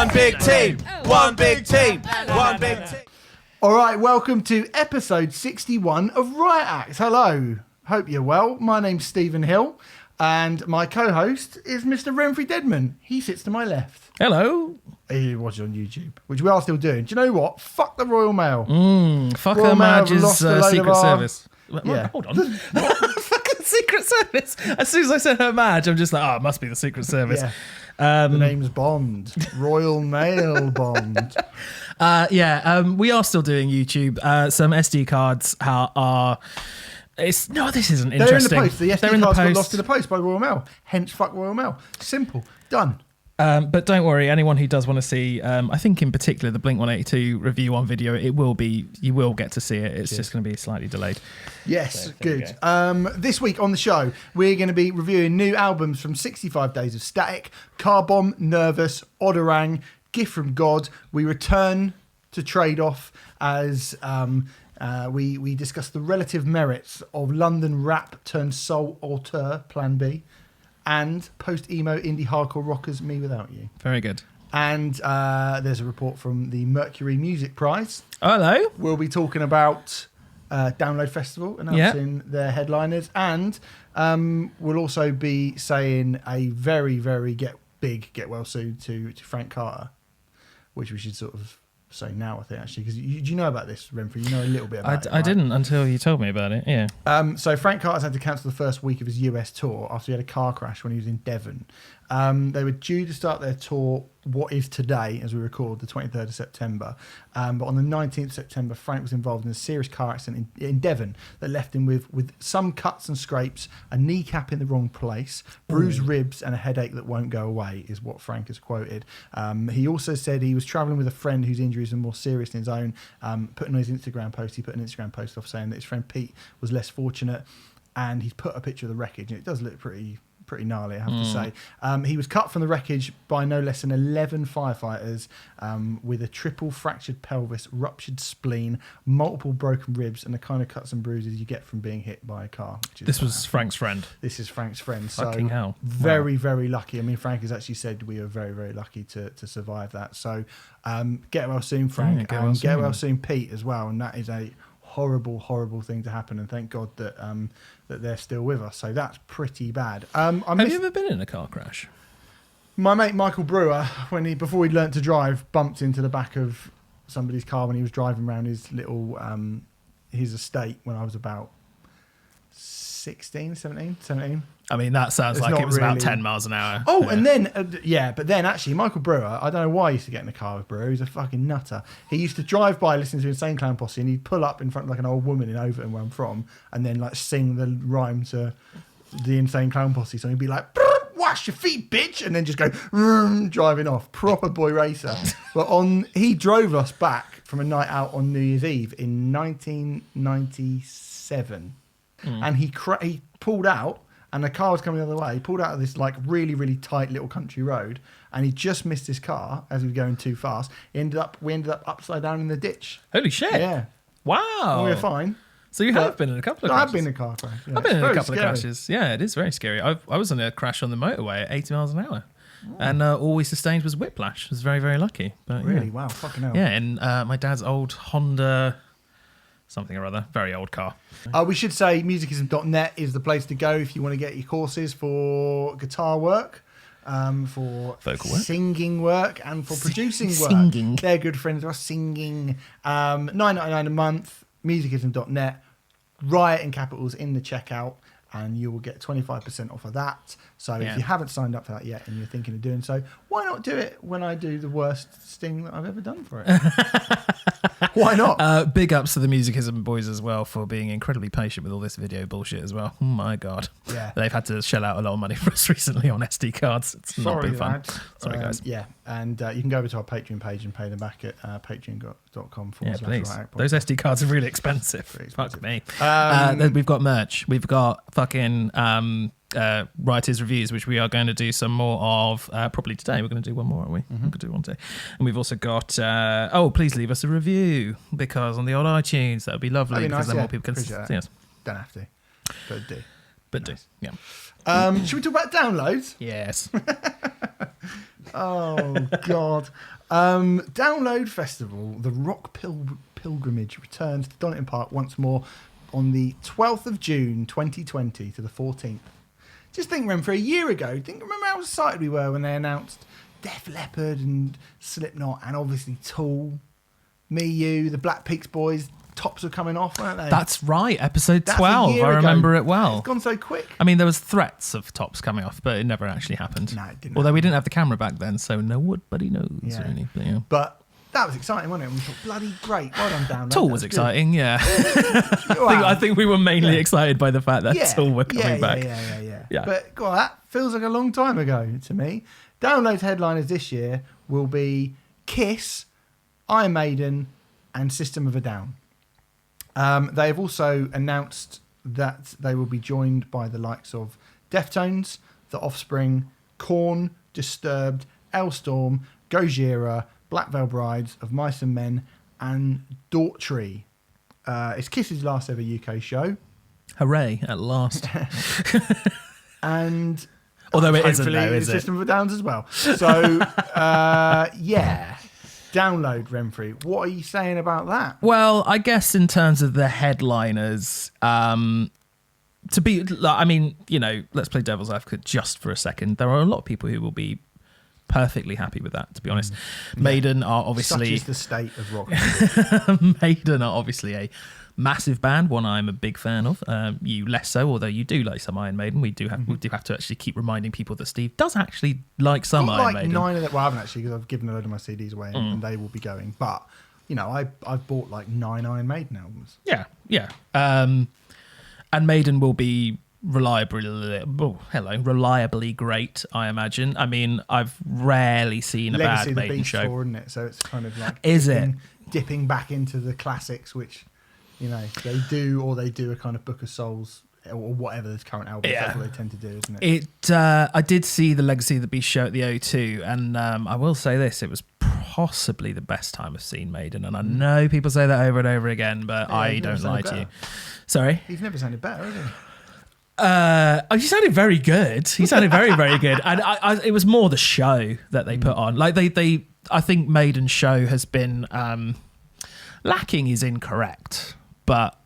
One big team. One big team. One big team. All right, welcome to episode 61 of Riot Act. Hello, hope you're well. My name's Stephen Hill, and my co-host is Mr. Renfrey Deadman. He sits to my left. Hello. He watches on YouTube, which we are still doing. Do you know what? Fuck the Royal Mail. Fuck Royal Her Mail have Majesty's lost a load Secret of our- Service. Yeah. Hold on. Fucking Secret Service. As soon as I said Her Maj, I'm just like, it must be the Secret Service. Yeah. The name's Bond. Royal Mail Bond. We are still doing YouTube. Some SD cards are... this isn't interesting. They're in the post. The They're SD in the cards got post. lost in the post by Royal Mail. Hence, fuck Royal Mail. Simple. Done. But don't worry, anyone who does want to see, I think in particular the Blink-182 review on video, you will get to see it. It's just going to be slightly delayed. Yes, So, there good. you This week on the show, we're going to be reviewing new albums from 65 Days of Static, Car Bomb, Nervous, Odorang, Gift from God. We return to Trade-Off as we discuss the relative merits of London rap turned soul auteur, Plan B, and post-emo indie hardcore rockers Me Without You. Very good. And there's a report from the Mercury Music Prize. Hello. We'll be talking about Download Festival, announcing their headliners, and we'll also be saying a very, very get well soon to Frank Carter, which we should sort of say now, I think, actually, because do you know about this, Renfrey? You know a little bit about it. I didn't until you told me about it, yeah. So Frank Carter's had to cancel the first week of his US tour after he had a car crash when he was in Devon. They were due to start their tour, what is today, as we record, the 23rd of September. But on the 19th of September, Frank was involved in a serious car accident in Devon that left him with some cuts and scrapes, a kneecap in the wrong place, bruised ribs, and a headache that won't go away, is what Frank has quoted. He also said he was travelling with a friend whose injuries were more serious than his own. Put on his Instagram post, he put an Instagram post off saying that his friend Pete was less fortunate, and he's put a picture of the wreckage, and it does look pretty gnarly, I have to say. He was cut from the wreckage by no less than 11 firefighters with a triple fractured pelvis, ruptured spleen, multiple broken ribs, and the kind of cuts and bruises you get from being hit by a car. This was Frank's friend. This is Frank's friend. Fucking hell. Very, very lucky. I mean, Frank has actually said we are very, very lucky to survive that. So get well soon, Frank. Yeah, get well soon, Pete, as well. And that is a horrible thing to happen, and thank God that that they're still with us. So that's pretty bad. Have you ever been in a car crash? My mate Michael Brewer, before he learnt to drive, bumped into the back of somebody's car when he was driving around his little his estate when I was about 17. I mean, that sounds It's like not it was about really- 10 miles an hour. Oh, Yeah. and then, but then actually, Michael Brewer, I don't know why he used to get in the car with Brewer. He's a fucking nutter. He used to drive by listening to Insane Clown Posse, and he'd pull up in front of like an old woman in Overton, where I'm from, and then like sing the rhyme to the Insane Clown Posse. So he'd be like, "Wash your feet, bitch," and then just go driving off. Proper boy racer. But he drove us back from a night out on New Year's Eve in 1997, and he pulled out. And the car was coming the other way. He pulled out of this like really, really tight little country road, and he just missed his car as he was going too fast. We ended up upside down in the ditch. Holy shit. Yeah. Wow. We were fine. So you have been in a couple of I crashes? have been in a car crash. Yeah, I've been in a very couple scary. of crashes. Yeah, it is very scary. I was in a crash on the motorway at 80 miles an hour. And all we sustained was whiplash. I was very, very lucky. But, Really? Yeah. Wow. Fucking hell. Yeah, in my dad's old Honda something or other. Very old car. We should say musicism.net is the place to go if you want to get your courses for guitar work, for Vocal work. singing work, and for producing work. Singing. They're good friends of us. Singing. $9.99 a month, musicism.net. Riot in capitals in the checkout, and you will get 25% off of that. So if you haven't signed up for that yet and you're thinking of doing so, why not do it when I do the worst sting that I've ever done for it? Why not? Big ups to the Musicism boys as well for being incredibly patient with all this video bullshit as well. Oh my God. Yeah. They've had to shell out a lot of money for us recently on SD cards. It's not been fun. lads. Sorry, guys. Yeah, and you can go over to our Patreon page and pay them back at patreon.com. Yeah, please. Those SD cards are really expensive. Fuck me. We've got merch. We've got fucking writers' reviews, which we are going to do some more of probably today. We're going to do one more, aren't we? We're going to do one today. And we've also got, please leave us a review, because on the old iTunes, that would be lovely. That'd be because nice, then more people can Appreciate see us. Don't have to, but do. But Nice. do, yeah. Should we talk about downloads? Yes. Oh, God. Download Festival, the Rock Pilgrimage returns to Donington Park once more on the 12th of June 2020 to the 14th. Just think, remember, a year ago, remember how excited we were when they announced Def Leppard and Slipknot and obviously Tool, Me, You, the Black Peaks Boys, tops were coming off, weren't they? That's right, episode 12. I remember it well. It's gone so quick. I mean, there was threats of tops coming off, but it never actually happened. No, it didn't. Although we didn't have the camera back then, so nobody knows, really. But, yeah. But that was exciting, wasn't it? And we thought, bloody great. Well done, Download. Tool was exciting, yeah. I think we were mainly excited by the fact that Tool were coming back. Yeah. But God, that feels like a long time ago to me. Download's headliners this year will be Kiss, Iron Maiden, and System of a Down. They have also announced that they will be joined by the likes of Deftones, The Offspring, Korn, Disturbed, Elstorm, Gojira, Black Veil Brides, Of Mice and Men, and Daughtry. It's Kiss's last ever UK show. Hooray, at last. And although it isn't, though, is it? System of a Downs as well. So, yeah. Download, Renfrey. What are you saying about that? Well, I guess in terms of the headliners, let's play devil's advocate just for a second. There are a lot of people who will be perfectly happy with that, to be honest. Maiden are obviously... Such is the state of rock. Maiden are obviously a massive band, one I'm a big fan of. You less so, although you do like some Iron Maiden. We do have to actually keep reminding people that Steve does actually like some Iron Maiden. 9 of them. Well, I haven't actually, because I've given a load of my CDs away and they will be going. But, I've bought like 9 Iron Maiden albums. Yeah. And Maiden will be reliably great, I imagine. I mean, I've rarely seen a Legacy bad Maiden show. Tour, isn't it? So it's kind of like dipping back into the classics, which they do a kind of Book of Souls or whatever the current album. Yeah. That's what they tend to do, isn't it? I did see the Legacy of the Beast show at the O2, and I will say this: it was possibly the best time I've seen Maiden, and I know people say that over and over again, but I don't lie to you. Sorry, he's never sounded better, has he? He sounded very good. He sounded very, very good. And it was more the show that they put on. Like I think Maiden's show has been lacking is incorrect, but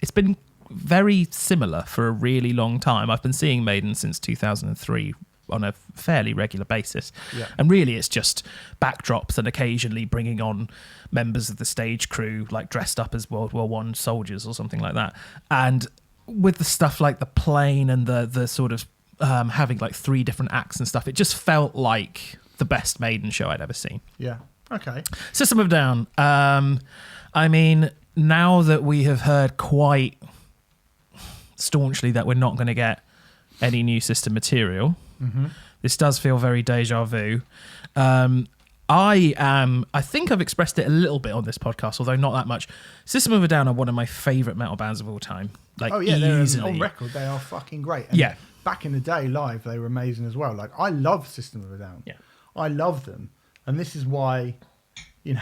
it's been very similar for a really long time. I've been seeing Maiden since 2003 on a fairly regular basis. Yeah. And really it's just backdrops and occasionally bringing on members of the stage crew, like dressed up as World War I soldiers or something like that. And with the stuff like the plane and the sort of having like 3 different acts and stuff, it just felt like the best Maiden show I'd ever seen. Yeah. Okay. System of a Down. I mean, now that we have heard quite staunchly that we're not going to get any new System material, this does feel very deja vu. I think I've expressed it a little bit on this podcast, although not that much. System of a Down are one of my favourite metal bands of all time. Like, easily. On record, they are fucking great. And back in the day, live, they were amazing as well. Like, I love System of a Down. Yeah. I love them. And this is why, this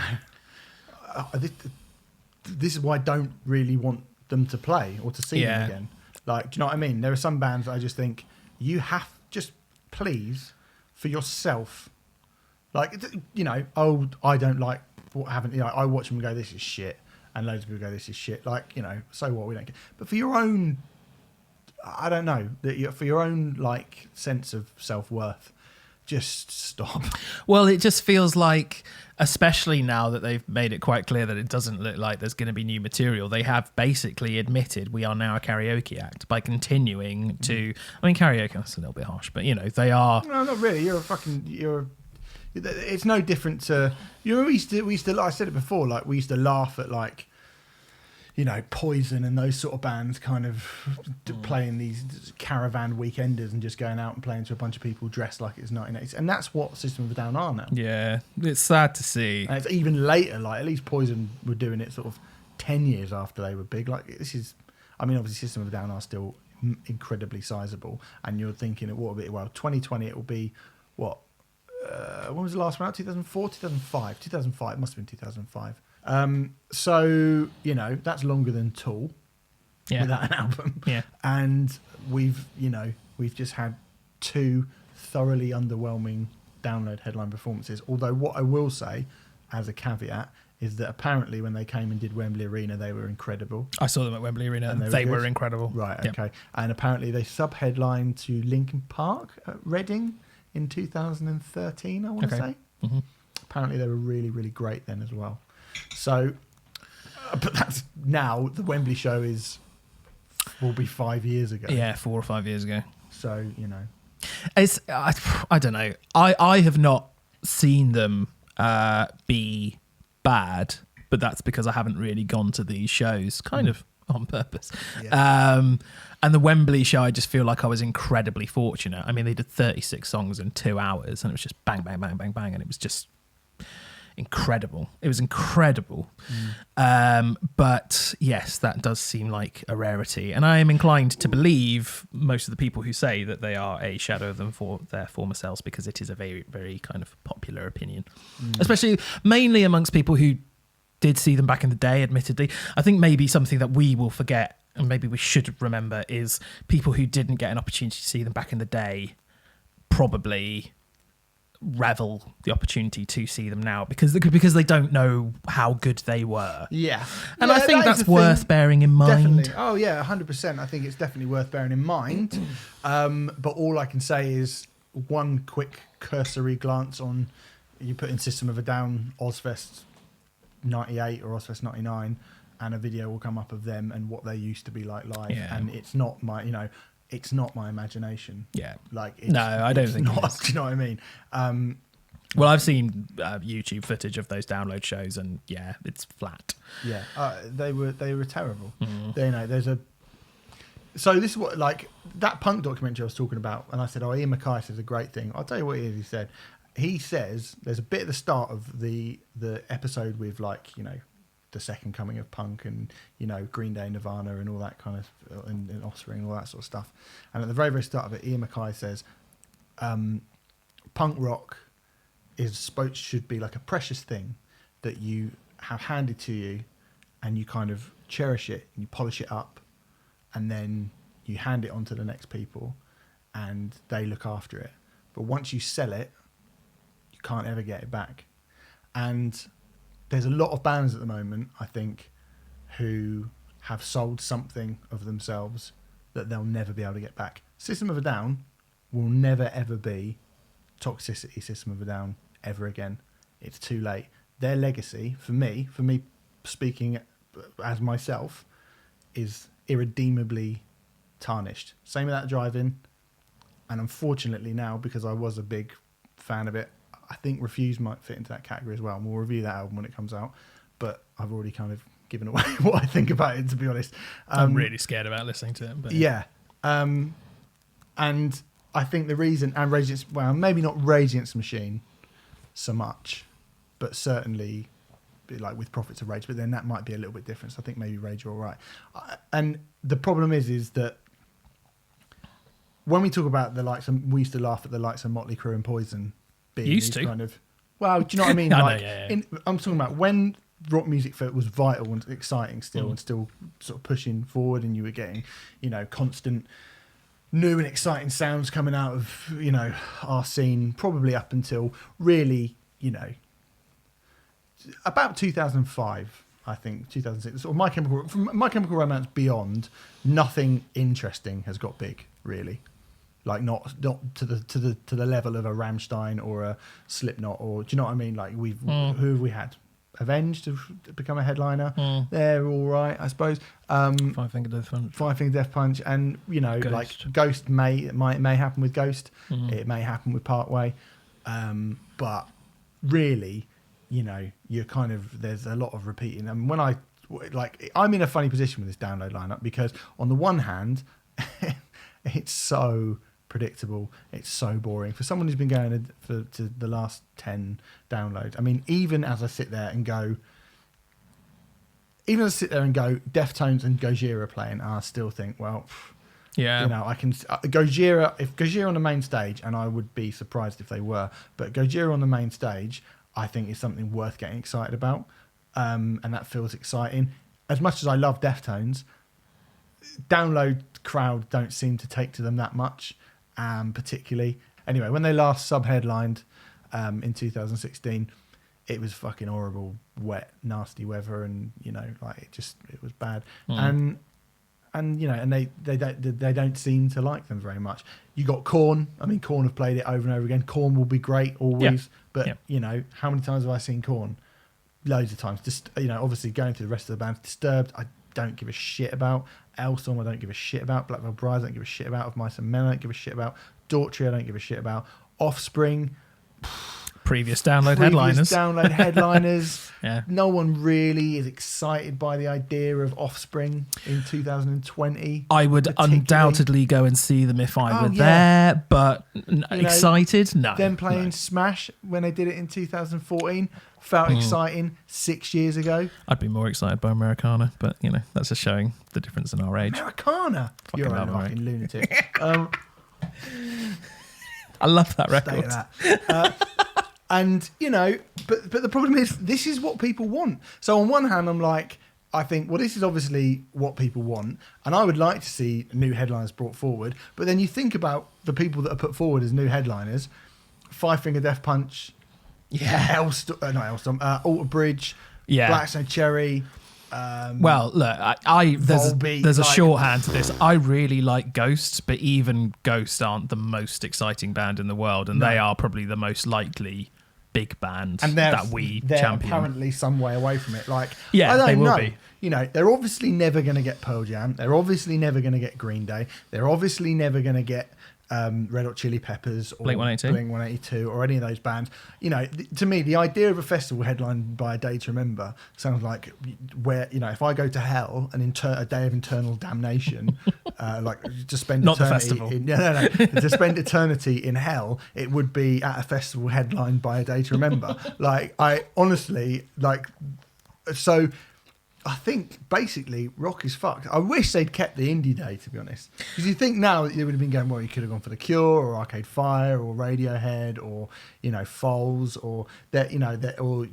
is why I don't really want them to play or to see them again. Like, do you know what I mean? There are some bands that I just think, you have, just please, for yourself, like, I don't like what happened. I watch them go, this is shit. And loads of people go, this is shit. Like, so what? We don't care. But for your own, I don't know, for your own, like, sense of self-worth, just stop. Well, it just feels like, especially now that they've made it quite clear that it doesn't look like there's going to be new material, they have basically admitted we are now a karaoke act by continuing to... I mean, karaoke, that's a little bit harsh, but, they are... No, not really. It's no different to... we used to, I said it before, like, we used to laugh at, like, Poison and those sort of bands kind of playing these caravan weekenders and just going out and playing to a bunch of people dressed like it's 1980s. And that's what System of a Down are now. Yeah, it's sad to see. And it's even later, like, at least Poison were doing it sort of 10 years after they were big. Like, this is... I mean, obviously System of a Down are still incredibly sizable. And you're thinking, what will be... Well, 2020, it will be... What? When was the last one out? 2004? 2005? 2005. It must have been 2005. So, that's longer than Tool without an album. Yeah. And we've just had 2 thoroughly underwhelming Download headline performances. Although what I will say, as a caveat, is that apparently when they came and did Wembley Arena, they were incredible. I saw them at Wembley Arena, and they were incredible. Right, Yep. okay. And apparently they sub-headlined to Linkin Park at Reading in 2013, I want to say. Mm-hmm. Apparently they were really, really great then as well. So, but that's now, the Wembley show will be 5 years ago. Yeah, 4 or 5 years ago. So, you know. I don't know. I have not seen them be bad, but that's because I haven't really gone to these shows, kind of on purpose. Yeah. And the Wembley show, I just feel like I was incredibly fortunate. I mean, they did 36 songs in 2 hours, and it was just bang, bang, bang, bang, bang, and it was just incredible. It was incredible. But yes, that does seem like a rarity, and I am inclined to believe most of the people who say that they are a shadow of them for their former selves, because it is a very, very kind of popular opinion, especially mainly amongst people who did see them back in the day. Admittedly, I think maybe something that we will forget, and maybe we should remember, is people who didn't get an opportunity to see them back in the day probably revel the opportunity to see them now because they don't know how good they were. Yeah. And yeah, I think that's worth bearing in mind. Definitely. Oh, yeah, 100%. I think it's definitely worth bearing in mind. But all I can say is one quick cursory glance on, you put in System of a Down, Ozfest 98 or Ozfest 99, and a video will come up of them and what they used to be like live. Yeah. And it's not my, it's not my imagination. Yeah. Like, No, I don't think it is. Do you know what I mean? Well, I've seen YouTube footage of those Download shows, and yeah, it's flat. Yeah, they were terrible. So this is what, like, that punk documentary I was talking about, and I said, Ian Mackay says a great thing. I'll tell you what it is. He says there's a bit at the start of the episode with, like, the second coming of punk and, Green Day, Nirvana and all that kind of, and Offspring and all that sort of stuff. And at the very, very start of it, Ian Mackay says, punk rock should be like a precious thing that you have handed to you, and you kind of cherish it and you polish it up, and then you hand it on to the next people and they look after it. But once you sell it, you can't ever get it back. And there's a lot of bands at the moment, I think, who have sold something of themselves that they'll never be able to get back. System of a Down will never, ever be Toxicity System of a Down ever again. It's too late. Their legacy, for me speaking as myself, is irredeemably tarnished. Same with That Drive-In. And unfortunately now, because I was a big fan of it, I think Refuse might fit into that category as well. And we'll review that album when it comes out. But I've already kind of given away what I think about it, to be honest. I'm really scared about listening to it. But yeah. And I think the reason, and Rage Against, well, maybe not Rage Against the Machine so much, but certainly like with Prophets of Rage, but then that might be a little bit different. So I think maybe Rage are all right. And the problem is that when we talk about the likes of, we used to laugh at the likes of Motley Crue and Poison being used these to. kind of, well, do you know what I mean? I know, like, yeah. I'm talking about when rock music was vital and exciting still, and still sort of pushing forward, and you were getting, constant new and exciting sounds coming out of, our scene, probably up until really, about 2005, I think, 2006. Sort of from My Chemical Romance beyond, nothing interesting has got big, really. Like not to the level of a Rammstein or a Slipknot, or do you know what I mean? Like who have we had? Avenged have become a headliner. They're all right, I suppose. Five Finger Death Punch, and Ghost. Like Ghost may happen with Ghost. It may happen with Parkway, but really, you're kind of, there's a lot of repeating. And when I'm in a funny position with this Download lineup, because on the one hand, it's so predictable, it's so boring for someone who's been going to the last 10 downloads. I mean, even as I sit there and go Deftones and Gojira playing, I still think, well, yeah, I can Gojira, if Gojira on the main stage, and I would be surprised if they were, but Gojira on the main stage, I think is something worth getting excited about, and that feels exciting. As much as I love Deftones, Download crowd don't seem to take to them that much, particularly. Anyway, when they last sub-headlined, in 2016. It was fucking horrible, wet, nasty weather, and it was bad. And they don't seem to like them very much. You got Korn. I mean, Korn have played it over and over again. Korn will be great always, but how many times have I seen Korn? Loads of times. Just obviously going through the rest of the bands. Disturbed, I don't give a shit about. Elstorm, I don't give a shit about. Black Veil Brides, I don't give a shit about. Of Mice and Men, I don't give a shit about. Daughtry, I don't give a shit about. Offspring. Previous download headliners. Yeah. No one really is excited by the idea of Offspring in 2020. I would undoubtedly go and see them if I were there, but excited? No. Them playing Smash when they did it in 2014 felt exciting 6 years ago. I'd be more excited by Americana, but that's just showing the difference in our age. Americana? You're a fucking lunatic. I love that record. And, but the problem is, this is what people want. So on one hand, I'm like, I think, well, this is obviously what people want. And I would like to see new headliners brought forward. But then you think about the people that are put forward as new headliners. Five Finger Death Punch. Yeah. Alter Bridge. Yeah. Black Snow Cherry. Well, look, there's a shorthand to this. I really like Ghosts, but even Ghosts aren't the most exciting band in the world. And they are probably the most likely big band that we champion. Apparently some way away from it. I they don't will know. be. They're obviously never going to get Pearl Jam. They're obviously never going to get Green Day. They're obviously never going to get Red Hot Chili Peppers or Blink-182 or any of those bands. To me, the idea of a festival headlined by A Day to Remember sounds like where, if I go to hell and a day of eternal damnation, to spend not eternity the festival. to spend eternity in hell, it would be at a festival headlined by A Day to Remember. I honestly so. I think basically rock is fucked. I wish they'd kept the indie day, to be honest, because you think now that you would have been going, well, you could have gone for The Cure or Arcade Fire or Radiohead or Foals or or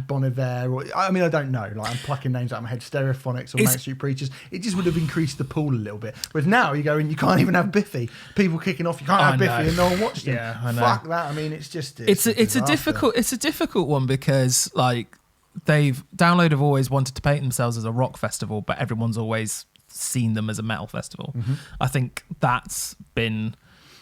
Bon Iver or I don't know. I'm plucking names out of my head. Stereophonics or Manic Street Preachers. It just would have increased the pool a little bit. Whereas now you go and you can't even have Biffy. People kicking off. You can't have Biffy and no one watched it. Yeah, I know. Fuck that. It's just it's a difficult one because Download have always wanted to paint themselves as a rock festival, but everyone's always seen them as a metal festival. Mm-hmm. I think that's been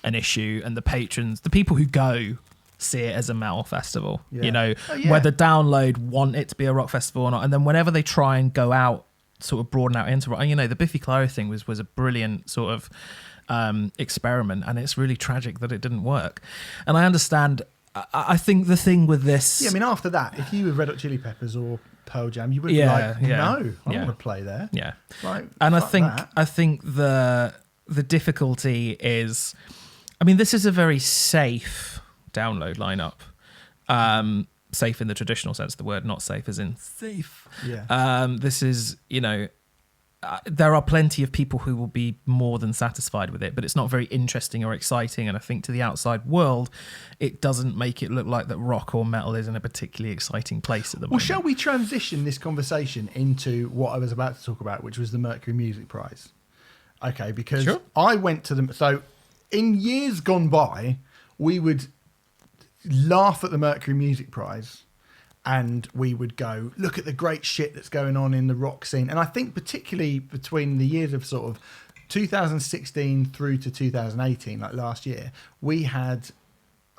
an issue, and the patrons, the people who go, see it as a metal festival. Yeah. Whether Download want it to be a rock festival or not, and then whenever they try and go out, sort of broaden out into rock, the Biffy Clyro thing was a brilliant sort of experiment, and it's really tragic that it didn't work. And I understand. I think the thing with this... Yeah, after that, if you were Red Hot Chili Peppers or Pearl Jam, you would be no, I don't want to play there. Yeah. And I think the difficulty is... this is a very safe Download lineup. Safe in the traditional sense of the word, not safe as in safe. Yeah. This is, there are plenty of people who will be more than satisfied with it, but it's not very interesting or exciting. And I think to the outside world, it doesn't make it look like that rock or metal is in a particularly exciting place at the moment. Well, shall we transition this conversation into what I was about to talk about, which was the Mercury Music Prize? Okay, because sure. I went to them. So in years gone by, we would laugh at the Mercury Music Prize. And we would go, look at the great shit that's going on in the rock scene. And I think particularly between the years of sort of 2016 through to 2018, like last year, we had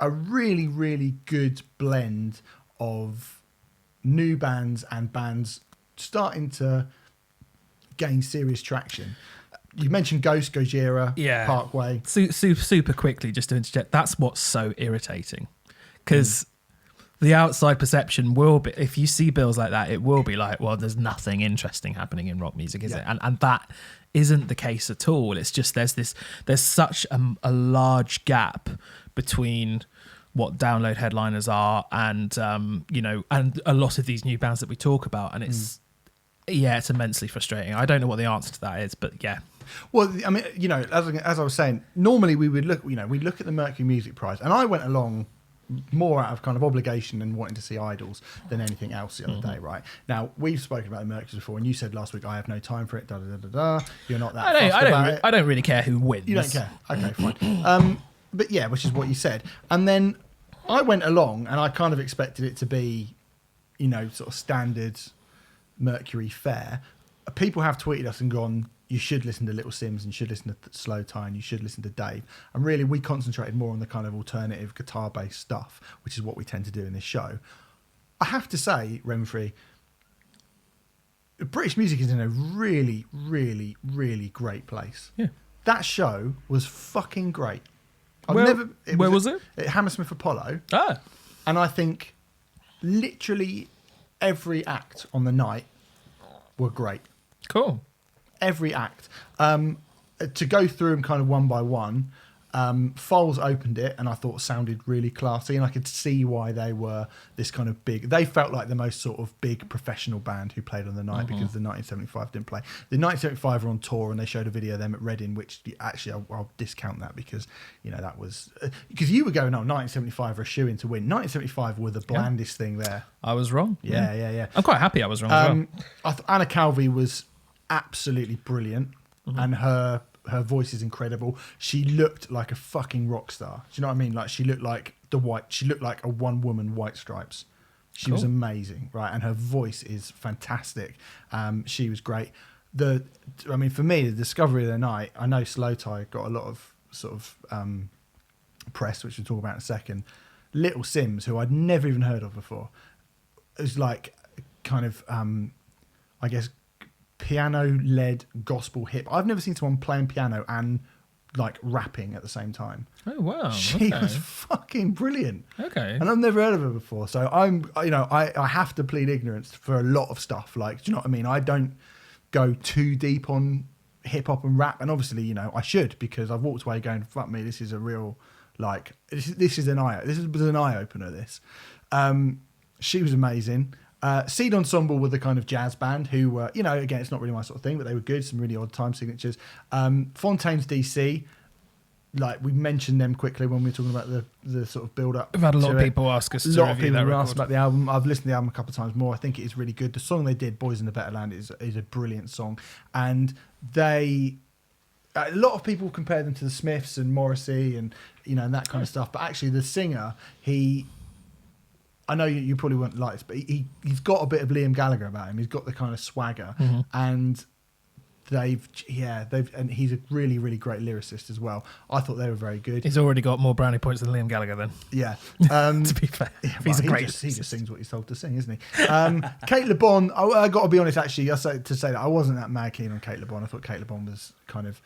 a really, really good blend of new bands and bands starting to gain serious traction. You mentioned Ghost, Gojira, Parkway. Super quickly, just to interject, that's what's so irritating. Because... The outside perception will be, if you see bills like that, it will be like, well, there's nothing interesting happening in rock music, is it? And that isn't the case at all. It's just there's such a large gap between what Download headliners are and and a lot of these new bands that we talk about, and it's immensely frustrating. I don't know what the answer to that is, but yeah. Well, as I was saying, normally we would look, we'd look at the Mercury Music Prize, and I went along more out of kind of obligation and wanting to see idols than anything else the other day, right? Now, we've spoken about the Mercury before, and you said last week, I have no time for it, You're not that fussed about it. I don't really care who wins. You don't care. Okay, fine. But yeah, which is what you said. And then I went along and I kind of expected it to be, sort of standard Mercury fare. People have tweeted us and gone, you should listen to Little Sims and you should listen to Slow Tie and you should listen to Dave. And really, we concentrated more on the kind of alternative guitar-based stuff, which is what we tend to do in this show. I have to say, Renfrey, British music is in a really, really, really great place. Yeah. That show was fucking great. Where was it? At Hammersmith Apollo. Ah. And I think literally every act on the night were great. Cool. Every act. To go through them kind of one by one, Foles opened it and I thought sounded really classy, and I could see why they were this kind of big. They felt like the most sort of big professional band who played on the night because the 1975 didn't play. The 1975 were on tour and they showed a video of them at Reading, which actually I'll discount that because that was because you were going, 1975 are a shoe-in to win. 1975 were the blandest thing there. I was wrong. Yeah. I'm quite happy I was wrong as well. Anna Calvi was absolutely brilliant, and her voice is incredible. She looked like a fucking rock star. Do you know what I mean? Like she looked like a one-woman White Stripes. She was amazing, right? And her voice is fantastic. She was great. For me, the discovery of the night, I know Slow Tie got a lot of sort of press, which we'll talk about in a second. Little Sims, who I'd never even heard of before, is like kind of, I guess, piano-led gospel hip. I've never seen someone playing piano and like rapping at the same time. Oh wow! She was fucking brilliant. Okay, and I've never heard of her before. So I have to plead ignorance for a lot of stuff. Like, do you know what I mean? I don't go too deep on hip hop and rap, and obviously, I should, because I've walked away going, "Fuck me, this is a real this is an eye opener." This, she was amazing. Seed Ensemble were the kind of jazz band who were, again, it's not really my sort of thing, but they were good. Some really odd time signatures. Fontaine's DC, like we mentioned them quickly when we were talking about the sort of build up. We've had a lot of people ask us to review that record. A lot of people asked about the album. I've listened to the album a couple of times more. I think it is really good. The song they did, Boys in the Better Land, is a brilliant song. And a lot of people compare them to the Smiths and Morrissey and, and that kind of stuff. But actually the singer, I know you probably won't like this, but he's got a bit of Liam Gallagher about him. He's got the kind of swagger, and and he's a really, really great lyricist as well. I thought they were very good. He's already got more brownie points than Liam Gallagher then. Yeah. To be fair. Yeah, he just sings what he's told to sing, isn't he? Kate Lebon, I got to be honest, actually, to say that I wasn't that mad keen on Kate Lebon. I thought Kate Lebon was kind of,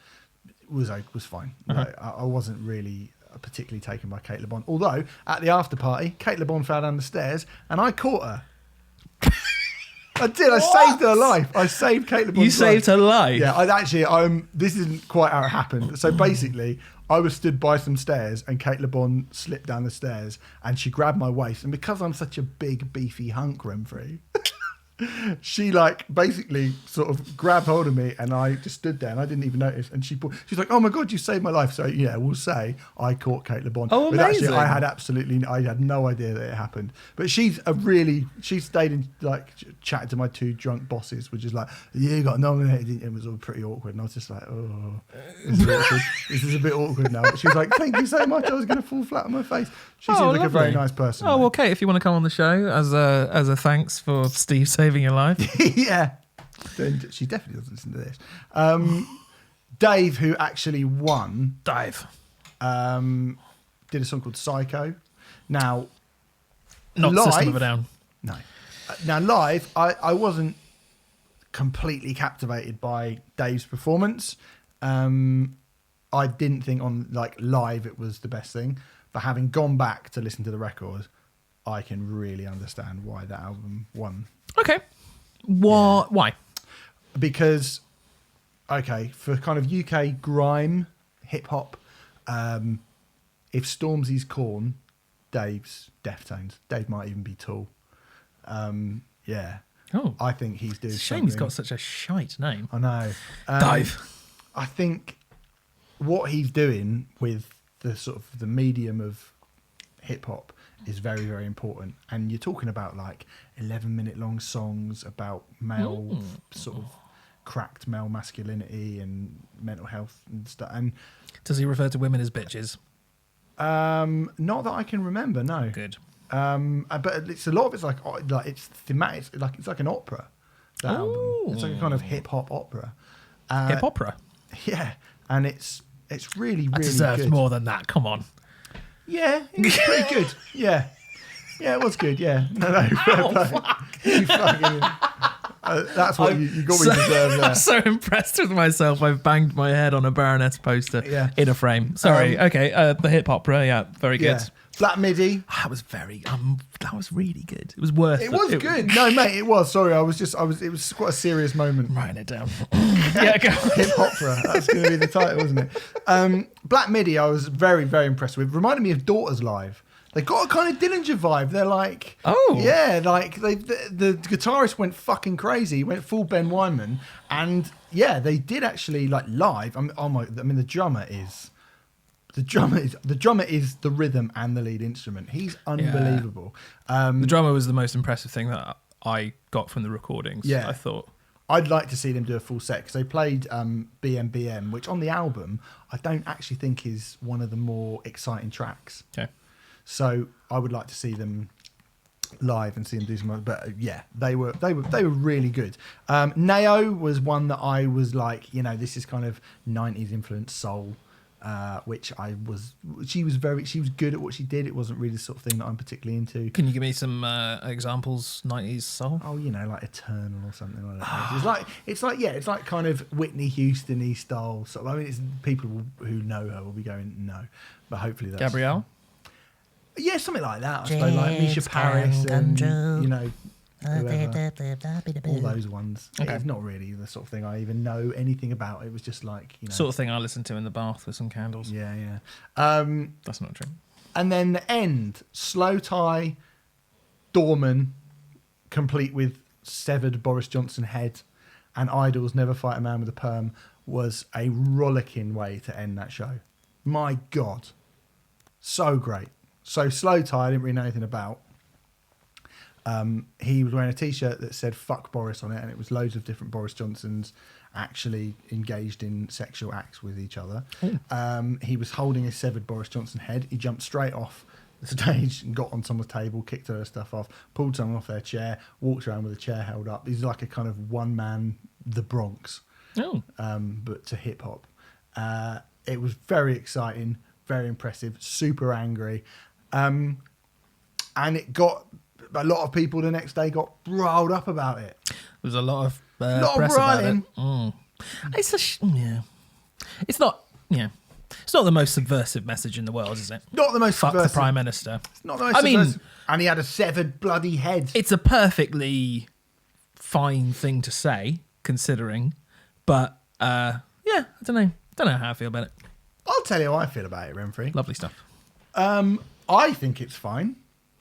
was fine. Like, I wasn't really particularly taken by Kate Lebon. Although, at the after party, Kate Lebon fell down the stairs and I caught her. I did. I saved her life. I saved Kate Lebon's life. You saved her life? Yeah, this isn't quite how it happened. So basically, I was stood by some stairs and Kate Lebon slipped down the stairs and she grabbed my waist. And because I'm such a big, beefy hunk, Renfrey, she basically sort of grabbed hold of me and I just stood there and I didn't even notice. And she's like, "Oh my God, you saved my life." So yeah, we'll say I caught Kate Lebon. Oh, amazing. But actually, I had no idea that it happened. But she stayed and chatted to my two drunk bosses, which is like, "Yeah, you got nominated." It was all pretty awkward. And I was just like, "Oh, this is a bit awkward now." But she was like, "Thank you so much. I was going to fall flat on my face." She seems like a very nice person. Oh, well, Kate, if you want to come on the show as a thanks for Steve saving your life. Yeah. Then she definitely doesn't listen to this. Dave, who actually won. Dave. Did a song called Psycho. Now, not live, System of a Down. No. Now, live, I wasn't completely captivated by Dave's performance. I didn't think on live it was the best thing. But having gone back to listen to the record, I can really understand why that album won. Okay. Why? Because, for kind of UK grime, hip-hop, if Stormzy's Korn, Dave's Deftones. Dave might even be Tool. Yeah. Oh. I think he's doing It's a shame something. he's got such a shite name. I know. Dave. I think what he's doing with the sort of the medium of hip-hop is very, very important. And you're talking about 11-minute long songs about male sort of cracked male masculinity and mental health and stuff. And does he refer to women as bitches? Not that I can remember. No. Good. But it's a lot of it's like it's thematic. It's like an opera. That album. It's like a kind of hip hop opera. Hip opera. Yeah, and it's really It really deserves good. more than that. Come on. Yeah, it was pretty good. Yeah, it was good. Yeah, no, fair play. You fucking. That's what you got what you deserve there. I'm so impressed with myself. I've banged my head on a Baroness poster in a frame. Sorry. Okay. The hip opera. Yeah. Very good. Yeah. Black MIDI. That was that was really good. It was worth it. It was good. No, mate, it was. Sorry, it was quite a serious moment. Writing it down. Yeah, go on. Hip opera. That's going to be the title, wasn't it? Black MIDI, I was very, very impressed with. Reminded me of Daughters Live. They got a kind of Dillinger vibe. They're like, yeah, like the guitarist went fucking crazy. He went full Ben Weinman, and yeah, they did actually like live. The drummer is the rhythm and the lead instrument. He's unbelievable. The drummer was the most impressive thing that I got from the recordings. Yeah, I thought I'd like to see them do a full set because they played BMBM, which on the album I don't actually think is one of the more exciting tracks. Okay. So I would like to see them live and see them do some. But yeah, they were really good. Nao was one that I was like, this is kind of 90s influenced soul, which she was good at what she did. It wasn't really the sort of thing that I'm particularly into. Can you give me some examples? 90s soul. Oh, like Eternal or something like that. It's like kind of Whitney Houston-y style. So it's people who know her will be going no, but hopefully that's Gabrielle. Yeah, something like that. I suppose like Misha Paris and whoever. All those ones. Okay. It's not really the sort of thing I even know anything about. It was just like sort of thing I listen to in the bath with some candles. Yeah. That's not true. And then the end, Slow Tie, Dorman, complete with severed Boris Johnson head, and Idol's Never Fight a Man with a Perm was a rollicking way to end that show. My God, so great. So Slow Tie, I didn't really know anything about. He was wearing a T-shirt that said "fuck Boris" on it, and it was loads of different Boris Johnsons actually engaged in sexual acts with each other. He was holding a severed Boris Johnson head. He jumped straight off the stage and got on someone's table, kicked her stuff off, pulled someone off their chair, walked around with a chair held up. He's like a kind of one-man The Bronx, but to hip-hop. It was very exciting, very impressive, super angry. And it got... a lot of people the next day got riled up about it. There was a lot of press about it. It's not the most subversive message in the world, is it? Not the most Fuck subversive. the Prime Minister. It's not the most subversive. And he had a severed bloody head. It's a perfectly fine thing to say, considering. But I don't know. Don't know how I feel about it. I'll tell you how I feel about it, Renfrey. Lovely stuff. I think it's fine.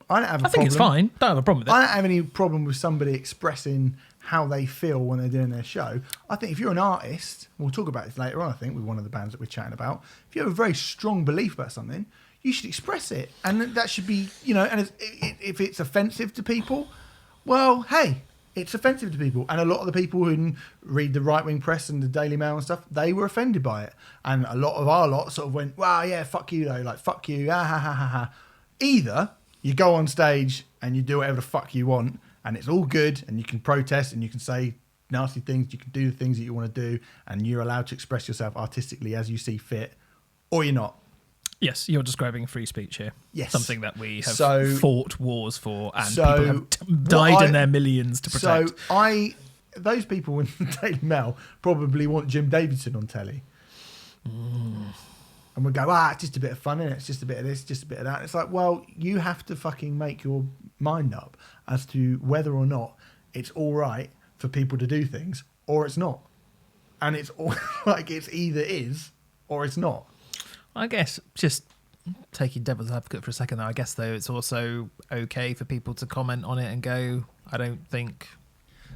I don't have a problem. I think it's fine. Don't have a problem with it. I don't have any problem with somebody expressing how they feel when they're doing their show. I think if you're an artist, we'll talk about this later on, I think, with one of the bands that we're chatting about. If you have a very strong belief about something, you should express it. And that should be, and if it's offensive to people, well, hey, it's offensive to people. And a lot of the people who read the right-wing press and the Daily Mail and stuff, they were offended by it. And a lot of our lot sort of went, wow, yeah, fuck you, though. Like, fuck you, ha, ha, ha, ha, ha. Either you go on stage and you do whatever the fuck you want, and it's all good, and you can protest, and you can say nasty things, you can do the things that you want to do, and you're allowed to express yourself artistically as you see fit, or you're not. Yes, you're describing free speech here. Yes. Something that we have fought wars for, and people have died in their millions to protect. So those people in the Daily Mail probably want Jim Davidson on telly. And we'll go, it's just a bit of fun, innit? It's just a bit of this, just a bit of that. It's like, well, you have to fucking make your mind up as to whether or not it's all right for people to do things, or it's not. And it's all like it's either is or it's not. I guess just taking devil's advocate for a second, though, I guess, though, it's also okay for people to comment on it and go, I don't think...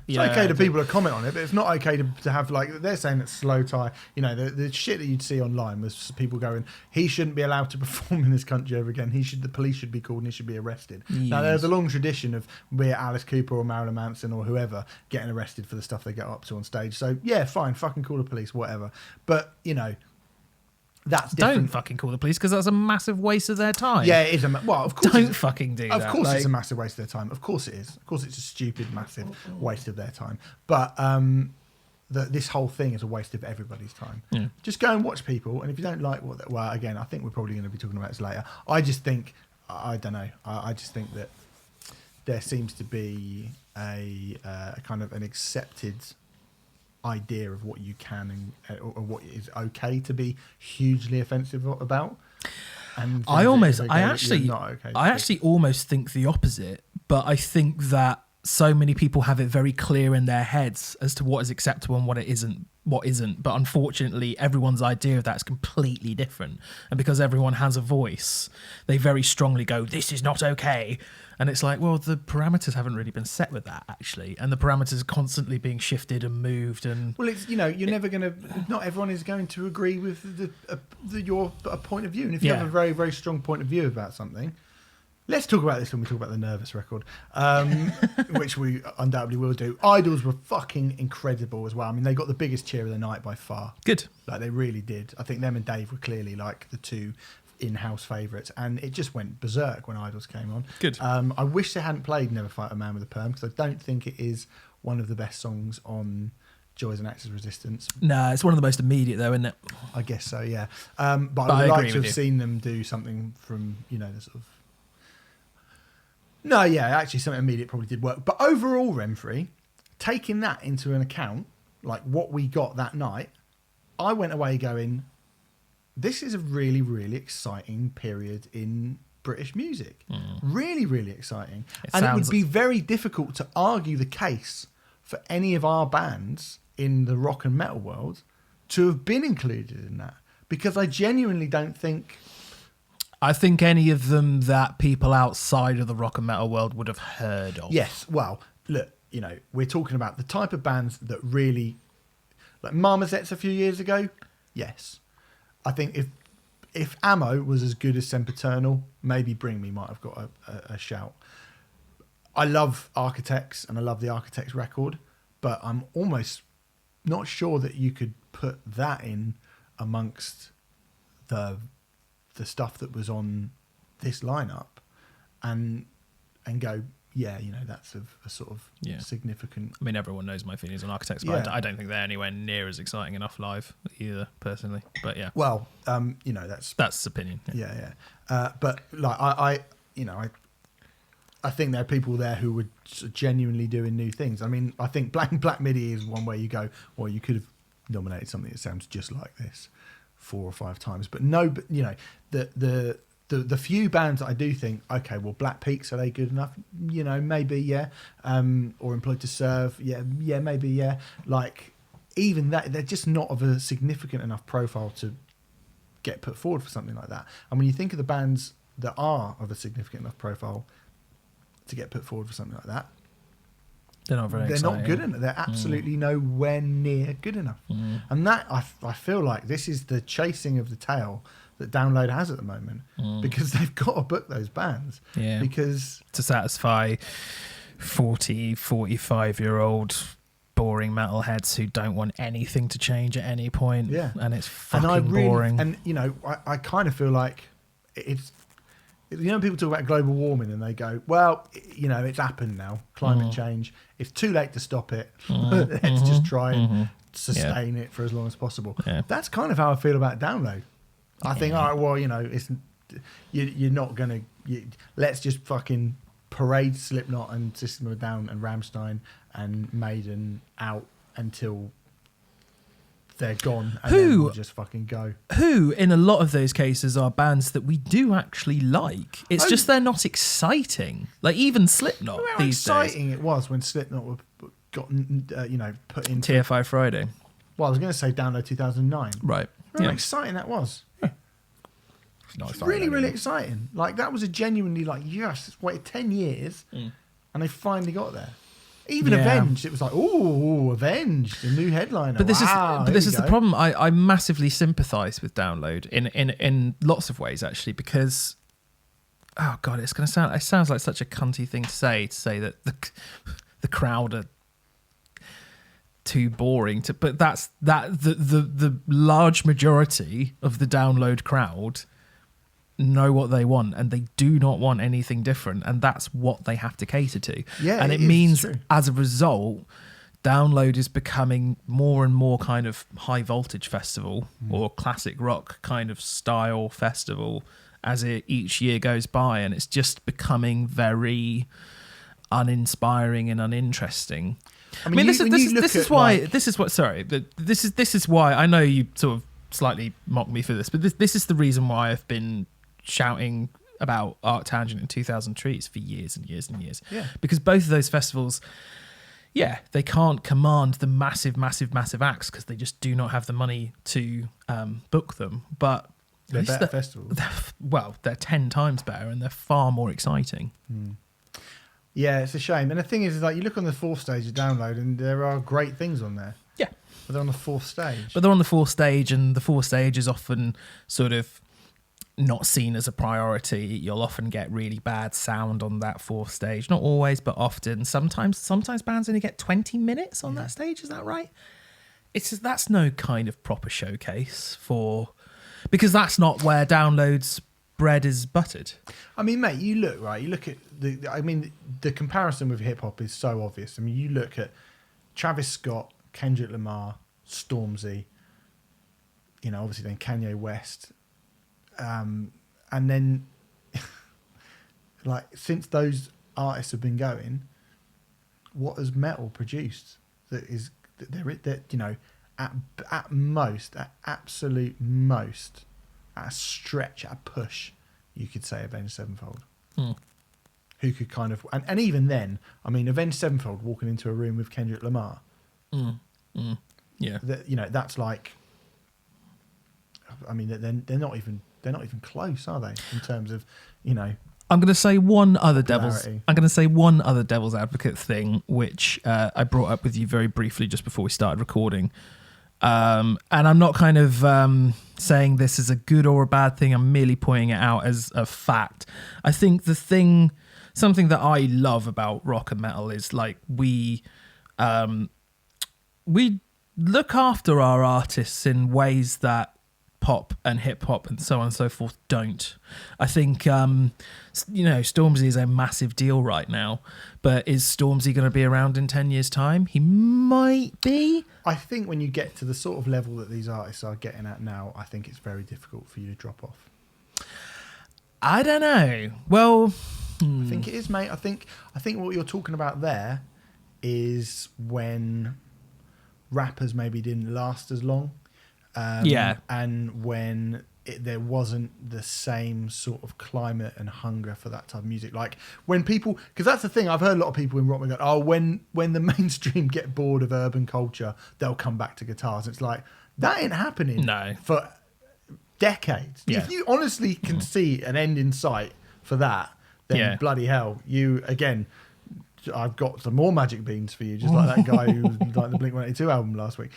It's okay to people to comment on it, but it's not okay to have, like, they're saying that Slow Tie, the shit that you'd see online was people going, he shouldn't be allowed to perform in this country ever again. The police should be called and he should be arrested. Yes. Now, there's a long tradition of be it Alice Cooper or Marilyn Manson or whoever getting arrested for the stuff they get up to on stage. So, yeah, fine, fucking call the police, whatever. But, that's different. Don't fucking call the police because that's a massive waste of their time. Yeah, it is. Well, of course. Don't fucking do that. Of course, it's a massive waste of their time. Of course, it is. Of course, it's a stupid, massive waste of their time. But this whole thing is a waste of everybody's time. Yeah. Just go and watch people, and if you don't like well, again, I think we're probably going to be talking about this later. I just think, I don't know. I just think that there seems to be a kind of an accepted idea of what you can and or what is okay to be hugely offensive about. And I actually almost think the opposite, but I think that so many people have it very clear in their heads as to what is acceptable and what isn't. But unfortunately, everyone's idea of that is completely different. And because everyone has a voice, they very strongly go, this is not okay. And it's like, well, the parameters haven't really been set with that, actually. And the parameters are constantly being shifted and moved. And well, it's, you're never going to, not everyone is going to agree with your point of view. And if you have a very, very strong point of view about something, let's talk about this when we talk about the Nervous record, which we undoubtedly will do. Idols were fucking incredible as well. I mean, they got the biggest cheer of the night by far. Good. Like, they really did. I think them and Dave were clearly like the two in-house favourites, and it just went berserk when Idols came on. Good. I wish they hadn't played Never Fight a Man with a Perm, because I don't think it is one of the best songs on Joys and Axis Resistance. No, it's one of the most immediate though, isn't it? I guess so, yeah. But I would like to have seen them do something from, the sort of... No, yeah, actually something immediate probably did work. But overall, Renfrey, taking that into an account, like what we got that night, I went away going, this is a really, really exciting period in British music. Really, really exciting. It would be very difficult to argue the case for any of our bands in the rock and metal world to have been included in that. Because I genuinely don't think... I think any of them that people outside of the rock and metal world would have heard of. Yes, well, look, we're talking about the type of bands that really... Like Marmozets a few years ago, yes. I think if Ammo was as good as Sempiternal, maybe Bring Me might have got a shout. I love Architects and I love the Architects record, but I'm almost not sure that you could put that in amongst the stuff that was on this lineup and go, that's a sort of significant... I mean, everyone knows my feelings on Architects, but I don't think they're anywhere near as exciting enough live either, personally. But yeah. Well, that's opinion. Yeah. But like I think there are people there who were genuinely doing new things. I mean, I think Black Midi is one where you go, well, you could have nominated something that sounds just like this 4 or 5 times, but the few bands that I do think, okay, well, Black Peaks, are they good enough? Maybe, yeah. Or Employed to Serve, yeah, maybe, yeah. Like, even that, they're just not of a significant enough profile to get put forward for something like that. And when you think of the bands that are of a significant enough profile to get put forward for something like that, they're not very exciting. They're not good enough. They're absolutely nowhere near good enough. And that, I feel like this is the chasing of the tail that Download has at the moment, because they've got to book those bands. Yeah. Because to satisfy 40, 45-year-old boring metalheads who don't want anything to change at any point. Yeah. And it's fucking boring. And, I kind of feel like it's... people talk about global warming and they go, well, it's happened now. Climate change. It's too late to stop it. Let's just try and sustain it for as long as possible. Yeah. That's kind of how I feel about Download. I think, all right, well, it's you're not going to... let's just fucking parade Slipknot and System of a Down and Rammstein and Maiden out until they're gone, and then we'll just fucking go. Who, in a lot of those cases, are bands that we do actually like. It's just they're not exciting. Like, even Slipknot how these exciting days. It was when Slipknot were put in... TFI Friday. Well, I was going to say Download 2009. Right. How exciting that was. It's really, really exciting. Like, that was a genuinely, yes, it's waited 10 years and they finally got there. Even Avenged, it was like, ooh, Avenged, a new headliner. But this is the problem. I massively sympathise with Download in lots of ways, actually, because, oh God, it sounds like such a cunty thing to say that the crowd are too boring to. But that's the large majority of the download crowd know what they want, and they do not want anything different, and that's what they have to cater to. Yeah, and it means as a result, download is becoming more and more kind of high voltage festival or classic rock kind of style festival as each year goes by, and it's just becoming very uninspiring and uninteresting. I mean, this is why I know you sort of slightly mock me for this, but this is the reason why I've been shouting about Art Tangent and 2000 Trees for years and years and years. Yeah. Because both of those festivals, they can't command the massive acts because they just do not have the money to book them. But they're better festivals. They're 10 times better and they're far more exciting. Yeah, it's a shame. And the thing is like you look on the fourth stage of Download and there are great things on there. Yeah. But they're on the fourth stage. But they're on the fourth stage, and the fourth stage is often sort of not seen as a priority. You'll often get really bad sound on that fourth stage. Not always, but often. Sometimes bands only get 20 minutes on that stage. Is that right? That's no kind of proper showcase because that's not where Download's bread is buttered. I mean, mate, you look at the comparison with hip hop is so obvious. I mean, you look at Travis Scott, Kendrick Lamar, Stormzy, obviously then Kanye West. And then, like, since those artists have been going, what has metal produced at absolute most, at a stretch, at a push, you could say Avenged Sevenfold. Who could kind of, and even then, I mean, Avenged Sevenfold walking into a room with Kendrick Lamar. Yeah. That's like, I mean, they're not even close, are they? In terms of, I'm going to say one other devil's advocate thing, which I brought up with you very briefly just before we started recording. And I'm not kind of saying this is a good or a bad thing. I'm merely pointing it out as a fact. I think something that I love about rock and metal is like we look after our artists in ways that pop and hip hop and so on and so forth don't. I think Stormzy is a massive deal right now, but is Stormzy going to be around in 10 years time? He might be. I think when you get to the sort of level that these artists are getting at now, I think it's very difficult for you to drop off. I don't know. Well, I think it is, mate. I think what you're talking about there is when rappers maybe didn't last as long. And when there wasn't the same sort of climate and hunger for that type of music. Like when people, because that's the thing, I've heard a lot of people in rock go, oh, when the mainstream get bored of urban culture, they'll come back to guitars. It's like, that ain't happening for decades. Yeah. If you honestly can see an end in sight for that, then bloody hell, I've got some more magic beans for you, just like that guy who was like the Blink-182 album last week.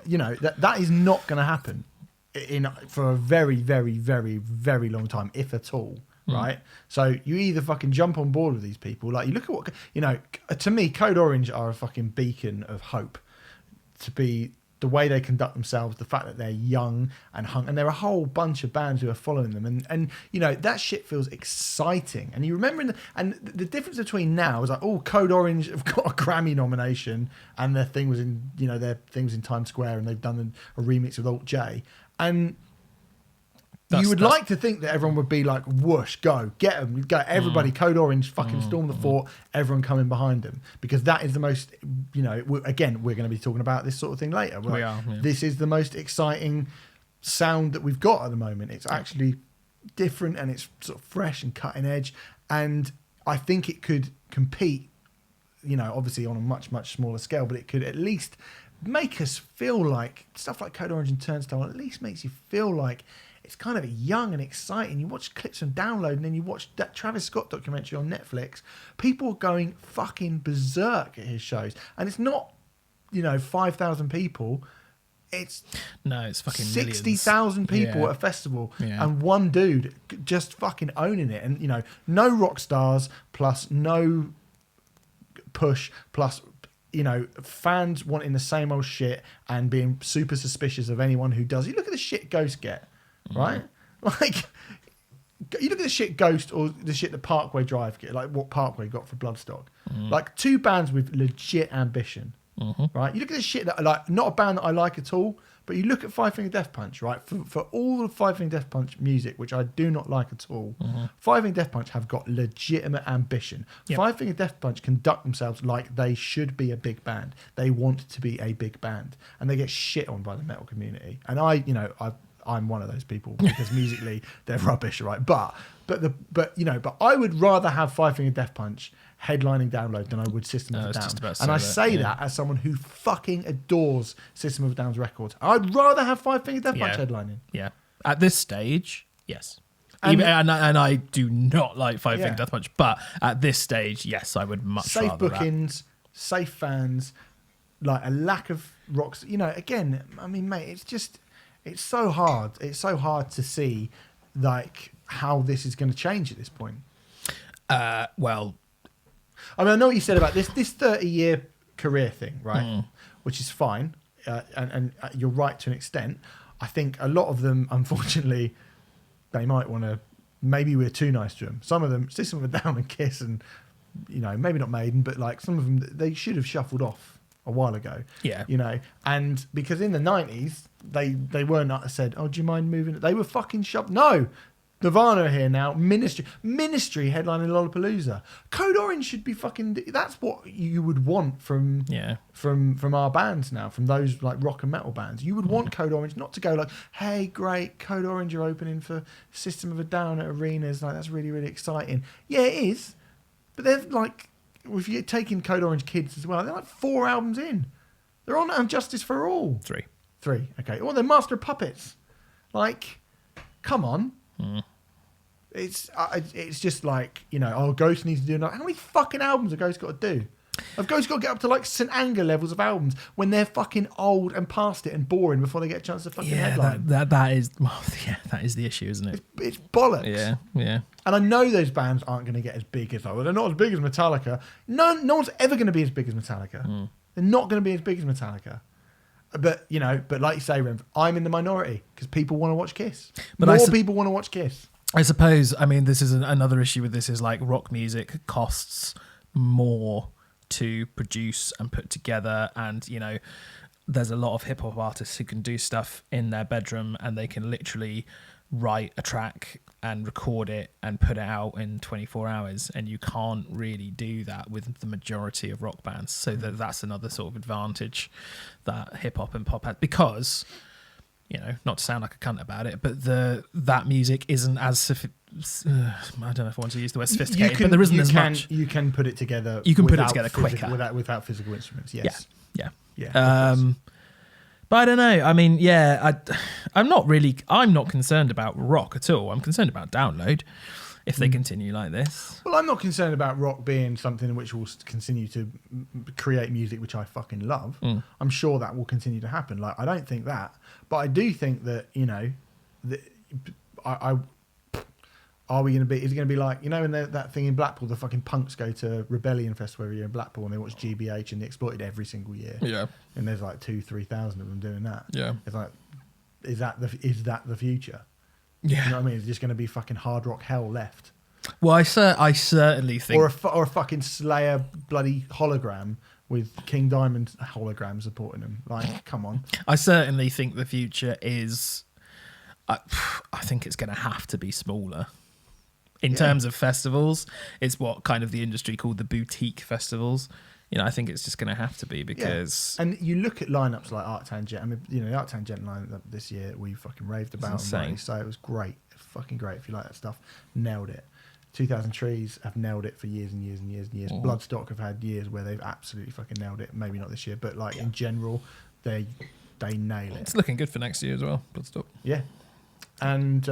That is not going to happen for a very, very, very, very long time, if at all, right? So you either fucking jump on board with these people, like you look at what, to me, Code Orange are a fucking beacon of hope. To be the way they conduct themselves, the fact that they're young and and there are a whole bunch of bands who are following them, and that shit feels exciting. And you remember, and the difference between now is like, oh, Code Orange have got a Grammy nomination, and their thing was in, their things in Times Square, and they've done a remix with Alt J, and you would like to think that everyone would be like, whoosh, go, get them, go, everybody, Code Orange, fucking storm the fort, everyone coming behind them. Because that is the most, again, we're going to be talking about this sort of thing later. We are. Yeah. This is the most exciting sound that we've got at the moment. It's actually different and it's sort of fresh and cutting edge. And I think it could compete, obviously on a much, much smaller scale, but it could at least make us feel like stuff like Code Orange and Turnstile at least makes you feel like it's kind of young and exciting. You watch clips from Download, and then you watch that Travis Scott documentary on Netflix. People are going fucking berserk at his shows, and it's not, 5,000 people. It's fucking 60,000 people at a festival, and one dude just fucking owning it. And no rock stars plus no push plus fans wanting the same old shit and being super suspicious of anyone who does. You look at the shit Ghost get, right? Like, you look at the shit Ghost or the shit that Parkway Drive get, like what Parkway got for Bloodstock. Like, two bands with legit ambition, right? You look at the shit that I like, not a band that I like at all, but you look at Five Finger Death Punch, right? For all of Five Finger Death Punch music, which I do not like at all, Five Finger Death Punch have got legitimate ambition. Yep. Five Finger Death Punch conduct themselves like they should be a big band. They want to be a big band, and they get shit on by the metal community. And I'm one of those people because musically they're rubbish, right? But I would rather have Five Finger Death Punch headlining Download than I would System of a Down. And I say that as someone who fucking adores System of a Down's records. I'd rather have Five Finger Death Punch headlining. Yeah. At this stage, yes. And I do not like Five Finger Death Punch, but at this stage, yes, I would much rather safe bookings, safe fans, like a lack of rocks. Again, I mean, mate, it's so hard. It's so hard to see like how this is going to change at this point. Well, I mean, I know what you said about this 30-year career thing, right? Which is fine, and you're right to an extent. I think a lot of them, unfortunately, they might want to. Maybe we're too nice to them. Some of them, System of a Down and Kiss, and maybe not Maiden, but like some of them, they should have shuffled off a while ago. Yeah. And because in the 90s, they weren't said, oh, do you mind moving? They were fucking shoved. No. Nirvana are here now. Ministry headlining Lollapalooza. Code Orange should be fucking. That's what you would want from our bands now, from those like rock and metal bands. You would want Code Orange not to go like, hey, great, Code Orange are opening for System of a Down at arenas. Like, that's really, really exciting. Yeah, it is. But they're like, if you're taking Code Orange Kids as well, they're like 4 albums in. They're on Justice for All. 3. Okay. Well, they're Master of Puppets. Like, come on. It's just like, Ghost needs to do another. How many fucking albums have Ghost got to do? Have Ghost got to get up to like St. Anger levels of albums when they're fucking old and past it and boring before they get a chance to fucking headline? That is the issue, isn't it? It's bollocks. Yeah. And I know those bands aren't going to get as big as they're not as big as Metallica. No one's ever going to be as big as Metallica. They're not going to be as big as Metallica. But like you say, Rev, I'm in the minority because people want to watch Kiss. More people want to watch Kiss. I suppose, I mean, this is another issue with this is like rock music costs more to produce and put together. And, there's a lot of hip hop artists who can do stuff in their bedroom and they can literally write a track and record it and put it out in 24 hours. And you can't really do that with the majority of rock bands. So that's another sort of advantage that hip hop and pop has, because, not to sound like a cunt about it, but that music isn't as I don't know if I want to use the word sophisticated, but there isn't as much. You can put it together. You can put it together quicker without physical instruments. Yes. Yeah. But I don't know. I mean, I'm not concerned about rock at all. I'm concerned about Download if they continue like this. Well, I'm not concerned about rock being something which will continue to create music which I fucking love. I'm sure that will continue to happen. Like, I don't think that, but I do think that are we going to be? Is it going to be like in that thing in Blackpool? The fucking punks go to Rebellion Festival every year in Blackpool and they watch GBH and they exploited every single year. Yeah, and there's like 2,000-3,000 of them doing that. Yeah, it's like, is that the future? Yeah, you know what I mean? It's just going to be fucking hard rock hell left. Well, I certainly think, or a fucking Slayer bloody hologram with King Diamond hologram supporting them. Like, come on. I certainly think the future is. I think it's going to have to be smaller. In terms of festivals, it's what kind of the industry called the boutique festivals. I think it's just going to have to be because... Yeah. And you look at lineups like Art Tangent. I mean, the Art Tangent lineup this year, we fucking raved about. So it was great. Fucking great if you like that stuff. Nailed it. 2000 Trees have nailed it for years and years and years and years. Bloodstock have had years where they've absolutely fucking nailed it. Maybe not this year, but like in general, they nail it. It's looking good for next year as well, Bloodstock. Yeah. And...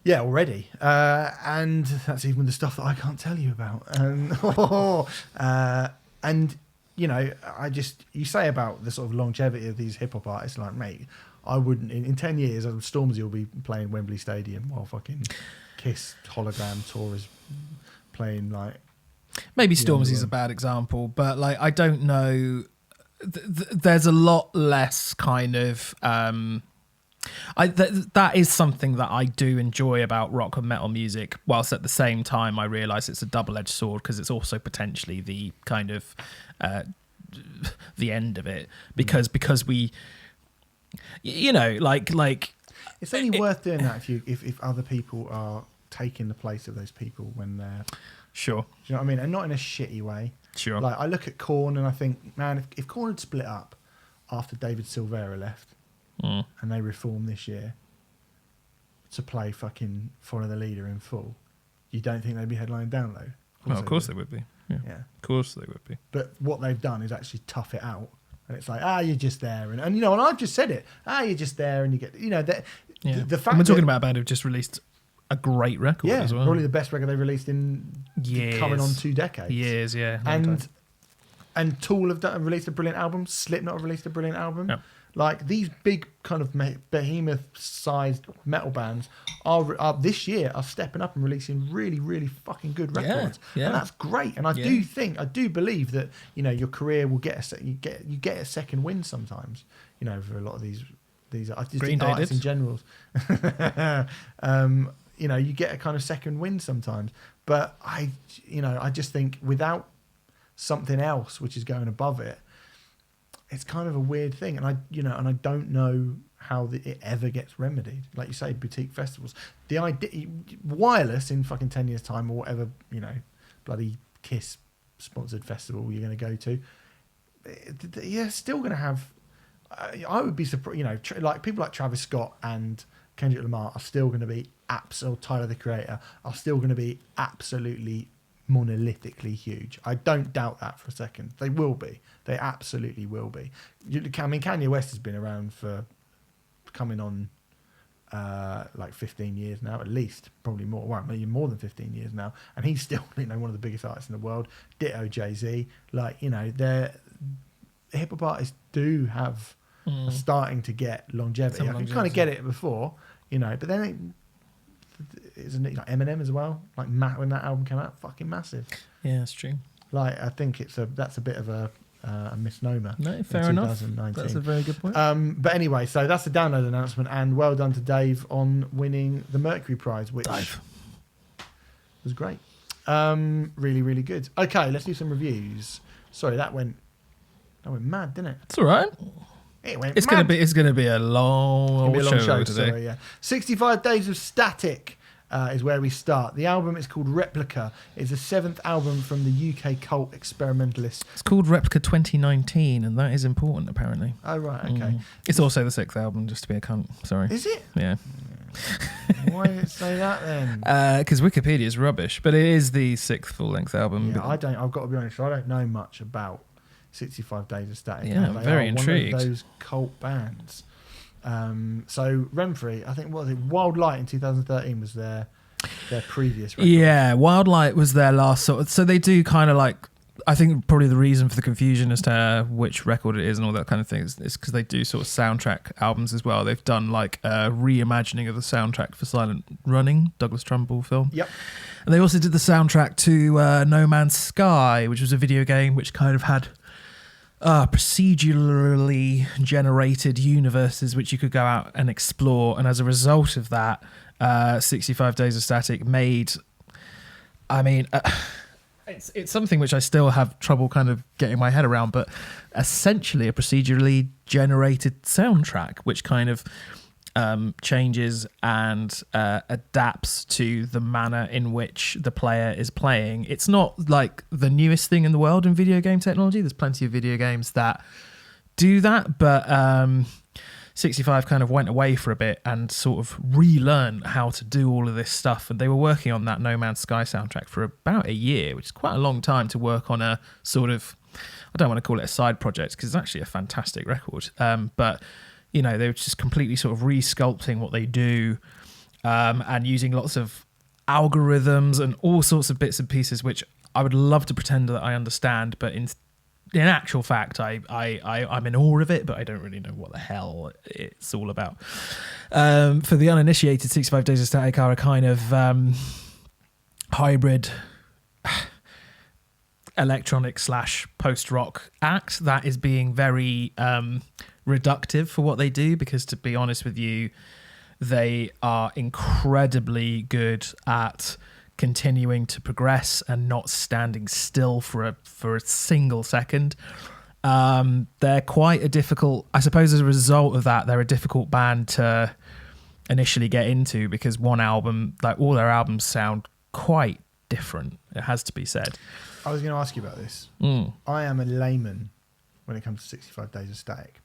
already. And that's even the stuff that I can't tell you about. And, you say about the sort of longevity of these hip-hop artists, like, mate, I wouldn't, in 10 years, Stormzy will be playing Wembley Stadium while fucking Kiss hologram tour is playing, like, Maybe Stormzy's a bad example, but like I don't know. There's a lot less kind of. That is something that I do enjoy about rock and metal music, whilst at the same time I realise it's a double-edged sword because it's also potentially the kind of the end of it because we, you know, like it's only worth doing that if other people are taking the place of those people when they're sure. Do you know what I mean? And not in a shitty way. Sure. Like I look at Korn and I think, man, if Korn had split up after David Silvera left. And they reformed this year to play fucking Follow the Leader in full, you don't think they'd be headlining Download? Well, of course they would be. Yeah. Of course they would be. But what they've done is actually tough it out. And it's like, you're just there. And you know, and I've just said it. You're just there and you get, you know, the fact and we're talking about a band who've just released a great record as well. Probably the best record they've released in years. Coming on 2 decades. Years, yeah. And Tool have released a brilliant album. Slipknot have released a brilliant album. Yeah. Like these big kind of behemoth-sized metal bands are this year are stepping up and releasing really, really fucking good records, and that's great. And I do believe that, you know, your career will get you get a second wind sometimes. You know, for a lot of these artists in general, you know, you get a kind of second wind sometimes. But I just think without something else which is going above it, it's kind of a weird thing, and I don't know how it ever gets remedied. Like you say, boutique festivals, the idea, Wireless in fucking 10 years' time or whatever, you know, bloody Kiss sponsored festival you're going to go to, you're still going to have. I would be surprised, you know, like people like Travis Scott and Kendrick Lamar are still going to be Tyler the Creator are still going to be absolutely monolithically huge. I don't doubt that for a second. They will be. They absolutely will be. I mean, Kanye West has been around for coming on like 15 years now, at least, probably more. Well, maybe more than 15 years now, and he's still, you know, one of the biggest artists in the world. Ditto Jay-Z. Like, you know, hip hop artists do have are starting to get longevity. I could kind of get it before, you know, but then isn't it like Eminem as well? Like when that album came out, fucking massive. Yeah, that's true. Like I think that's a bit of a misnomer. No, fair enough. That's a very good point. But anyway, so that's the Download announcement, and well done to Dave on winning the Mercury Prize, which was great. Really, really good. Okay, let's do some reviews. Sorry, that went mad, didn't it? It's all right. It's gonna be a long show today. Sorry, yeah. 65 Days of Static is where we start. The album is called Replica. It's the 7th album from the UK cult experimentalists. It's called Replica 2019, and that is important apparently. Oh right, okay. It's also the 6th album, just to be a cunt. Sorry. Is it? Yeah. Why did it say that then? Because Wikipedia is rubbish, but it is the 6th full-length album. Yeah, I've got to be honest. I don't know much about 65 Days of Static. Yeah, I'm very intrigued. One of those cult bands. So Renfrey, I think, what was it? Wild Light in 2013 was their previous record. Yeah, Wild Light was their last sort of. So they do kind of like. I think probably the reason for the confusion as to which record it is and all that kind of thing is because they do sort of soundtrack albums as well. They've done like a reimagining of the soundtrack for Silent Running, Douglas Trumbull film. Yep. And they also did the soundtrack to No Man's Sky, which was a video game which kind of had procedurally generated universes which you could go out and explore. And as a result of that, 65 Days of Static made, I mean, it's something which I still have trouble kind of getting my head around, but essentially a procedurally generated soundtrack which kind of changes and adapts to the manner in which the player is playing. It's not like the newest thing in the world in video game technology. There's plenty of video games that do that, but 65 kind of went away for a bit and sort of relearned how to do all of this stuff. And they were working on that No Man's Sky soundtrack for about a year, which is quite a long time to work on a sort of, I don't want to call it a side project because it's actually a fantastic record. But you know, they were just completely sort of re-sculpting what they do and using lots of algorithms and all sorts of bits and pieces, which I would love to pretend that I understand. But in actual fact, I'm in awe of it, but I don't really know what the hell it's all about. For the uninitiated, 65 Days of Static are a kind of hybrid. electronic / post-rock act that is being very reductive for what they do, because to be honest with you, they are incredibly good at continuing to progress and not standing still for a single second. They're quite a difficult, I suppose as a result of that, they're a difficult band to initially get into, because one album, like all their albums sound quite different, it has to be said. I was going to ask you about this. I am a layman when it comes to 65 Days of Static.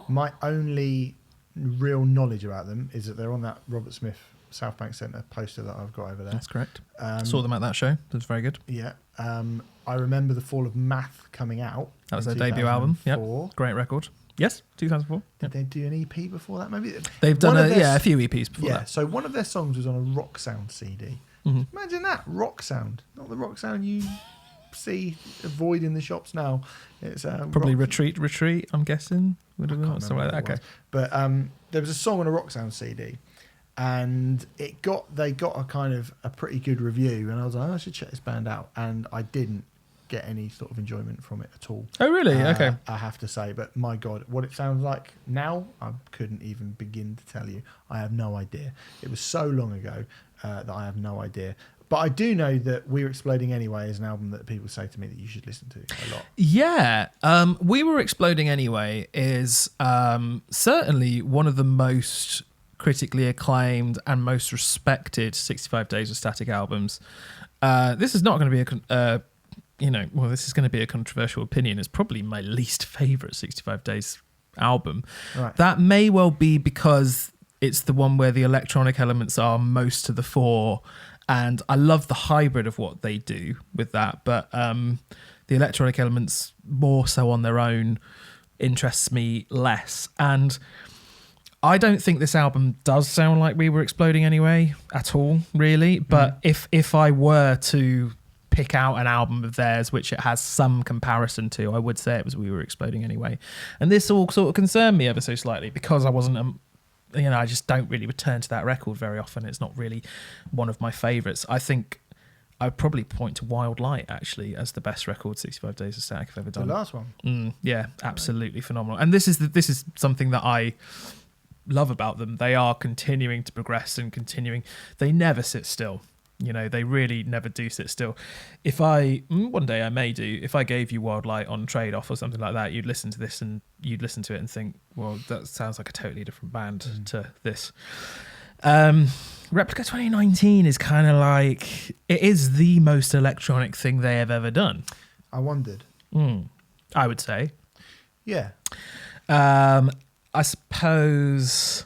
My only real knowledge about them is that they're on that Robert Smith South Bank Centre poster that I've got over there. That's correct. Saw them at that show. It was very good. Yeah. I remember The Fall of Math coming out. That was their debut album. Yep. Great record. Yes, 2004. Did they do an EP before that? Maybe they've done a few EPs before that. So one of their songs was on a Rock Sound CD. Mm-hmm. Imagine that, Rock Sound, not the Rock Sound you see avoid in the shops now. It's probably Retreat. I'm guessing. Something like that. Okay. But there was a song on a Rock Sound CD, and they got a kind of a pretty good review, and I was like, I should check this band out, and I didn't get any sort of enjoyment from it at all. Oh really? Okay. I have to say, but my God, what it sounds like now, I couldn't even begin to tell you. I have no idea. It was so long ago that I have no idea. But I do know that We Were Exploding Anyway is an album that people say to me that you should listen to a lot. Yeah. We Were Exploding Anyway is certainly one of the most critically acclaimed and most respected 65 Days of Static albums. This is not going to be this is going to be a controversial opinion. It's probably my least favourite 65 Days album. Right. That may well be because it's the one where the electronic elements are most to the fore, and I love the hybrid of what they do with that, but the electronic elements more so on their own interests me less. And I don't think this album does sound like We Were Exploding Anyway at all, really. But if I were to pick out an album of theirs which it has some comparison to, I would say it was We Were Exploding Anyway. And this all sort of concerned me ever so slightly, because I wasn't I just don't really return to that record very often. It's not really one of my favourites. I think I'd probably point to Wild Light, actually, as the best record 65 Days of Static I've ever done. The last one. Yeah, absolutely phenomenal. And this is something that I love about them. They are continuing to progress and continuing. They never sit still. They really never do sit still. If one day I may do, if I gave you Wild Light on trade-off or something like that, you'd listen to this and you'd listen to it and think, well, that sounds like a totally different band to this. Replica 2019 is kind of like, it is the most electronic thing they have ever done. I wondered. I would say. Yeah. I suppose,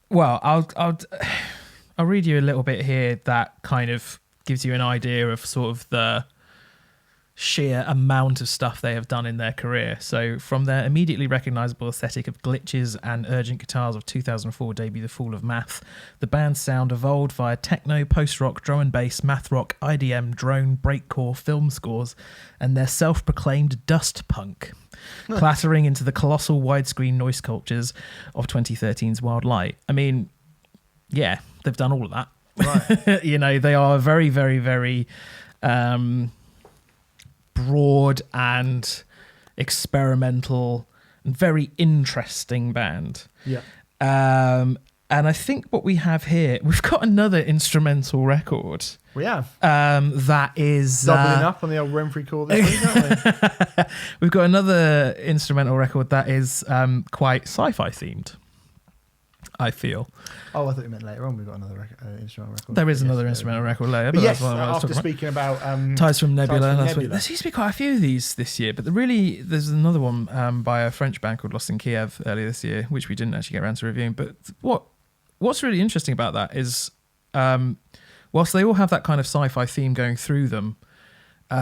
well, I'll read you a little bit here that kind of gives you an idea of sort of the sheer amount of stuff they have done in their career. So from their immediately recognisable aesthetic of glitches and urgent guitars of 2004 debut The Fall of Math, the band's sound evolved via techno, post-rock, drum and bass, math rock, IDM, drone, breakcore, film scores, and their self-proclaimed dust punk, clattering into the colossal widescreen noise sculptures of 2013's Wild Light. I mean, yeah, they've done all of that. Right. They are a very, very, very broad and experimental and very interesting band. Yeah. And I think what we have here, we've got another instrumental record. We have. That is doubling up on the old Renfrew call this week, haven't we? We've got another instrumental record that is quite sci-fi themed, I feel. Oh, I thought you meant later on we've got another instrumental record. There is another instrumental record later. But yes, that's what I was after talking speaking about Ties from Nebula last Nebula. week. There seems to be quite a few of these this year, but there's another one by a French band called Lost in Kiev earlier this year, which we didn't actually get around to reviewing. But what's really interesting about that is, whilst they all have that kind of sci-fi theme going through them,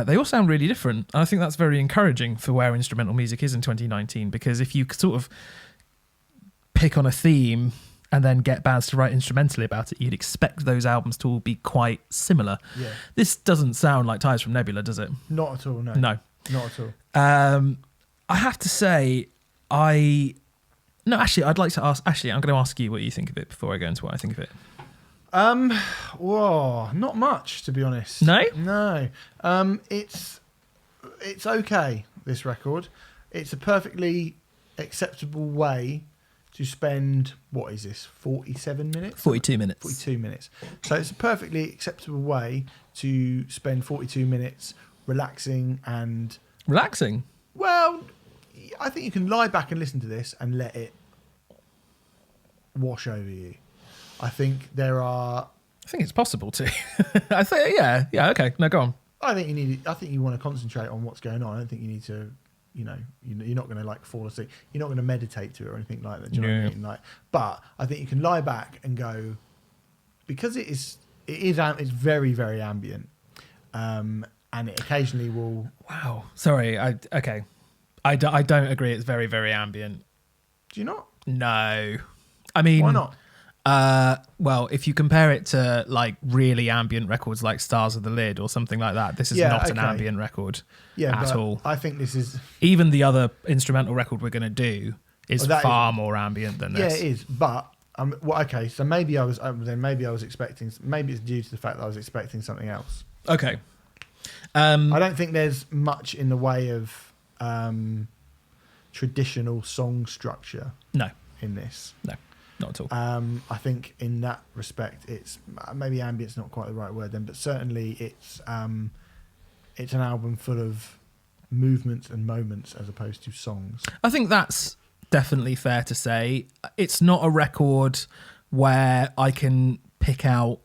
they all sound really different. And I think that's very encouraging for where instrumental music is in 2019, because if you sort of pick on a theme and then get bands to write instrumentally about it, you'd expect those albums to all be quite similar. Yeah. This doesn't sound like Ties from Nebula, does it? Not at all, no. No. Not at all. I have to say, I'd like to ask, I'm going to ask you what you think of it before I go into what I think of it. Whoa, not much, to be honest. No? It's okay, this record. It's a perfectly acceptable way to spend, what is this, 47 minutes? 42 minutes. 42 minutes. So it's a perfectly acceptable way to spend 42 minutes relaxing and... Relaxing? Well, I think you can lie back and listen to this and let it wash over you. I think it's possible to. I think, yeah, okay. No, go on. I think you want to concentrate on what's going on. I don't think you need to, you're not going to like fall asleep. You're not going to meditate to it or anything like that. Do you know what I mean? Like, but I think you can lie back and go, because it's very, very ambient, and it occasionally will. Wow. Sorry. I don't agree. It's very, very ambient. Do you not? No. I mean, why not? Well, if you compare it to like really ambient records like Stars of the Lid or something like that, this is not an ambient record at all. I think this is... Even the other instrumental record we're going to do is far more ambient than this. Yeah, it is. But, okay, so maybe I was expecting... Maybe it's due to the fact that I was expecting something else. Okay. I don't think there's much in the way of traditional song structure in this. No. Not at all. I think in that respect, it's maybe ambient's not quite the right word then, but certainly it's an album full of movements and moments as opposed to songs. I think that's definitely fair to say. It's not a record where I can pick out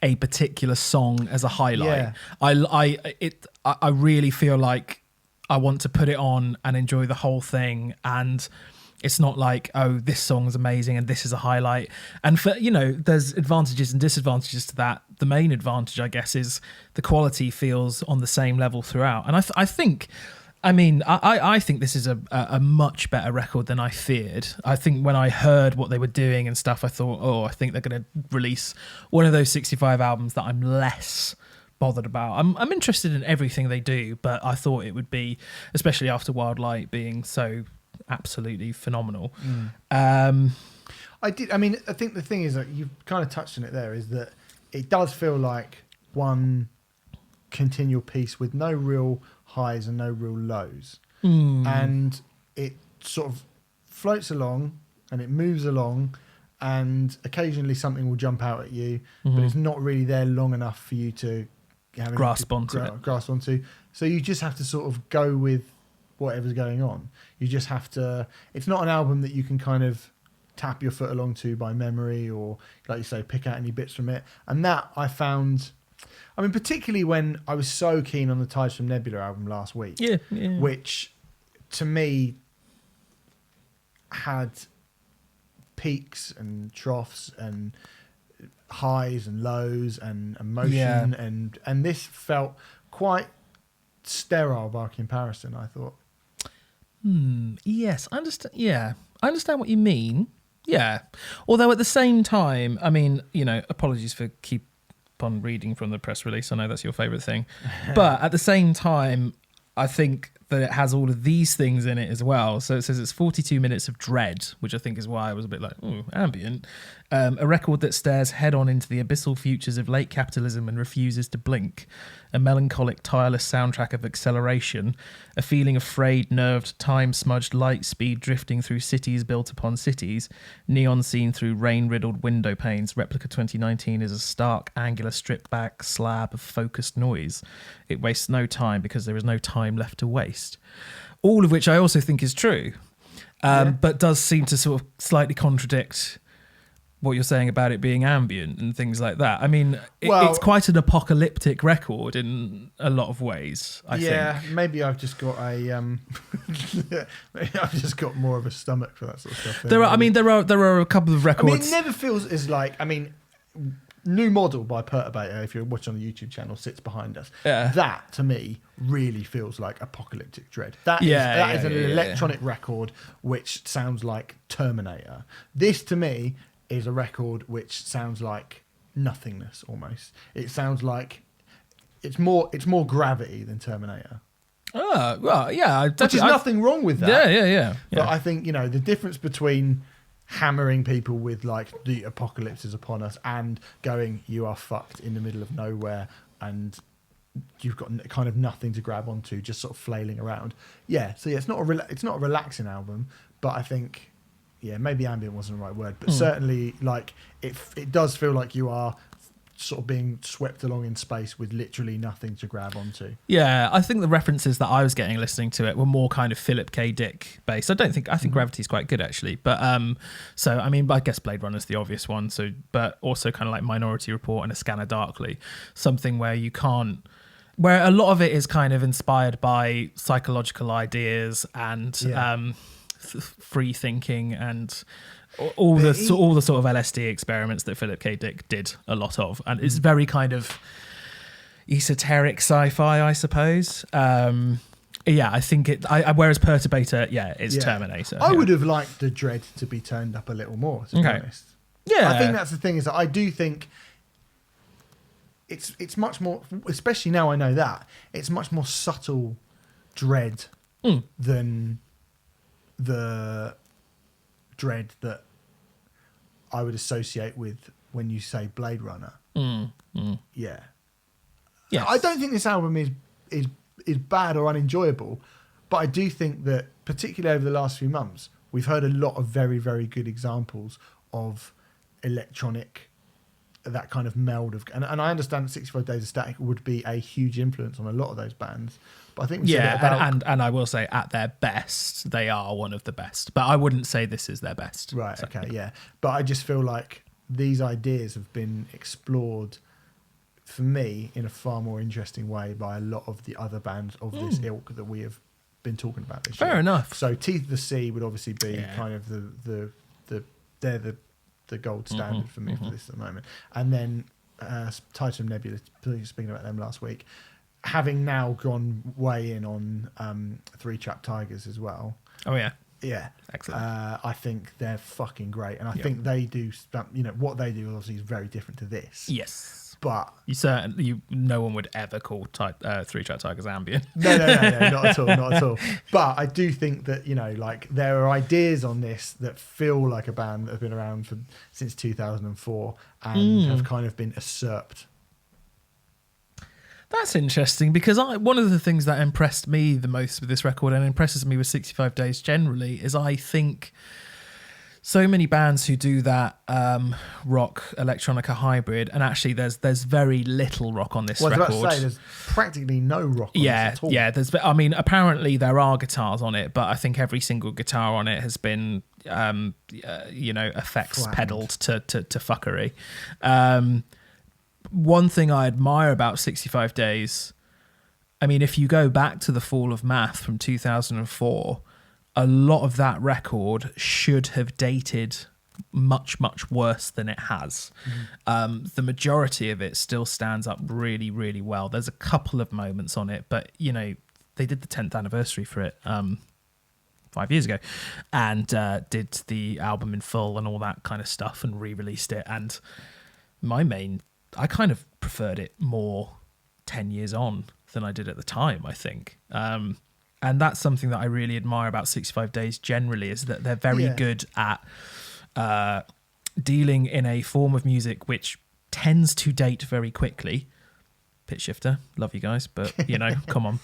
a particular song as a highlight. Yeah. I really feel like I want to put it on and enjoy the whole thing, and it's not like, oh, this song's amazing and this is a highlight. And for, there's advantages and disadvantages to that. The main advantage, I guess, is the quality feels on the same level throughout. And I think this is a much better record than I feared. I think when I heard what they were doing and stuff, I thought, I think they're going to release one of those 65 albums that I'm less bothered about. I'm interested in everything they do, but I thought it would be, especially after Wild Light being so absolutely phenomenal. I think the thing is that you've kind of touched on it there, is that it does feel like one continual piece with no real highs and no real lows. And it sort of floats along and it moves along, and occasionally something will jump out at you, but it's not really there long enough for you to grasp onto. So you just have to sort of go with whatever's going on. You just have to... It's not an album that you can kind of tap your foot along to by memory, or, like you say, pick out any bits from it. And that I found... particularly when I was so keen on the Tides from Nebula album last week, which to me had peaks and troughs and highs and lows and emotion, and this felt quite sterile by comparison, I thought. Yes, I understand. Yeah, I understand what you mean. Yeah. Although at the same time, apologies for keep on reading from the press release. I know that's your favourite thing. But at the same time, I think that it has all of these things in it as well. So it says it's 42 minutes of dread, which I think is why I was a bit like, ambient. A record that stares head on into the abyssal futures of late capitalism and refuses to blink. A melancholic, tireless soundtrack of acceleration. A feeling of frayed, nerved, time-smudged light speed drifting through cities built upon cities. Neon seen through rain-riddled window panes. Replica 2019 is a stark, angular, stripped-back slab of focused noise. It wastes no time because there is no time left to waste. All of which I also think is true, but does seem to sort of slightly contradict what you're saying about it being ambient and things like that. It's quite an apocalyptic record in a lot of ways, I think. Maybe I've just got more of a stomach for that sort of stuff. There are a couple of records. It never feels as like, New Model by Perturbator, if you're watching on the YouTube channel, sits behind us. Yeah. That, to me, really feels like apocalyptic dread. That is an electronic record which sounds like Terminator. This, to me, is a record which sounds like nothingness, almost. It sounds like it's more Gravity than Terminator. Oh, well, yeah. Which is nothing wrong with that. Yeah. But I think, the difference between hammering people with like the apocalypse is upon us and going, you are fucked in the middle of nowhere and you've got kind of nothing to grab onto, just sort of flailing around. Yeah, so yeah, it's not a relaxing album, but I think, yeah, maybe ambient wasn't the right word, but certainly like it does feel like you are sort of being swept along in space with literally nothing to grab onto. Yeah, I think the references that I was getting listening to it were more kind of Philip K. Dick based. I think Gravity's quite good actually, but so I mean, I guess Blade Runner's the obvious one. So, but also kind of like Minority Report and A Scanner Darkly, something where where a lot of it is kind of inspired by psychological ideas and free thinking and all the sort of LSD experiments that Philip K. Dick did a lot of, and it's very kind of esoteric sci-fi, I suppose. I think whereas Perturbator, it's Terminator. I would have liked the dread to be turned up a little more, to be honest. Yeah, I think that's the thing, is that I do think it's much more, especially now I know that, it's much more subtle dread than the dread that I would associate with when you say Blade Runner. Yeah. Yes. I don't think this album is bad or unenjoyable, but I do think that particularly over the last few months, we've heard a lot of very, very good examples of electronic, that kind of meld of, and I understand that 65 Days of Static would be a huge influence on a lot of those bands, but I think we said it about, and I will say at their best they are one of the best, but I wouldn't say this is their best. Right, so, okay, yeah. But I just feel like these ideas have been explored for me in a far more interesting way by a lot of the other bands of this ilk that we have been talking about this year. Fair enough. So Teeth of the Sea would obviously be kind of they're the gold standard for me for this at the moment. And then Titan Nebula, speaking about them last week, having now gone way in on Three Trapped Tigers as well. Oh yeah. Yeah. Excellent. I think they're fucking great. And I think they do, what they do obviously is very different to this. Yes. But no one would ever call Three Trapped Tigers ambient. No, not at all, not at all. But I do think that like there are ideas on this that feel like a band that have been around since 2004 and have kind of been usurped. That's interesting, because one of the things that impressed me the most with this record, and impresses me with 65 Days generally, is I think so many bands who do that rock electronica hybrid, and actually there's very little rock on this record. I was about to say, there's practically no rock on this at all. Yeah, apparently there are guitars on it, but I think every single guitar on it has been effects pedaled to fuckery. One thing I admire about 65 Days, I mean, if you go back to The Fall of Math from 2004, a lot of that record should have dated much, much worse than it has. The majority of it still stands up really, really well. There's a couple of moments on it, but, they did the 10th anniversary for it 5 years ago, and did the album in full and all that kind of stuff and re-released it. And I kind of preferred it more 10 years on than I did at the time, I think. And that's something that I really admire about 65 Days generally, is that they're very good at dealing in a form of music which tends to date very quickly. Pitch Shifter, love you guys, but, come on.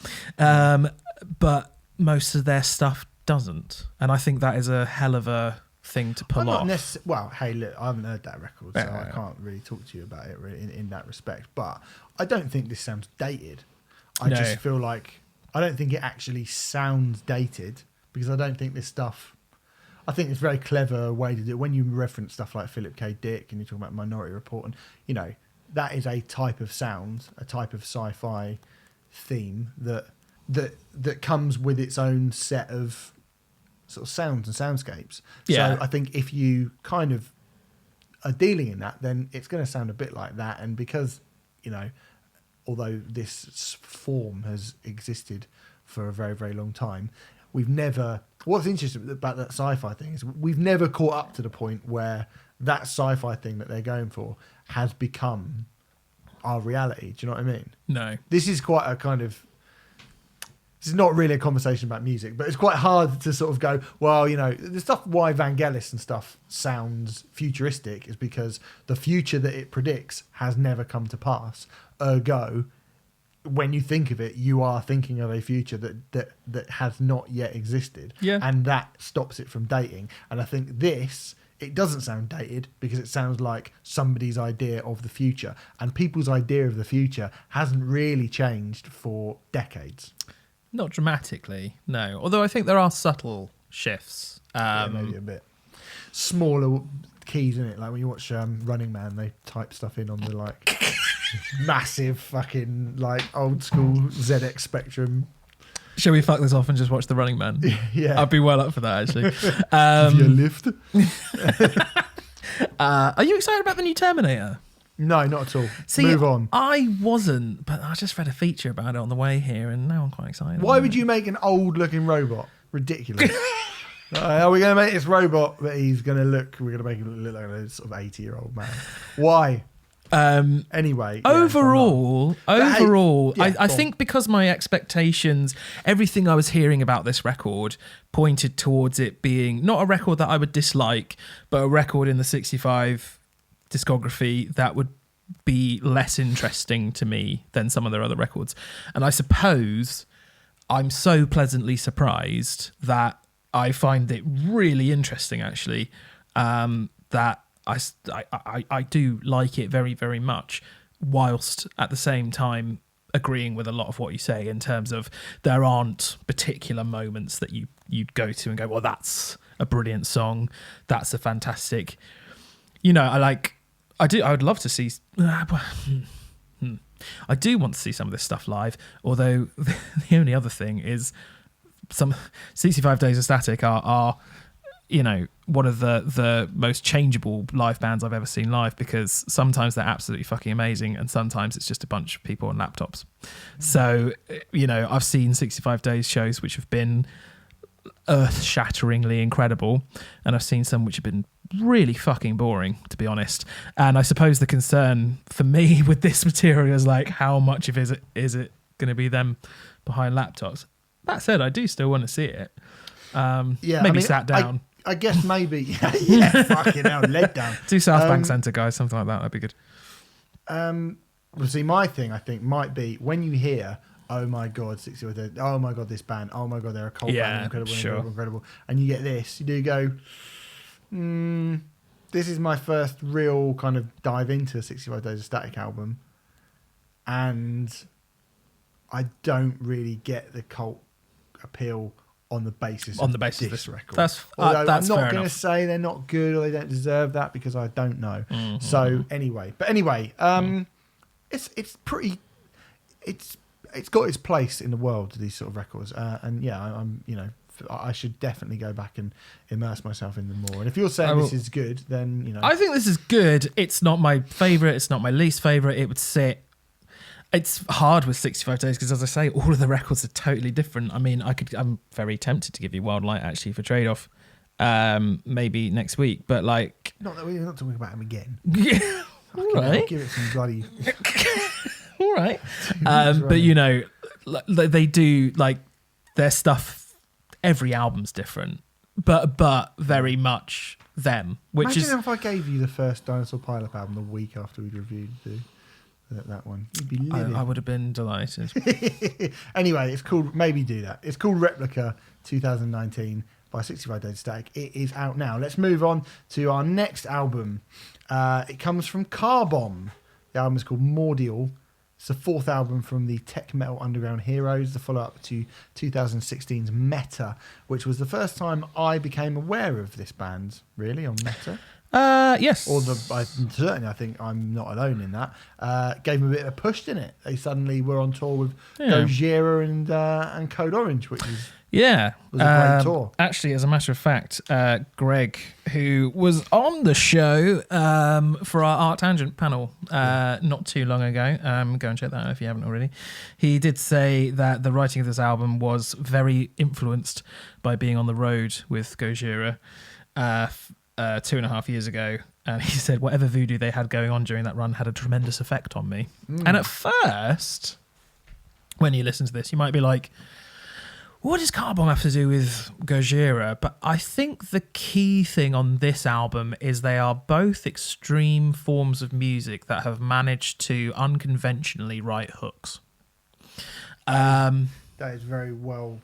But most of their stuff doesn't. And I think that is a hell of a thing to pull off. Well, hey, look, I haven't heard that record, so I can't really talk to you about it really in that respect. But I don't think this sounds dated. I just feel like I don't think it actually sounds dated, because I don't think this stuff, I think it's a very clever way to do it. When you reference stuff like Philip K. Dick and you talk about Minority Report, and that is a type of sound, a type of sci-fi theme that comes with its own set of sort of sounds and soundscapes. Yeah. So I think if you kind of are dealing in that, then it's going to sound a bit like that. And because, although this form has existed for a very, very long time, what's interesting about that sci-fi thing is we've never caught up to the point where that sci-fi thing that they're going for has become our reality. Do you know what I mean? No. This is quite a kind of It's not really a conversation about music, but it's quite hard to sort of go, well, the stuff why Vangelis and stuff sounds futuristic is because the future that it predicts has never come to pass. Ergo, when you think of it, you are thinking of a future that has not yet existed. Yeah. And that stops it from dating. And I think it doesn't sound dated because it sounds like somebody's idea of the future. And people's idea of the future hasn't really changed for decades. Not dramatically, no. Although I think there are subtle shifts. Maybe a bit. Smaller keys in it. Like when you watch Running Man, they type stuff in on the massive fucking old school ZX Spectrum. Shall we fuck this off and just watch The Running Man? Yeah. I'd be well up for that, actually. Give you a lift. Are you excited about the new Terminator? No, not at all. See, Move on. I wasn't, but I just read a feature about it on the way here, and now I'm quite excited. Why would you make an old-looking robot? Ridiculous. Are we going to make this robot, but we're going to make him look like a sort of 80-year-old man? Why? Anyway. Overall, yeah, I think because my expectations, everything I was hearing about this record pointed towards it being not a record that I would dislike, but a record in the 65 discography that would be less interesting to me than some of their other records. And I suppose I'm so pleasantly surprised that I find it really interesting, actually, that I do like it very, very much, whilst at the same time agreeing with a lot of what you say in terms of there aren't particular moments that you'd go to and go, well, that's a brilliant song, that's a fantastic, I would love to see. I do want to see some of this stuff live, although the only other thing is some 65 Days of Static are one of the most changeable live bands I've ever seen live, because sometimes they're absolutely fucking amazing and sometimes it's just a bunch of people on laptops. So, I've seen 65 Days shows which have been earth-shatteringly incredible, and I've seen some which have been really fucking boring, to be honest. And I suppose the concern for me with this material is how much of it is it going to be them behind laptops. That said, I do still want to see it. Sat down. I guess maybe. Yeah, fucking hell, led down. Do South Bank Centre, guys, something like that. That'd be good. Well, see, my thing, I think, might be when you hear, oh my God, 65 Days, oh my God, this band, oh my God, they're a cult band, incredible. And you get this, you do go, this is my first real kind of dive into a 65 Days of Static album. And I don't really get the cult appeal on the basis of this record. That's I'm not going to say they're not good or they don't deserve that, because I don't know. Mm-hmm. So anyway, it's pretty. It's got its place in the world, these sort of records, and yeah, I should definitely go back and immerse myself in them more. And if you're saying this is good, then I think this is good. It's not my favourite. It's not my least favourite. It would sit. It's hard with 65 Days because, as I say, all of the records are totally different. I mean, I'm very tempted to give you Wild Light actually for trade-off, maybe next week. But we're not talking about him again. Yeah, all right. Give it some bloody. All right, but they do their stuff. Every album's different, but very much them. Imagine if I gave you the first Dinosaur Pileup album the week after we'd reviewed that one. You'd be livid. I would have been delighted. Anyway, it's called Maybe Do That. It's called Replica 2019 by 65 Days of Static. It is out now. Let's move on to our next album. It comes from Carbomb. The album is called Mordial. It's the fourth album from the tech metal underground heroes, the follow-up to 2016's Meta, which was the first time I became aware of this band, really, on Meta. Yes. Certainly, I think I'm not alone in that. Gave them a bit of a push, didn't it? They suddenly were on tour with Gojira and Code Orange, which was a great tour. Actually, as a matter of fact, Greg, who was on the show for our Art Tangent panel not too long ago, go and check that out if you haven't already. He did say that the writing of this album was very influenced by being on the road with Gojira 2.5 years ago, and he said whatever voodoo they had going on during that run had a tremendous effect on me. And at first, when you listen to this, you might be like, what does Car Bomb have to do with Gojira? But I think the key thing on this album is they are both extreme forms of music that have managed to unconventionally write hooks. That is very well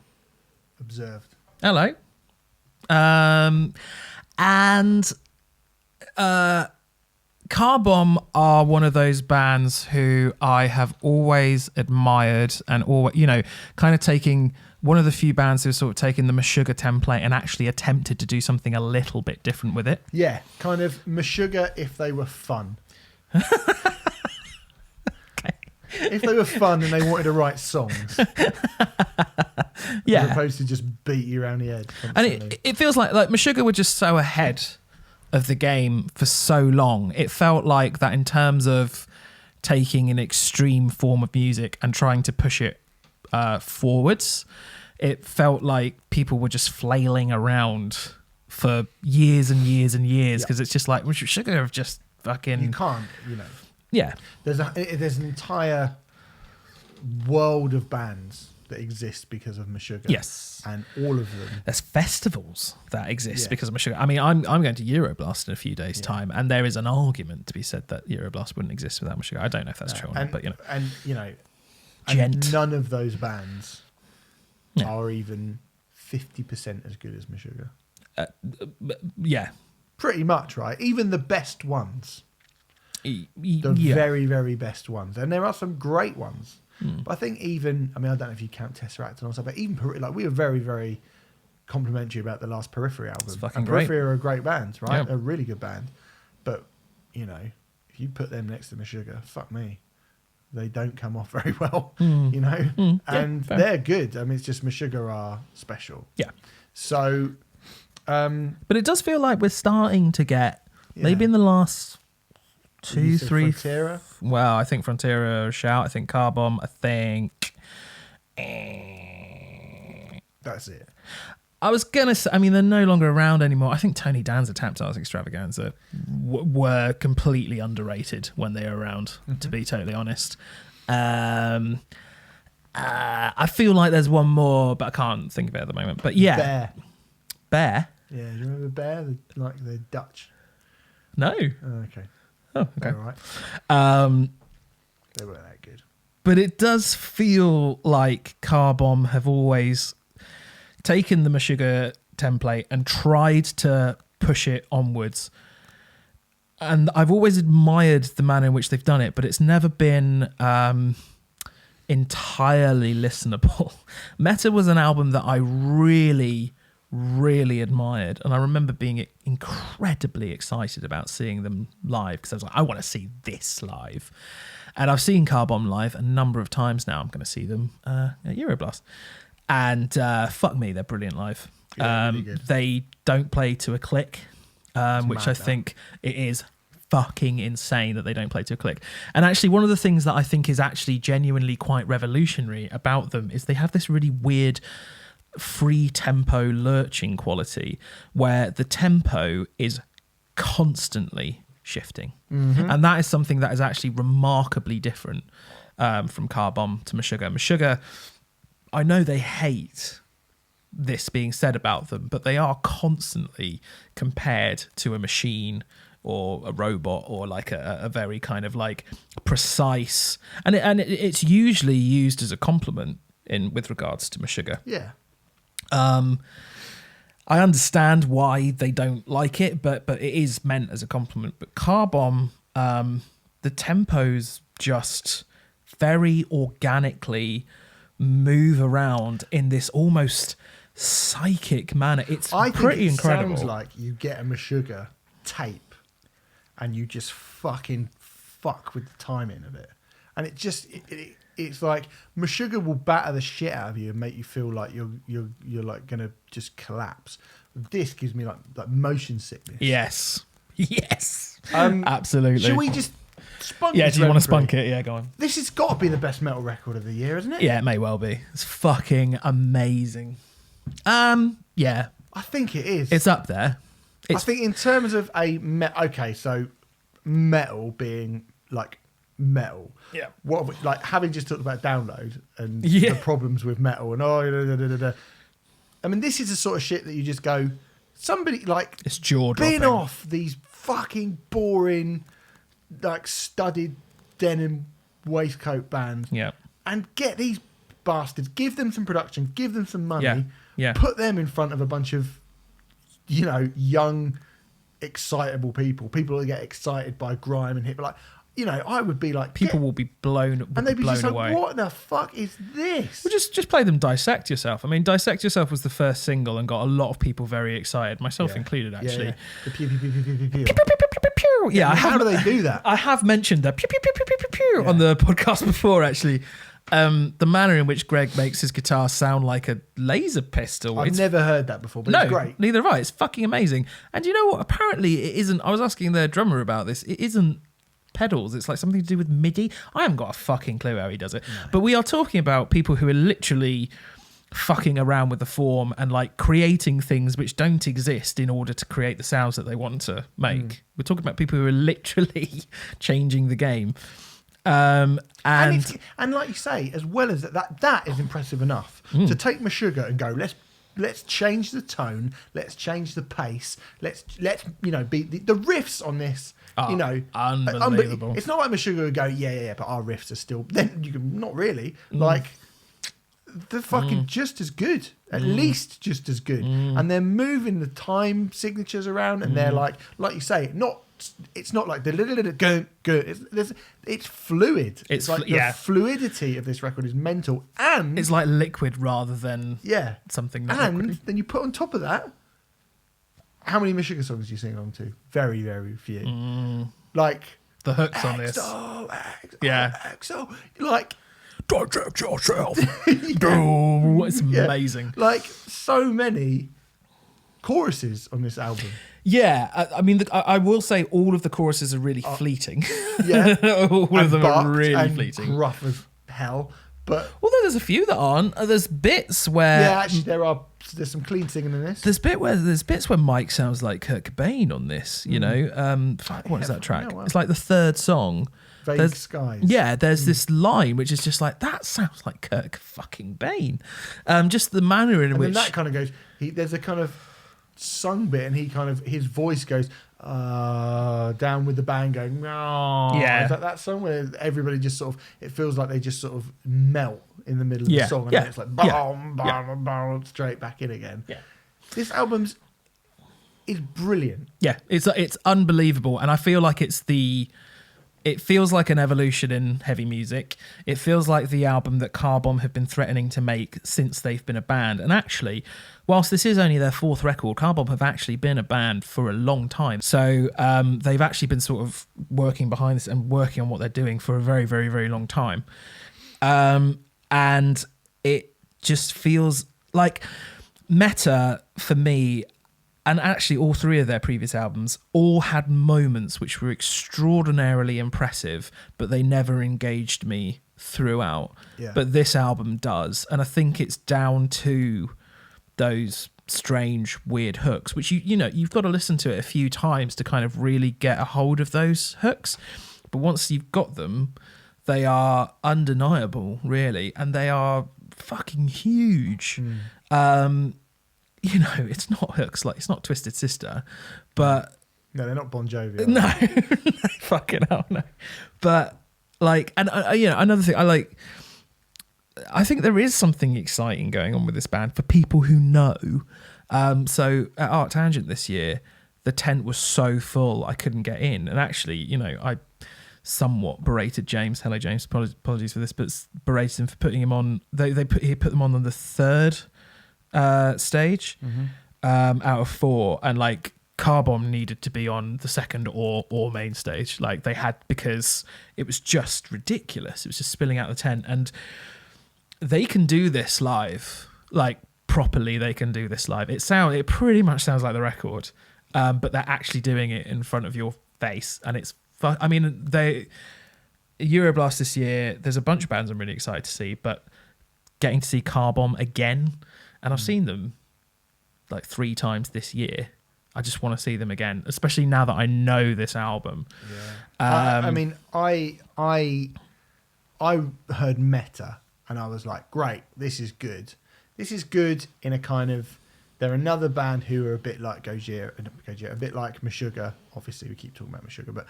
observed. Hello. And Car Bomb are one of those bands who I have always admired and always, kind of taking one of the few bands who've sort of taken the Meshuggah template and actually attempted to do something a little bit different with it. Yeah, kind of Meshuggah if they were fun. Okay. If they were fun and they wanted to write songs. Yeah. As opposed to just beat you around the head constantly. And it feels like Meshuggah were just so ahead of the game for so long. It felt like that in terms of taking an extreme form of music and trying to push it forwards. It felt like people were just flailing around for years and years and years because it's just like Meshuggah have just fucking. You can't, Yeah. There's an entire world of bands that exist because of Meshuggah. Yes. And all of them. There's festivals that exist because of Meshuggah. I mean, I'm going to Euroblast in a few days' time, and there is an argument to be said that Euroblast wouldn't exist without Meshuggah. I don't know if that's true or not, but and none of those bands are even 50% as good as Meshuggah. Yeah. Pretty much, right? Even the best ones. The very, very best ones. And there are some great ones. But I think I don't know if you count Tesseract and all stuff, but even we were very, very complimentary about the last Periphery album. It's fucking and great. Periphery are a great band, right? Yeah. They're a really good band. But, if you put them next to Meshuggah, fuck me. They don't come off very well, and they're good. I mean, it's just Meshuggah are special. Yeah. So, but it does feel like we're starting to get maybe in the last 2, 3. Frontiera? Well, I think Frontiera are a shout. I think Car Bomb. I think. That's it. I was gonna say. I mean, they're no longer around anymore. I think Tony Danza, Tap Dance Extravaganza were completely underrated when they were around. To be totally honest, I feel like there's one more, but I can't think of it at the moment. But yeah, Bear. Yeah, do you remember Bear? They're Dutch. No. Oh, okay. Oh, okay. All right. They weren't that good. But it does feel like Car Bomb have always taken the Meshuggah template and tried to push it onwards. And I've always admired the manner in which they've done it, but it's never been entirely listenable. Meta was an album that I really, really admired. And I remember being incredibly excited about seeing them live because I was like, I want to see this live. And I've seen Car Bomb live a number of times now. I'm going to see them at Euroblast. And fuck me, they're brilliant live. Yeah, really good. They don't play to a click, which I think it is fucking insane that they don't play to a click. And actually, one of the things that I think is actually genuinely quite revolutionary about them is they have this really weird free tempo lurching quality where the tempo is constantly shifting. Mm-hmm. And that is something that is actually remarkably different from Car Bomb to Meshuggah. Meshuggah, I know they hate this being said about them, but they are constantly compared to a machine or a robot or like a very kind of like precise, and it's usually used as a compliment with regards to Meshuggah. Yeah. I understand why they don't like it, but it is meant as a compliment. But Car Bomb, the tempos just very organically move around in this almost psychic manner. It's pretty incredible. Sounds like you get a Meshuggah tape and you just fucking fuck with the timing of it, and it just it's like Meshuggah will batter the shit out of you and make you feel like you're like gonna just collapse. This gives me like motion sickness. Yes. Absolutely. Should we just spunk? Yeah, do you want to spunk it? Yeah, go on. This has got to be the best metal record of the year, isn't it? Yeah, it may well be. It's fucking amazing. Yeah, I think it is. it's up there. I think in terms of so metal being like metal. Yeah. What like having just talked about download and the problems with metal and I mean, this is the sort of shit that you just go, somebody like it's jaw-dropping. bin off these fucking boring, like studded denim waistcoat bands. Yeah. And get these bastards, give them some production, give them some money, put them in front of a bunch of, young, excitable people that get excited by grime and hip. Like, I would be like, people will be blown and they'd be blown just like, away. what the fuck is this? Well, just play them Dissect Yourself. I mean, Dissect Yourself was the first single and got a lot of people very excited, myself included, actually. Yeah. The pew, pew, pew, pew, pew, pew, pew. Yeah, how do they do that? I have mentioned the pew, pew, pew, pew, pew, pew, pew on the podcast before, actually. The manner in which Greg makes his guitar sound like a laser pistol. I've never heard that before, but it's great. Neither have I. It's fucking amazing. And you know what? Apparently it isn't. I was asking the drummer about this. It isn't pedals. It's like something to do with MIDI. I haven't got a fucking clue how he does it. No. But we are talking about people who are literally fucking around with the form and like creating things which don't exist in order to create the sounds that they want to make. We're talking about people who are literally changing the game. And like you say, as well as that is impressive enough to take Meshuggah and go, let's change the tone, let's change the pace, let's be the riffs on this. Unbelievable. It's not like Meshuggah would go, but our riffs are still. Then you can not really like. They're fucking just as good, at least just as good, and they're moving the time signatures around, and they're like you say, it's not like the good. It's fluid. It's like the fluidity of this record is mental, and it's like liquid rather than something. Not liquid. Then you put on top of that, how many Meshuggah songs do you sing along to? Very, very few. Like the hooks on this. XO, like. Digest yourself. It's amazing. Like so many choruses on this album. Yeah, I mean, I will say all of the choruses are really fleeting. Yeah, all of them are really fleeting, gruff as hell. But although there's a few that aren't, there's bits where actually there's some clean singing in this. There's bits where Mike sounds like Kurt Cobain on this. What is that track? It's like the third song. Vague Skies. Yeah, there's this line which is just like, that sounds like Kurt fucking Bain. Just the manner in which... And then that kind of goes... There's a kind of sung bit and his voice goes down with the band going... Yeah. Is that song where everybody just sort of... It feels like they just sort of melt in the middle of the song and then it's like... Boom, straight back in again. Yeah. This album's... is brilliant. Yeah, it's unbelievable. And I feel like it feels like an evolution in heavy music. It feels like the album that Car Bomb have been threatening to make since they've been a band. And actually, whilst this is only their fourth record, Car Bomb have actually been a band for a long time. So they've actually been sort of working behind this and working on what they're doing for a very, very, very long time. And it just feels like Meta, for me, and actually all three of their previous albums all had moments which were extraordinarily impressive, but they never engaged me throughout. Yeah. But this album does. And I think it's down to those strange, weird hooks, which you've got to listen to it a few times to kind of really get a hold of those hooks. But once you've got them, they are undeniable, really. And they are fucking huge. It's not hooks, like it's not Twisted Sister, but no, they're not Bon Jovi. No, fucking hell, no. But like, and another thing, I think there is something exciting going on with this band for people who know. So at Art Tangent this year, the tent was so full I couldn't get in, and actually, I somewhat berated James. Hello, James. Apologies for this, but berated him for putting him on. He put them on the third stage out of 4, and like Car Bomb needed to be on the second or main stage, like they had, because it was just ridiculous. It was just spilling out the tent, and they can do this live, like properly. They can do this live. It pretty much sounds like the record, but they're actually doing it in front of your face, and it's I mean, Euroblast this year, there's a bunch of bands I'm really excited to see, but getting to see Car Bomb again. And I've seen them like 3 times this year. I just want to see them again, especially now that I know this album. Yeah. I mean, I heard Meta and I was like, great, this is good. This is good in a kind of. They're another band who are a bit like Gojira, a bit like Meshuggah. Obviously, we keep talking about Meshuggah, but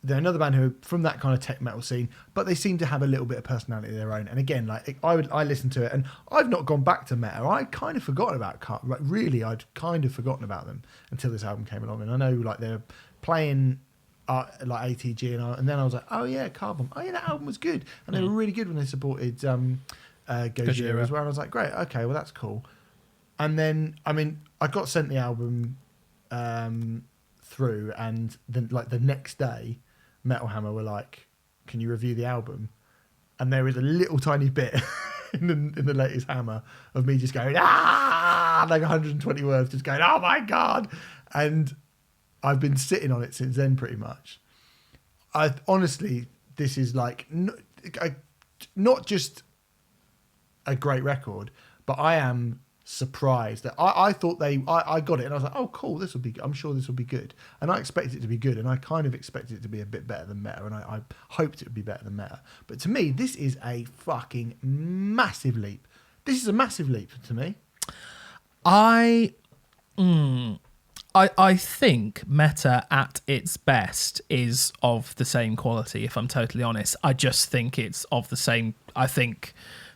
they're another band who are from that kind of tech metal scene, but they seem to have a little bit of personality of their own. And again, like I listened to it, and I've not gone back to Meta. I'd kind of forgotten about really, I'd kind of forgotten about them until this album came along. And I know like they're playing like ATG, and then I was like, oh yeah, Carbon. Oh yeah, that album was good, and they were really good when they supported Gojira as well. And I was like, great, okay, well that's cool. And then, I mean, I got sent the album through, and then like the next day, Metal Hammer were like, "Can you review the album?" And there is a little tiny bit in the latest Hammer of me just going like 120 words, just going, "Oh my god!" And I've been sitting on it since then, pretty much. Honestly, this is like not just a great record, but I am surprised that I thought I got it and I was like, oh cool, this will be, I'm sure this will be good, and I expected it to be good, and I kind of expected it to be a bit better than Meta, and I hoped it would be better than Meta. But to me, this is a fucking massive leap. This is a massive leap to me. I think Meta at its best is of the same quality, if I'm totally honest. I just think it's of the same. I think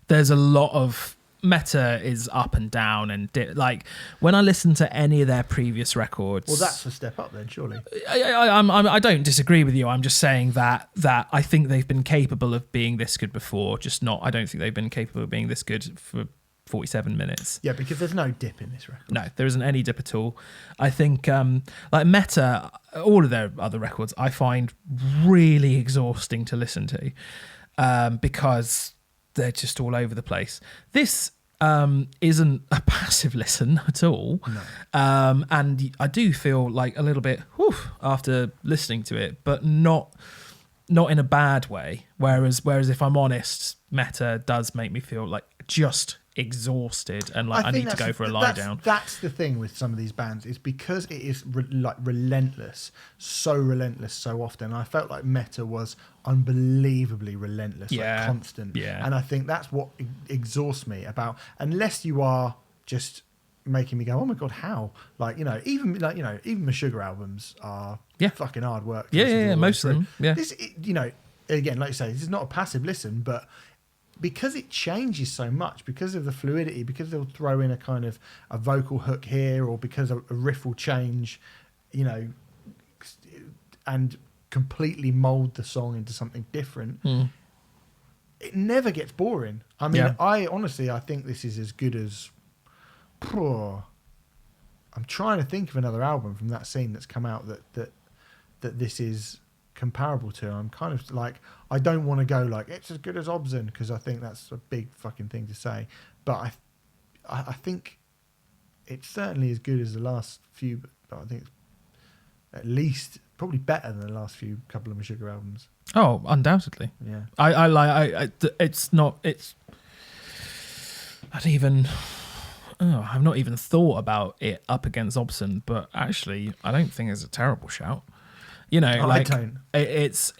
there's a lot of Meta is up and down, and like when I listen to any of their previous records. Well, that's a step up then, surely. I don't disagree with you. I'm just saying that I think they've been capable of being this good before. Just not. I don't think they've been capable of being this good for 47 minutes. Yeah, because there's no dip in this record. No, there isn't any dip at all. I think like Meta, all of their other records, I find really exhausting to listen to because they're just all over the place. This isn't a passive listen at all. No. And I do feel like a little bit after listening to it, but not in a bad way. Whereas if I'm honest, Meta does make me feel like just exhausted and like I need to go for a lie down. That's the thing with some of these bands, is because it is relentless so often. I felt like Meta was unbelievably relentless, like constant. Yeah. And I think that's what exhausts me about, unless you are just making me go, oh my god, how? Like, even Meshuggah albums are fucking hard work. Yeah, most of them. Yeah. This, again, like you say, this is not a passive listen, but because it changes so much, because of the fluidity, because they'll throw in a kind of a vocal hook here, or because a riff will change, and completely mold the song into something different. It never gets boring. I mean, I think this is as good as... I'm trying to think of another album from that scene that's come out that this is comparable to. I'm kind of like, I don't want to go like it's as good as Obscene, because I think that's a big fucking thing to say, but I think it's certainly as good as the last few, but I think it's at least probably better than the last few couple of Meshuggah albums. Oh, undoubtedly. Yeah. I've not even thought about it up against Obscene, but actually I don't think it's a terrible shout. I don't. It's.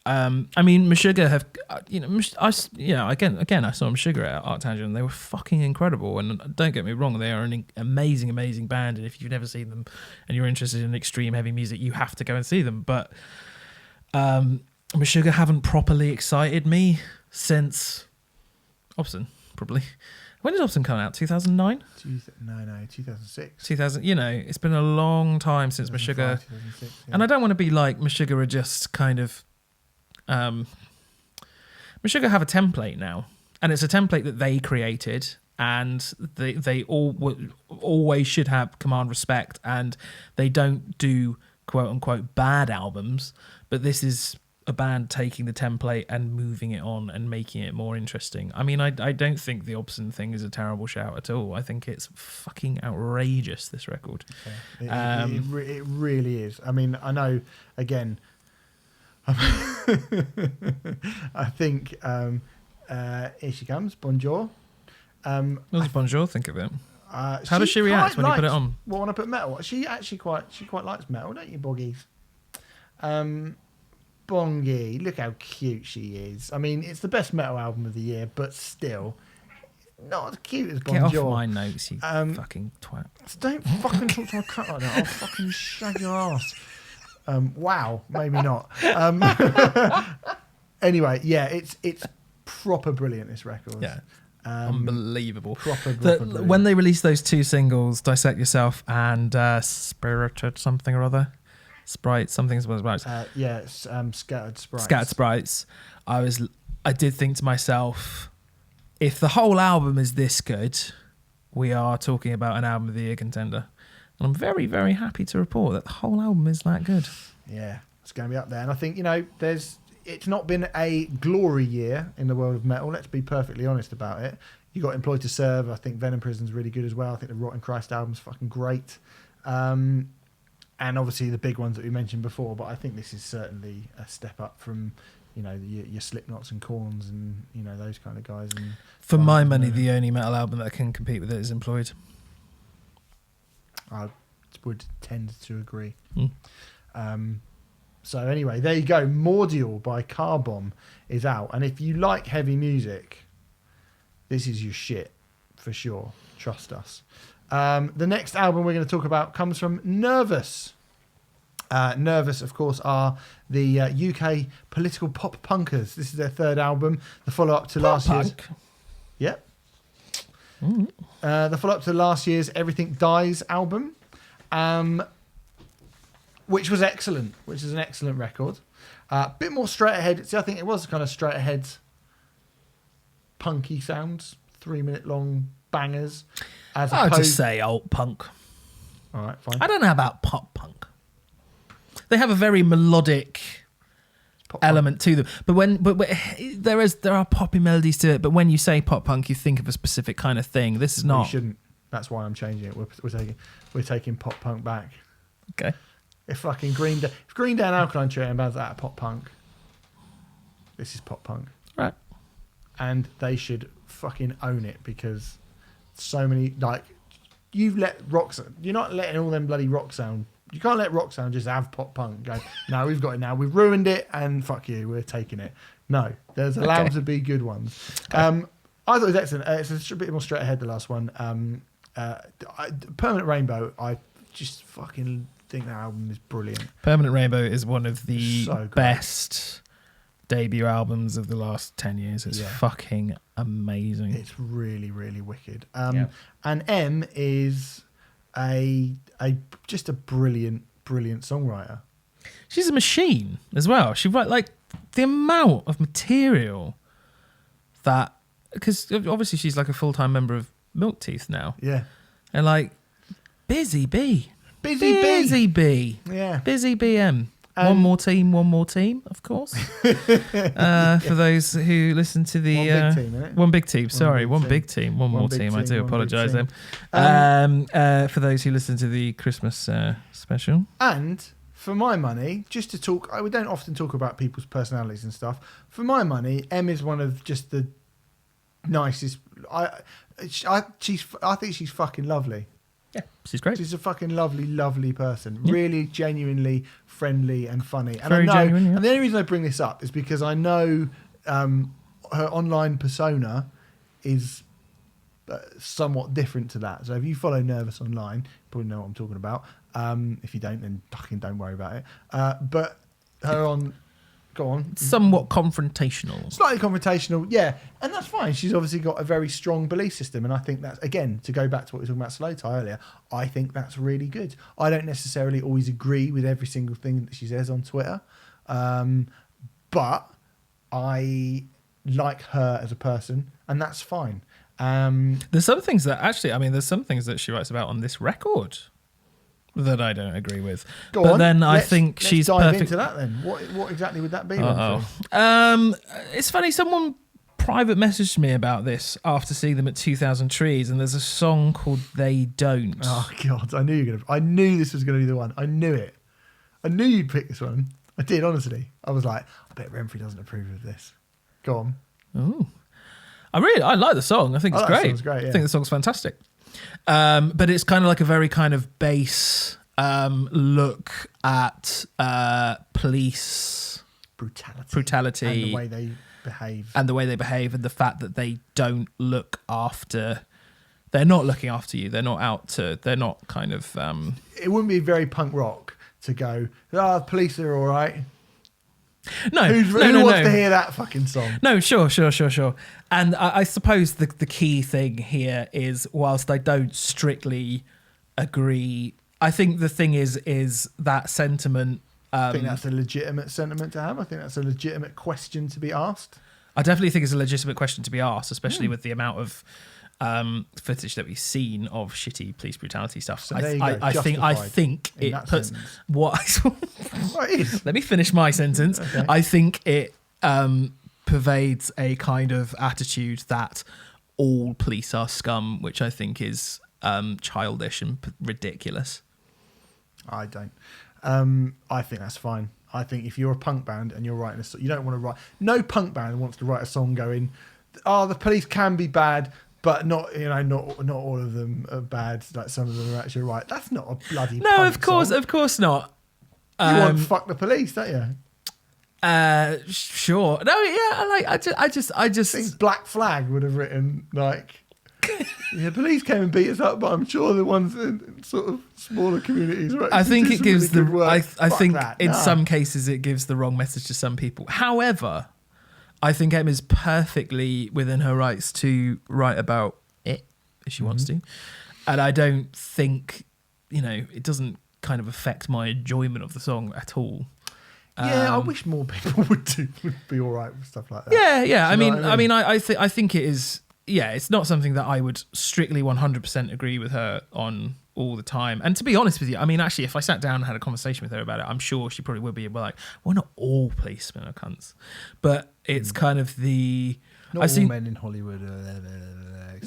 I mean, Meshuggah have. Again, I saw Meshuggah at Arctangent, and they were fucking incredible. And don't get me wrong, they are an amazing, amazing band. And if you've never seen them, and you're interested in extreme heavy music, you have to go and see them. But Meshuggah haven't properly excited me since Obscene, probably. When did Obscene come out? 2009? No, 2006. 2000. It's been a long time since Meshuggah. 2006, yeah. And I don't want to be like Meshuggah are just kind of... Meshuggah have a template now. And it's a template that they created. And they always should have command respect. And they don't do quote-unquote bad albums. But this is a band taking the template and moving it on and making it more interesting. I mean, I don't think the Obscene thing is a terrible shout at all. I think it's fucking outrageous, this record. Okay. It really is. I mean, I know, again, I think here she comes, Bonjour. What does Bonjour think of it? How does she react when you put it on? Well, when I put metal, she quite likes metal, don't you, Boggies? Bongi, look how cute she is. I mean, it's the best metal album of the year, but still, not as cute as Bon Jovi. Get off my notes, you fucking twat. Don't fucking talk to my cat like that. I'll fucking shag your ass. Wow, maybe not. Anyway, yeah, it's proper brilliant, this record. Yeah. Unbelievable. Proper when they released those 2 singles, Dissect Yourself and Spirited something or other, Sprite, something was right. Scattered Sprites. Scattered Sprites. I did think to myself, if the whole album is this good, we are talking about an album of the year contender. And I'm very, very happy to report that the whole album is that good. Yeah, it's going to be up there. And I think, it's not been a glory year in the world of metal. Let's be perfectly honest about it. You got Employed to Serve. I think Venom Prison's really good as well. I think the Rotten Christ album's fucking great. And obviously the big ones that we mentioned before. But I think this is certainly a step up from, your Slipknots and Korns and, those kind of guys. And for my money, the only metal album that can compete with it is Employed. I would tend to agree. So anyway, there you go. Mordial by Car Bomb is out. And if you like heavy music, this is your shit for sure. Trust us. The next album we're going to talk about comes from Nervous. Nervous, of course, are the UK political pop punkers. This is their 3rd album. The follow-up to last year's... Yep. The follow-up to last year's Everything Dies album. Which was excellent, which is an excellent record. A bit more straight ahead. See, I think it was kind of straight ahead punky sounds, 3-minute long bangers. I'd just say alt punk. All right, fine. I don't know about pop punk. They have a very melodic element to them, but there are poppy melodies to it. But when you say pop punk, you think of a specific kind of thing. This is not. We shouldn't. That's why I'm changing it. We're taking pop punk back. Okay. If fucking Green Day and Alkaline Trio and bands like that are pop punk, this is pop punk. Right. And they should fucking own it, because so many, you've let rock, you're not letting all them bloody rock sound, you can't let rock sound just have pop punk. Go, no, we've got it now, we've ruined it, and fuck you, we're taking it. No, there's allowed to be good ones. Okay. I thought it was excellent. It's a bit more straight ahead, the last one. Permanent Rainbow, I just fucking think that album is brilliant. Permanent Rainbow is one of the best debut albums of the last 10 years. It's fucking amazing. It's really, really wicked. And M is just a brilliant songwriter. She's a machine as well. She writes the amount of material that, because obviously she's like a full-time member of Milk Teeth now. Yeah. And Busy Bee. Busy Bee. Yeah. Busy BM. One more team, of course. For those who listen to the... One big team, sorry. One big team. One more team. I do apologise then. For those who listen to the Christmas special. And for my money, just to talk... we don't often talk about people's personalities and stuff. For my money, Em is one of just the nicest... I think she's fucking lovely. Yeah, she's great. She's a fucking lovely person. Yeah. Really genuinely friendly and funny. And Very genuine, yeah. And the only reason I bring this up is because I know her online persona is somewhat different to that. So if you follow Nervous online, you probably know what I'm talking about. If you don't, then fucking don't worry about it. But her on... Go on. Somewhat confrontational. Slightly confrontational, yeah. And that's fine. She's obviously got a very strong belief system. And I think that's, again, to go back to what we were talking about Slow Tie earlier, I think that's really good. I don't necessarily always agree with every single thing that she says on Twitter. But I like her as a person, and that's fine. There's some things that she writes about on this record that I don't agree with. Go on. Then I think she's dive perfect. Into that then. What exactly would that be? It's funny, someone private messaged me about this after seeing them at 2000 Trees, and there's a song called They Don't. Oh God, I knew this was gonna be the one. I knew it. I knew you'd pick this one. I did, honestly. I was like, I bet Renfrey doesn't approve of this. Go on. Ooh. I like the song. I think it's great. Yeah. I think the song's fantastic. But it's kind of like a very kind of base look at police brutality and the way they behave. And the fact that they don't look after... They're not looking after you. They're not kind of... It wouldn't be very punk rock to go, the police are all right. No, Who wants to hear that fucking song? No, sure. And I suppose the key thing here is, whilst I don't strictly agree, I think the thing is that sentiment... I think that's a legitimate sentiment to have. I think that's a legitimate question to be asked. I definitely think it's a legitimate question to be asked, especially with the amount of footage that we've seen of shitty police brutality stuff. So I think it puts sentence. what. Right. Let me finish my sentence. Okay. I think it pervades a kind of attitude that all police are scum, which I think is childish and ridiculous. I don't. I think that's fine. I think if you're a punk band and you're writing a song, you don't want to write. No punk band wants to write a song going, the police can be bad, but not all of them are bad. Like some of them are actually right. That's not a bloody no. punk Of song. course not. You want fuck the police, don't you? Sure. No, yeah. I just think Black Flag would have written like, police came and beat us up, but I'm sure the ones in sort of smaller communities. Right? I think it gives really good work. I think that. in some cases it gives the wrong message to some people. However, I think Em is perfectly within her rights to write about it if she wants to, and I don't think it doesn't kind of affect my enjoyment of the song at all. Yeah, I wish more people would be all right with stuff like that. Yeah. I mean, I I think it is. Yeah, it's not something that I would strictly 100% agree with her on all the time. And to be honest with you, I mean, actually, if I sat down and had a conversation with her about it, I'm sure she probably would be like, well, not all policemen are cunts. But it's kind of the... Not all men in Hollywood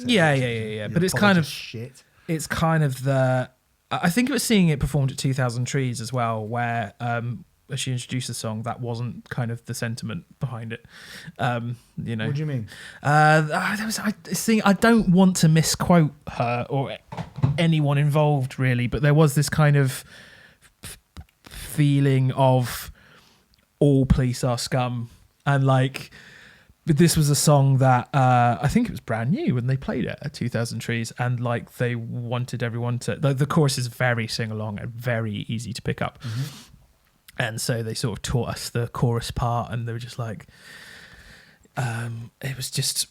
Yeah. But it's kind of... shit. It's kind of the... I think it was seeing it performed at 2000 Trees as well, where... as she introduced the song, that wasn't kind of the sentiment behind it. What do you mean? I don't want to misquote her or anyone involved really, but there was this kind of feeling of all police are scum, and but this was a song that I think it was brand new when they played it at 2000 Trees, and they wanted everyone to. The chorus is very sing along and very easy to pick up. Mm-hmm. And so they sort of taught us the chorus part, and they were just like, it was just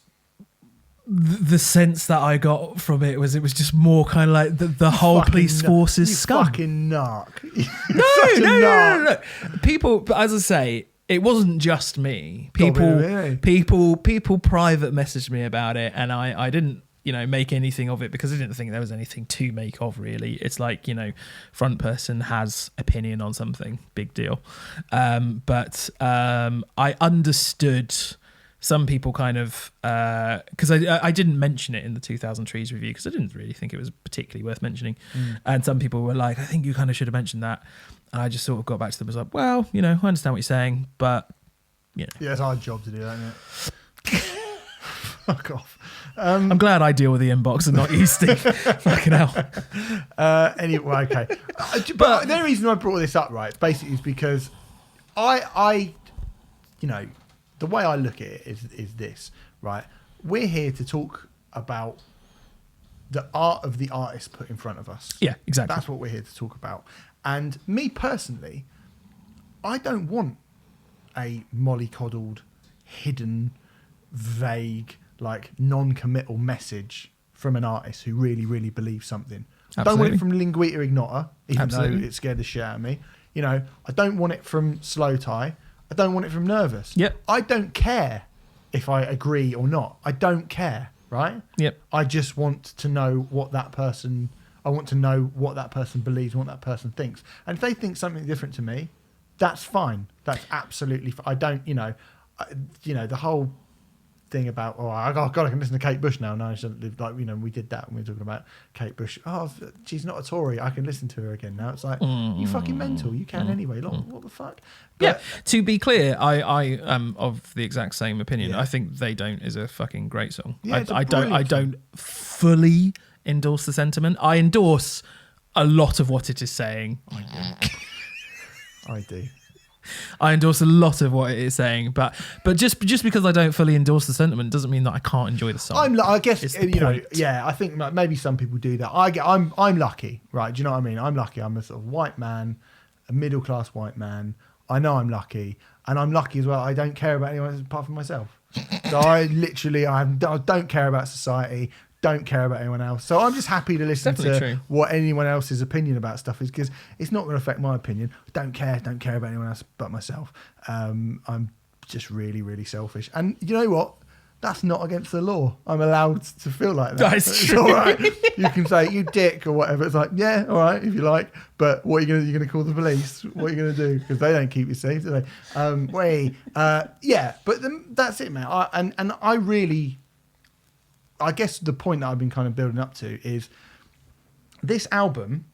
the sense that I got from it was just more kind of like the whole police force is scum. Fucking narc. No. People, as I say, it wasn't just me. People private messaged me about it, and I didn't make anything of it because I didn't think there was anything to make of really. It's like, front person has opinion on something, big deal. But I understood some people kind of, because I didn't mention it in the 2000 Trees review because I didn't really think it was particularly worth mentioning. And some people were like, I think you kind of should have mentioned that. And I just sort of got back to them and was like, well, I understand what you're saying, but, Yeah, it's our job to do that, isn't it? Fuck off. I'm glad I deal with the inbox and not you, Steve. Fucking hell. Anyway, okay. But the reason I brought this up, right, basically is because I the way I look at it is this, right? We're here to talk about the art of the artist put in front of us. Yeah, exactly. That's what we're here to talk about. And me personally, I don't want a mollycoddled, hidden, vague, non-committal message from an artist who really, really believes something. Absolutely. I don't want it from Linguita Ignota, even Absolutely. though it scared the shit out of me. I don't want it from Slow Tie. I don't want it from Nervous. Yep. I don't care if I agree or not. I don't care, right? Yep. I just want to know what that person... I want to know what that person believes and what that person thinks. And if they think something different to me, that's fine. That's absolutely fine. I don't, the whole thing about, I can listen to Kate Bush now. No, I shouldn't live we did that when we were talking about Kate Bush. Oh, she's not a Tory. I can listen to her again now. It's like, you fucking mental. You can anyway. What the fuck? But, to be clear, I am of the exact same opinion. Yeah. I think They Don't is a fucking great song. Yeah, I don't fully endorse the sentiment. I endorse a lot of what it is saying. I do. I endorse a lot of what it is saying, but just because I don't fully endorse the sentiment doesn't mean that I can't enjoy the song. I guess It's the point. I think like maybe some people do that. I'm lucky, right? Do you know what I mean? I'm lucky. I'm a sort of white man, a middle class white man. I know I'm lucky, and I'm lucky as well. I don't care about anyone else apart from myself. So I don't care about society. Don't care about anyone else. So I'm just happy to listen to what anyone else's opinion about stuff is, because it's not going to affect my opinion. Don't care about anyone else but myself. I'm just really, really selfish. And you know what? That's not against the law. I'm allowed to feel like that. That's it's true. all right. You can say, you dick or whatever. It's like, yeah, all right, if you like. But what are you going to call the police? What are you going to do? Because they don't keep you safe, do they? That's it, man. I guess the point that I've been kind of building up to is this album,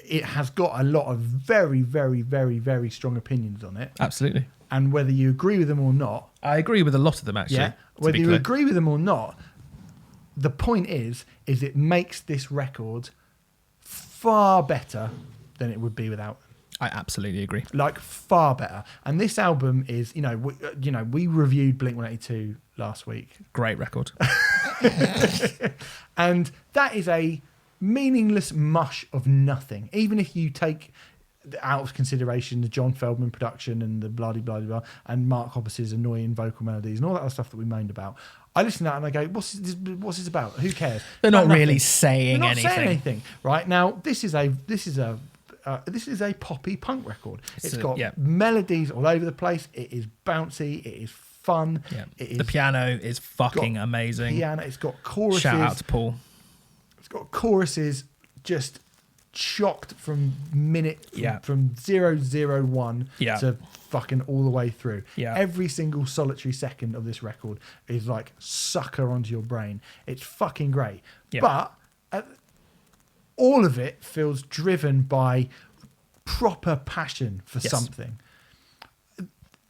it has got a lot of very, very, very, very strong opinions on it. Absolutely. And whether you agree with them or not. I agree with a lot of them, actually. Yeah. Whether you agree with them or not, the point is it makes this record far better than it would be without them. I absolutely agree. Like, far better. And this album is, we reviewed Blink-182 last week. Great record. And that is a meaningless mush of nothing. Even if you take out of consideration the John Feldman production and the blah blah blah and Mark Hoppus's annoying vocal melodies and all that other stuff that we moaned about, I listen to that and I go, what's this about? Who cares? They're not really saying They're not anything. saying anything, right? Now this is a poppy punk record. It's got melodies all over the place. It is bouncy. It is fun. Yeah. It is The piano is fucking amazing. Piano. It's got choruses. Shout out to Paul. It's got choruses just chocked from from 001 to fucking all the way through. Yeah. Every single solitary second of this record is like sucker onto your brain. It's fucking great. Yeah. But all of it feels driven by proper passion for something.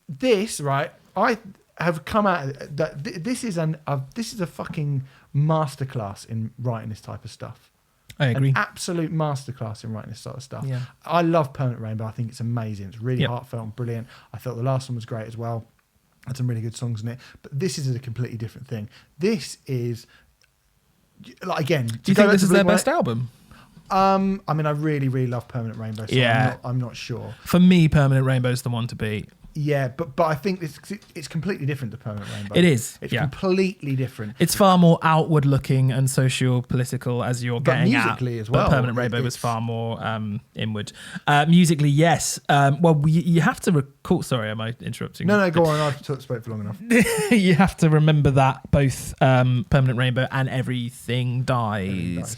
This, right, I have come out that this is a fucking masterclass in writing this type of stuff. I agree. An absolute masterclass in writing this sort of stuff. Yeah. I love Permanent Rainbow. I think it's amazing. It's really heartfelt and brilliant. I thought the last one was great as well. Had some really good songs in it. But this is a completely different thing. This is, like, again... Do you think this is their best album? I mean, I really, really love Permanent Rainbow, so I'm not sure. For me, Permanent Rainbow is the one to beat. Yeah, but I think it's completely different to Permanent Rainbow. It is. It's completely different. It's far more outward looking and social political as you're getting musically at. as well. But Permanent Rainbow was far more inward. Musically, yes. You have to recall. Sorry, am I interrupting? No, go on. I've spoke for long enough. You have to remember that both Permanent Rainbow and Everything Dies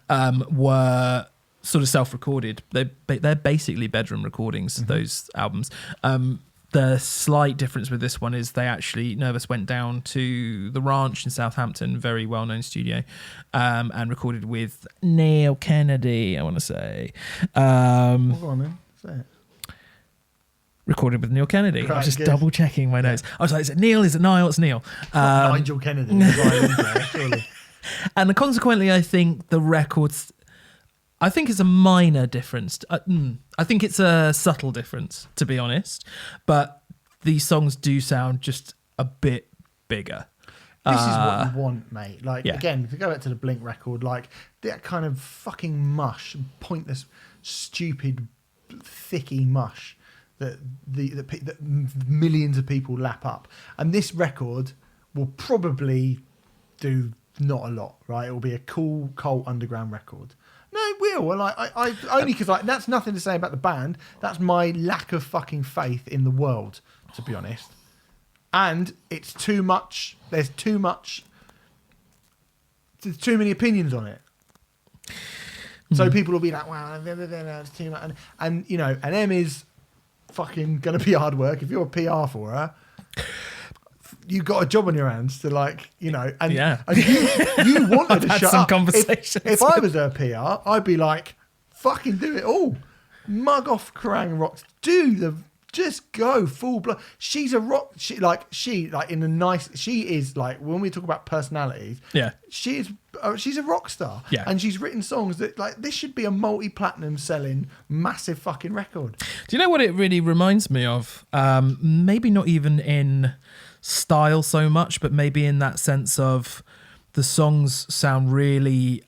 were sort of self-recorded. They're basically bedroom recordings. Those albums. The slight difference with this one is they actually, Nervous went down to the Ranch in Southampton, very well-known studio, and recorded with Neil Kennedy, I want to say. Go on then, say it. Recorded with Neil Kennedy. Right, I was just good. double-checking my notes. I was like, is it Neil? Is it Niall? It's Neil. Nigel Kennedy, the violin player, surely. And consequently, I think the records... I think it's a minor difference. I think it's a subtle difference, to be honest. But these songs do sound just a bit bigger. This is what you want, mate. Like, again, if you go back to the Blink record, like, that kind of fucking mush, pointless, stupid, thicky mush that that millions of people lap up. And this record will probably do not a lot, right? It will be a cool, cult underground record. No, it will. Well, I only because that's nothing to say about the band. That's my lack of fucking faith in the world, to be honest. And it's too much. There's too much. There's too many opinions on it. So people will be like, "Wow, it's too much." And Em is fucking gonna be hard work. If you're a PR for her, you've got a job on your hands to you want her to shut some up. Conversations. If I was her PR, I'd be like, fucking do it all. Mug off Kerrang Rocks. Do Just go full blown. She's a rock. She is like when we talk about personalities. Yeah, she's a rock star. Yeah, and she's written songs that like this should be a multi-platinum selling massive fucking record. Do you know what it really reminds me of? Maybe not even in style so much, but maybe in that sense of the songs sound really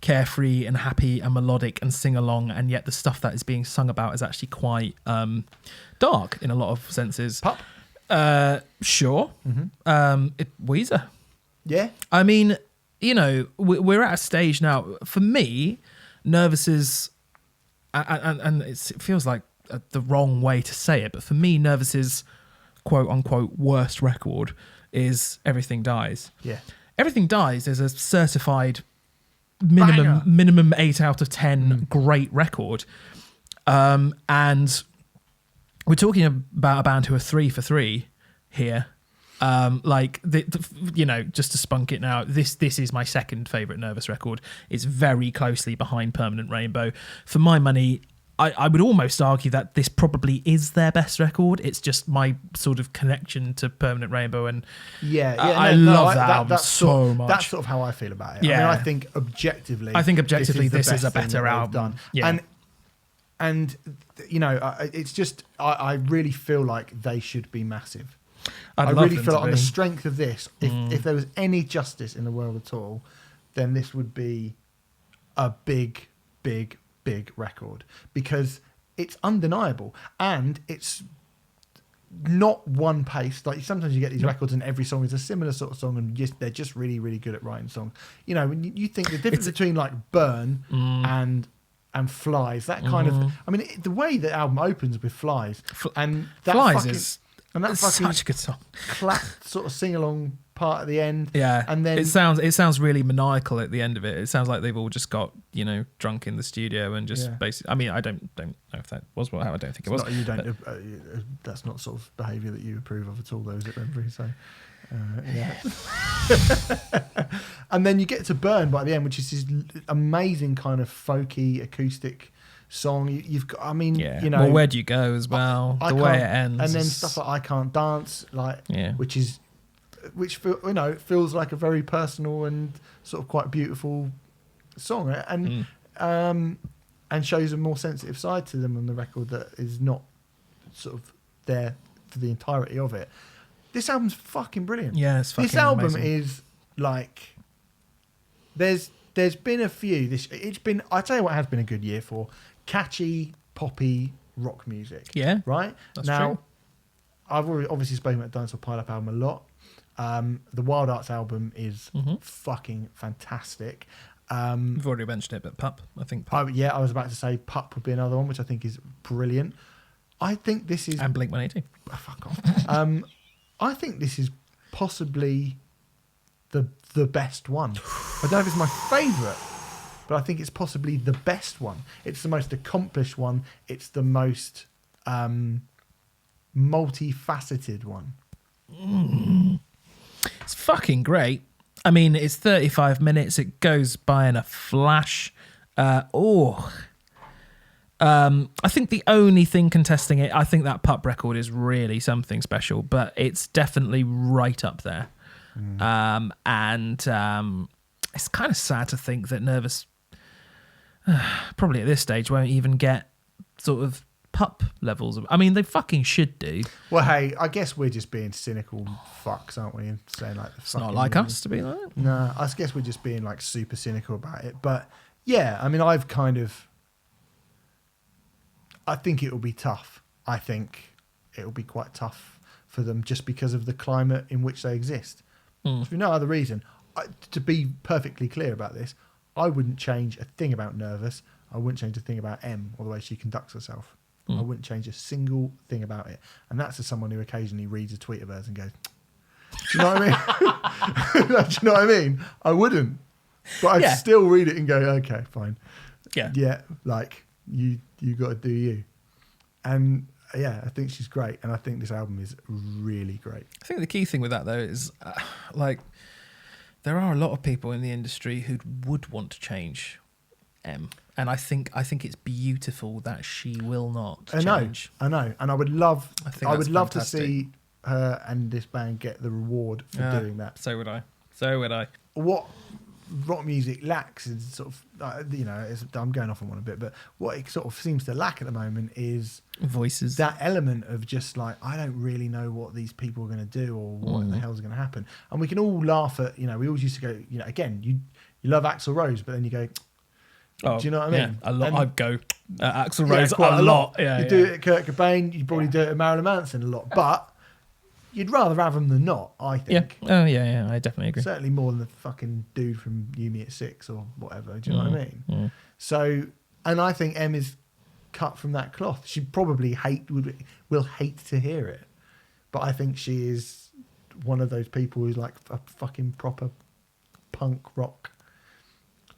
carefree and happy and melodic and sing along, and yet the stuff that is being sung about is actually quite dark in a lot of senses. Pup? Sure. Weezer. Yeah. I mean, you know, we're at a stage now. For me, Nervous is, and it feels like the wrong way to say it, but for me, Nervous's quote unquote worst record is Everything Dies. Yeah. Everything Dies is a certified minimum 8 out of 10 great record. And we're talking about a band who are 3 for 3 here. You know, just to spunk it now, this is my second favourite Nervous record. It's very closely behind Permanent Rainbow. For my money, I would almost argue that this probably is their best record. It's just my sort of connection to Permanent Rainbow, and I love that album so much. That's sort of how I feel about it. Yeah. I mean, I think objectively, this is a better album. Done. Yeah. And you know, it's just I really feel like they should be massive. I really feel like on the strength of this, if there was any justice in the world at all, then this would be a big record, because it's undeniable and it's not one pace. Like sometimes you get these records and every song is a similar sort of song, and they're just really, really good at writing songs. You know, when you think the difference between like Burn and Flies, that kind of. I mean, the way the album opens with Flies, and that Flies is such a good song. Clap sort of sing along part at the end. Yeah, and then it sounds really maniacal at the end of it. It sounds like they've all just got, you know, drunk in the studio and just basically. I mean, I don't know if that was what I don't think it was. You don't. That's not sort of behaviour that you approve of at all, though, is it, Renfrey? So. Yeah. And then you get to Burn by the end, which is this amazing kind of folky acoustic song. You've got, I mean, you know, well, Where Do You Go as well, the way it ends, and then stuff like I Can't Dance, which feels like a very personal and sort of quite beautiful song, and shows a more sensitive side to them on the record that is not sort of there for the entirety of it. This album's fucking brilliant. Yeah, it's fucking This album amazing. is like, there's been a few. I tell you what has been a good year for catchy poppy rock music. Yeah, right. That's now, true. I've obviously spoken about Dinosaur Pile-Up album a lot. The Wild Arts album is fucking fantastic. We've already mentioned it, but Pup, I think. Pup. I was about to say Pup would be another one, which I think is brilliant. I think this is... And Blink-182. Oh, fuck off. I think this is possibly the best one. I don't know if it's my favourite, but I think it's possibly the best one. It's the most accomplished one. It's the most multifaceted one. It's fucking great. I mean, it's 35 minutes. It goes by in a flash. I think the only thing contesting it, I think that Pup record is really something special, but it's definitely right up there. It's kind of sad to think that Nervous probably at this stage won't even get sort of Pup levels of. I mean, they fucking should do. Well, hey, I guess we're just being cynical fucks, aren't we? And saying like, it's not like us to be like that. No, I guess we're just being like super cynical about it. But yeah, I mean, I think it will be tough. I think it will be quite tough for them just because of the climate in which they exist. For no other reason. To be perfectly clear about this, I wouldn't change a thing about Nervous. I wouldn't change a thing about Em or the way she conducts herself. I wouldn't change a single thing about it. And that's as someone who occasionally reads a tweet of hers and goes, do you know what I mean? Do you know what I mean? I wouldn't. But I'd still read it and go, okay, fine. Yeah, like, you got to do you. And yeah, I think she's great. And I think this album is really great. I think the key thing with that, though, is like, there are a lot of people in the industry who would want to change M. And I think it's beautiful that she will not change. I know, and I would love fantastic. to see her and this band get the reward for doing that. So would I. What rock music lacks is sort of, I'm going off on one a bit, but what it sort of seems to lack at the moment is voices. That element of just like, I don't really know what these people are going to do or what the hell's going to happen. And we can all laugh at, we always used to go, again, you love Axl Rose, but then you go, do you know what I mean? A lot. I'd go Axl Rose a lot. Yeah, you do it at Kurt Cobain, you probably do it at Marilyn Manson a lot, but you'd rather have them than not, I think. Yeah. Oh, yeah, I definitely agree. Certainly more than the fucking dude from You Me at 6 or whatever. Do you know what I mean? Yeah. So, and I think Em is cut from that cloth. She probably will hate to hear it, but I think she is one of those people who's like a fucking proper punk rock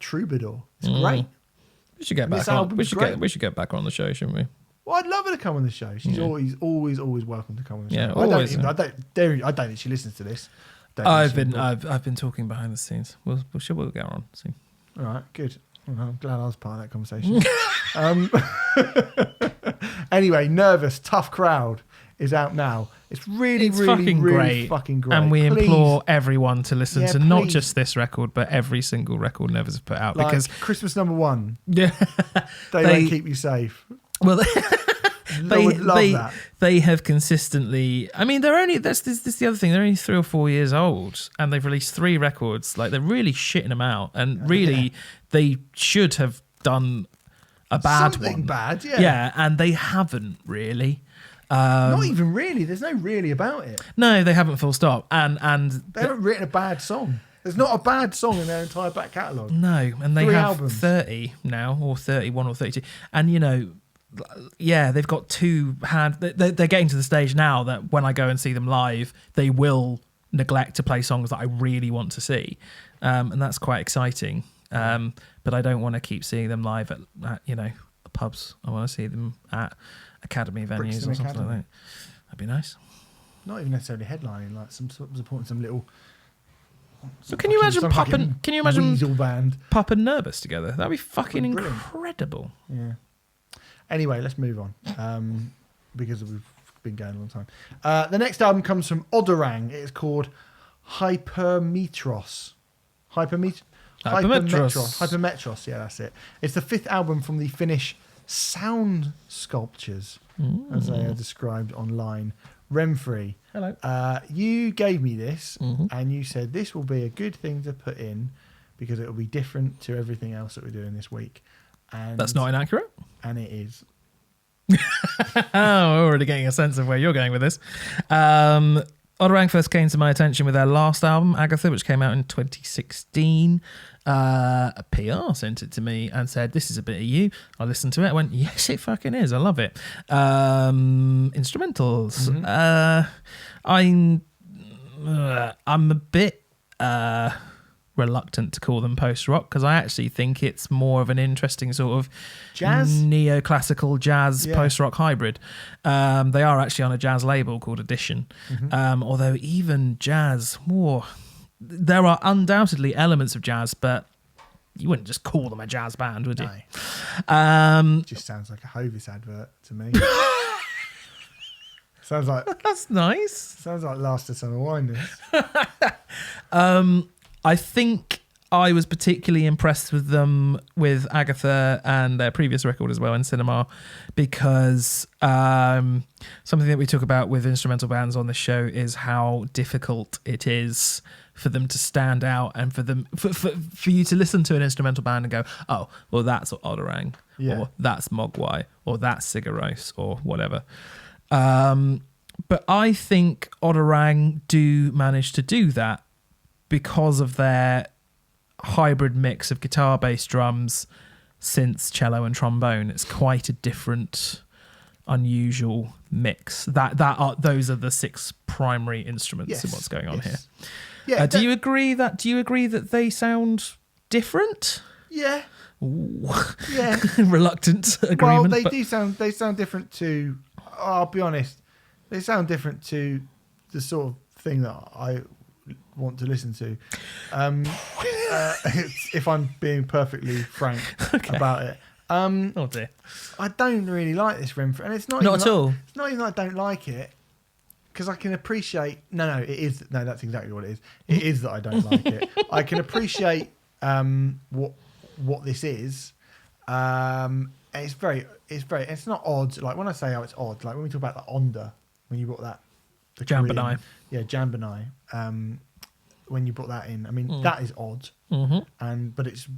troubadour. It's great. We should get back on. We should get back on the show, shouldn't we? Well, I'd love her to come on the show. She's always welcome to come on the show. Yeah, always. I don't think she listens to this. I've been talking behind the scenes. We'll get her on soon. All right, good. Well, I'm glad I was part of that conversation. Anyway, Nervous, Tough Crowd is out now. It's really fucking great. And we implore everyone to listen to not just this record, but every single record Nervous have put out. Like because Christmas number 1. Yeah. They won't keep you safe. Well, they would love that. They have consistently. I mean, they're only. This is the other thing. They're only 3 or 4 years old, and they've released 3 records. Like, they're really shitting them out, and really, they should have done a bad Something one. Bad, yeah. Yeah, and they haven't really. Not even really. There's no really about it. No, they haven't. Full stop. And they haven't written a bad song. There's not a bad song in their entire back catalogue. No, and they 3 have albums. 30 now, or 31 or 32, and yeah, they've got 2 they're getting to the stage now that when I go and see them live, they will neglect to play songs that I really want to see, and that's quite exciting. But I don't want to keep seeing them live at pubs. I want to see them at academy venues Brixton or something Academy. like that. That'd be nice. Not even necessarily headlining, like supporting some little. So can you imagine Weasel band? Pup and Nervous together? That'd be fucking Brilliant. incredible. Yeah. Anyway, let's move on because we've been going a long time. The next album comes from Odorang. It is called Hypermetros. Hypermetros. Yeah, that's it. It's the 5th album from the Finnish Sound Sculptures, as they are described online. Remfree. Hello. You gave me this, and you said this will be a good thing to put in because it will be different to everything else that we're doing this week. And That's not inaccurate. And it is. Oh, we're already getting a sense of where you're going with this. Odorang first came to my attention with their last album, Agatha, which came out in 2016. A PR sent it to me and said, "This is a bit of you." I listened to it. I went, "Yes, it fucking is. I love it." Instrumentals. I'm a bit reluctant to call them post-rock because I actually think it's more of an interesting sort of jazz, neoclassical jazz post-rock hybrid. They are actually on a jazz label called Edition. Although even jazz, there are undoubtedly elements of jazz, but you wouldn't just call them a jazz band, would you? No. Just sounds like a Hovis advert to me. Sounds like that's nice. Sounds like Last of Summer Wine. I think I was particularly impressed with them with Agatha and their previous record as well in Cinema because something that we talk about with instrumental bands on this show is how difficult it is for them to stand out and for you to listen to an instrumental band and go, oh, well, that's Odorang, or that's Mogwai, or that's Sigaros, or whatever. But I think Odorang do manage to do that because of their hybrid mix of guitar, bass, drums, synths, cello, and trombone. It's quite a different, unusual mix. Those are the 6 primary instruments in what's going on here. Yeah. Do you agree that they sound different? Yeah. Ooh. Yeah. Reluctant agreement. Well, they sound different to. I'll be honest. They sound different to the sort of thing that I want to listen to. If I'm being perfectly frank about it. Oh dear. I don't really like this Renfrew, and it's not Not at all. It's not even that I don't like it, because I can appreciate. No, it is. No, that's exactly what it is. It is that I don't like it. I can appreciate what this is. It's not odd. Like when I say it's odd, like when we talk about the Onda, when you brought that, the Jambanai. Jambanai. When you brought that in, I mean that is odd, but it's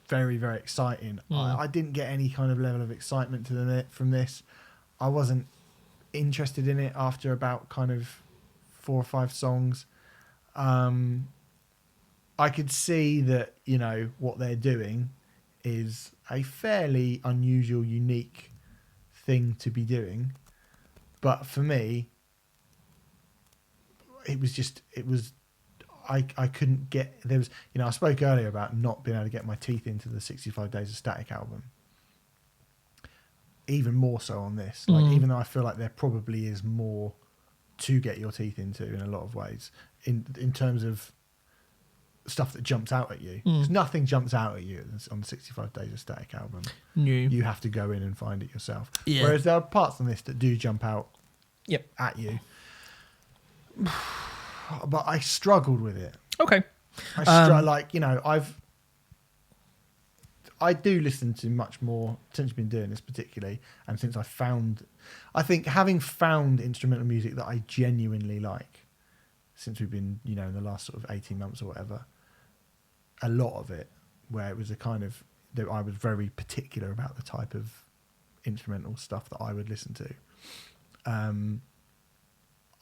very, very exciting. I didn't get any kind of level of excitement from this. I wasn't interested in it after about kind of 4 or 5 songs. I could see that, what they're doing is a fairly unusual, unique thing to be doing. But for me, I couldn't get, there was, I spoke earlier about not being able to get my teeth into the 65 Days of Static album. Even more so on this. Like, even though I feel like there probably is more to get your teeth into in a lot of ways, in terms of stuff that jumps out at you. Because nothing jumps out at you on the 65 Days of Static album. No. You have to go in and find it yourself. Yeah. Whereas there are parts on this that do jump out at you. But I struggled with it. Okay. I do listen to much more since I've been doing this particularly, and since I think having found instrumental music that I genuinely like, since we've been, in the last sort of 18 months or whatever, a lot of it, where it was a kind of, that I was very particular about the type of instrumental stuff that I would listen to.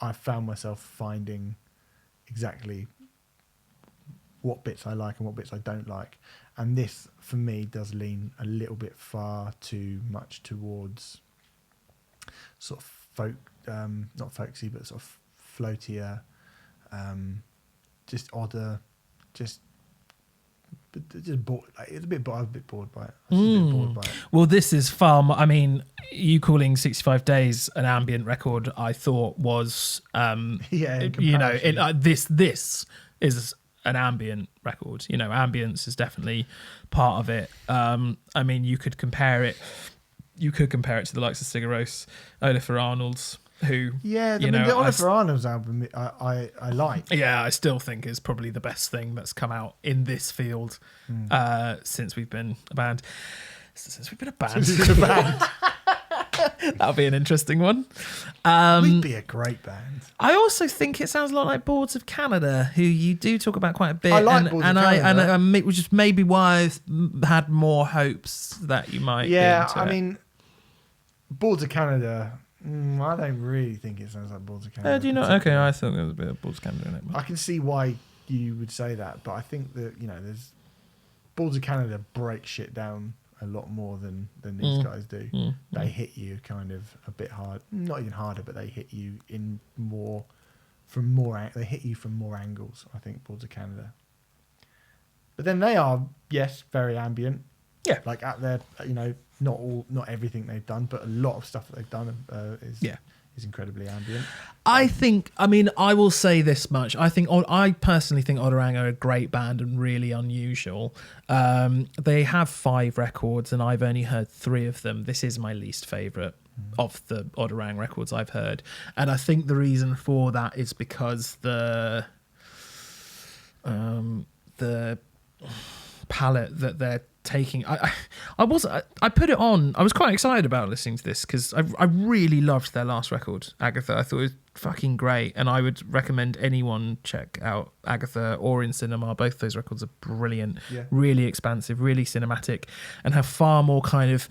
I found myself finding exactly what bits I like and what bits I don't like. And this, for me, does lean a little bit far too much towards sort of folk, not folksy, but sort of floatier, just odder, just bored. Like, it's a bit. I was a bit bored by it. Well, this is far more, I mean, you calling 65 Days an ambient record, I thought was, this is an ambient record. Ambience is definitely part of it. I mean, you could compare it to the likes of Sigur Rós, Olafur Arnalds, who... Yeah, the Olafur Arnalds album I like. Yeah, I still think is probably the best thing that's come out in this field since we've been a band. Since we've been a band. That'll be an interesting one. We'd be a great band. I also think it sounds a lot like Boards of Canada, who you do talk about quite a bit. I like Boards of Canada. Which is maybe why I've had more hopes that you might. Yeah, I mean, Boards of Canada. I don't really think it sounds like Boards of Canada. Do you not? Okay, I thought there was a bit of Boards of Canada in it. I can see why you would say that, but I think that there's Boards of Canada break shit down a lot more than these guys do. They hit you kind of a bit hard, not even harder, but they hit you in more from more. They hit you from more angles. I think Boards of Canada, but then they are very ambient. Yeah, like at their not everything they've done, but a lot of stuff that they've done is incredibly ambient. I will say this much. I personally think Odorang are a great band and really unusual. They have 5 records and I've only heard 3 of them. This is my least favourite of the Odorang records I've heard. And I think the reason for that is because the palette that they're taking, I put it on. I was quite excited about listening to this because I really loved their last record, Agatha. I thought it was fucking great, and I would recommend anyone check out Agatha or In Cinema. Both those records are brilliant, really expansive, really cinematic, and have far more kind of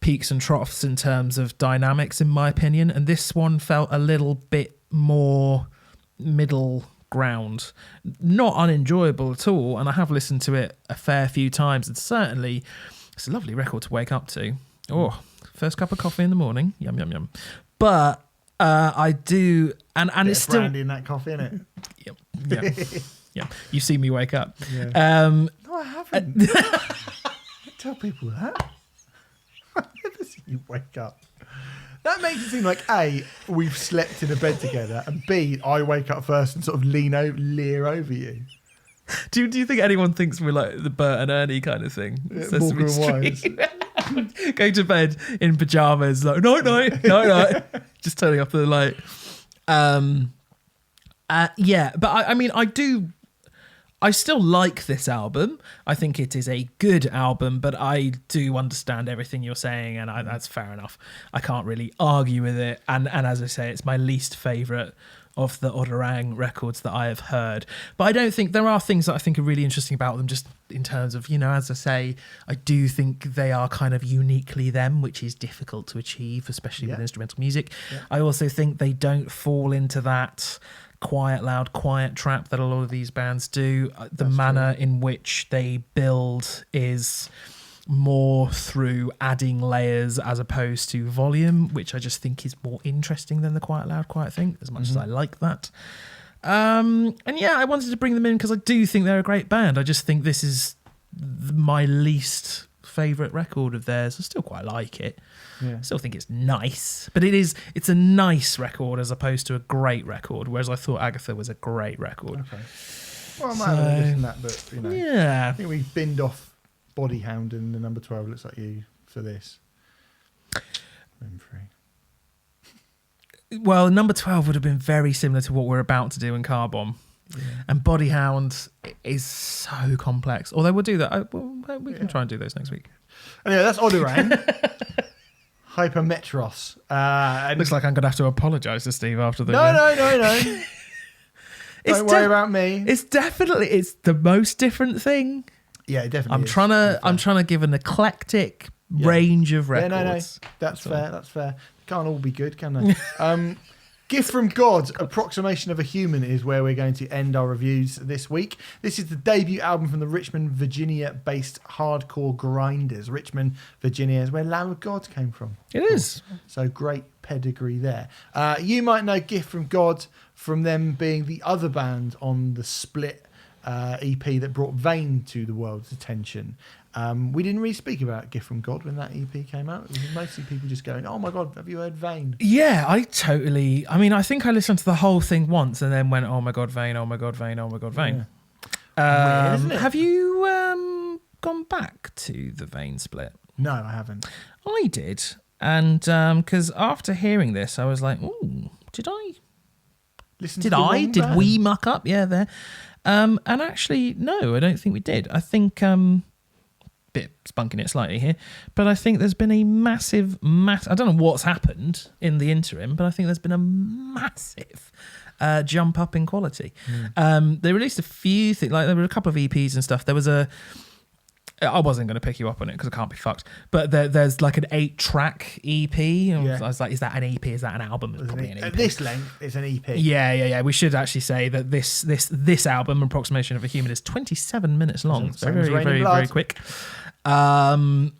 peaks and troughs in terms of dynamics, in my opinion. And this one felt a little bit more middle ground, not unenjoyable at all, and I have listened to it a fair few times, and certainly it's a lovely record to wake up to. First cup of coffee in the morning, yum yum yum. But I do, and it's still brandy in that coffee, innit? Yep. You see me wake up. No, I haven't. Tell people that. I've never seen you wake up. That makes it seem like A, we've slept in a bed together, and B, I wake up first and sort of leer over you. Do you think anyone thinks we're like the Bert and Ernie kind of thing? Morgan and Street. Going to bed in pajamas, like night, just turning off the light. Yeah, but I mean, I still like this album. I think it is a good album, but I do understand everything you're saying, and that's fair enough. I can't really argue with it. And as I say, it's my least favourite of the Odorang records that I have heard. But I don't think there are things that I think are really interesting about them, just in terms of, as I say, I do think they are kind of uniquely them, which is difficult to achieve, especially with instrumental music. Yeah. I also think they don't fall into that quiet, loud, quiet trap that a lot of these bands do. The manner in which they build is more through adding layers as opposed to volume, which I just think is more interesting than the quiet, loud, quiet thing, as much as I like that. And yeah, I wanted to bring them in because I do think they're a great band. I just think this is my least favourite record of theirs. I still quite like it. Yeah. I still think it's nice, but it's a nice record as opposed to a great record, whereas I thought Agatha was a great record. Okay. Well, I might have listened to that, but yeah. I think we binned off Bodyhound and the number 12 looks like you for this. Well, number 12 would have been very similar to what we're about to do in Car Bomb. Yeah. And Bodyhound is so complex. Although we'll do that. We can try and do those next week. Anyway, that's Odorang. Hypermetros. Looks like I'm going to have to apologise to Steve after the... No. Don't worry about me. It's the most different thing. Yeah, it definitely I'm trying to give an eclectic range of records. No. That's fair. Can't all be good, can they? Gift from God, Approximation of a Human is where we're going to end our reviews this week. This is the debut album from the Richmond, Virginia-based hardcore grinders. Richmond, Virginia is where Lamb of God came from. It is. So great pedigree there. You might know Gift from God from them being the other band on the Split EP that brought Vain to the world's attention. We didn't really speak about Gift from God when that EP came out. It was mostly people just going, oh my God, have you heard Vain? Yeah, I think I listened to the whole thing once and then went, oh my God, Vain, oh my God, Vain, oh my God, Vain. Yeah. Weird, isn't it? Have you gone back to the Vain split? No, I haven't. I did. And because after hearing this, I was like, ooh, did I? Did we muck up? Yeah, there. And actually, no, I don't think we did. I think, bit spunking it slightly here, but I think there's been a massive, I don't know what's happened in the interim, but I think there's been a massive jump up in quality. They released a few things, like there were a couple of EPs and stuff. There was I wasn't going to pick you up on it because I can't be fucked. But there's like an 8-track EP. I was like, is that an EP? Is that an album? It's probably an EP. At this length, it's an EP. Yeah. We should actually say that this album, Approximation of a Human, is 27 minutes long. It's very quick. And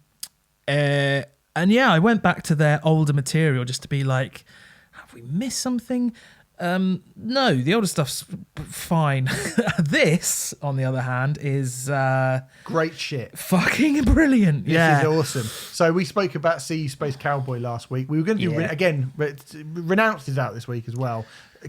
yeah, I went back to their older material just to be like, have we missed something? No, the older stuff's fine. This, on the other hand, is great shit. Fucking brilliant. This is awesome. So we spoke about See Space Cowboy last week. We were going to do Renounced is out this week as well.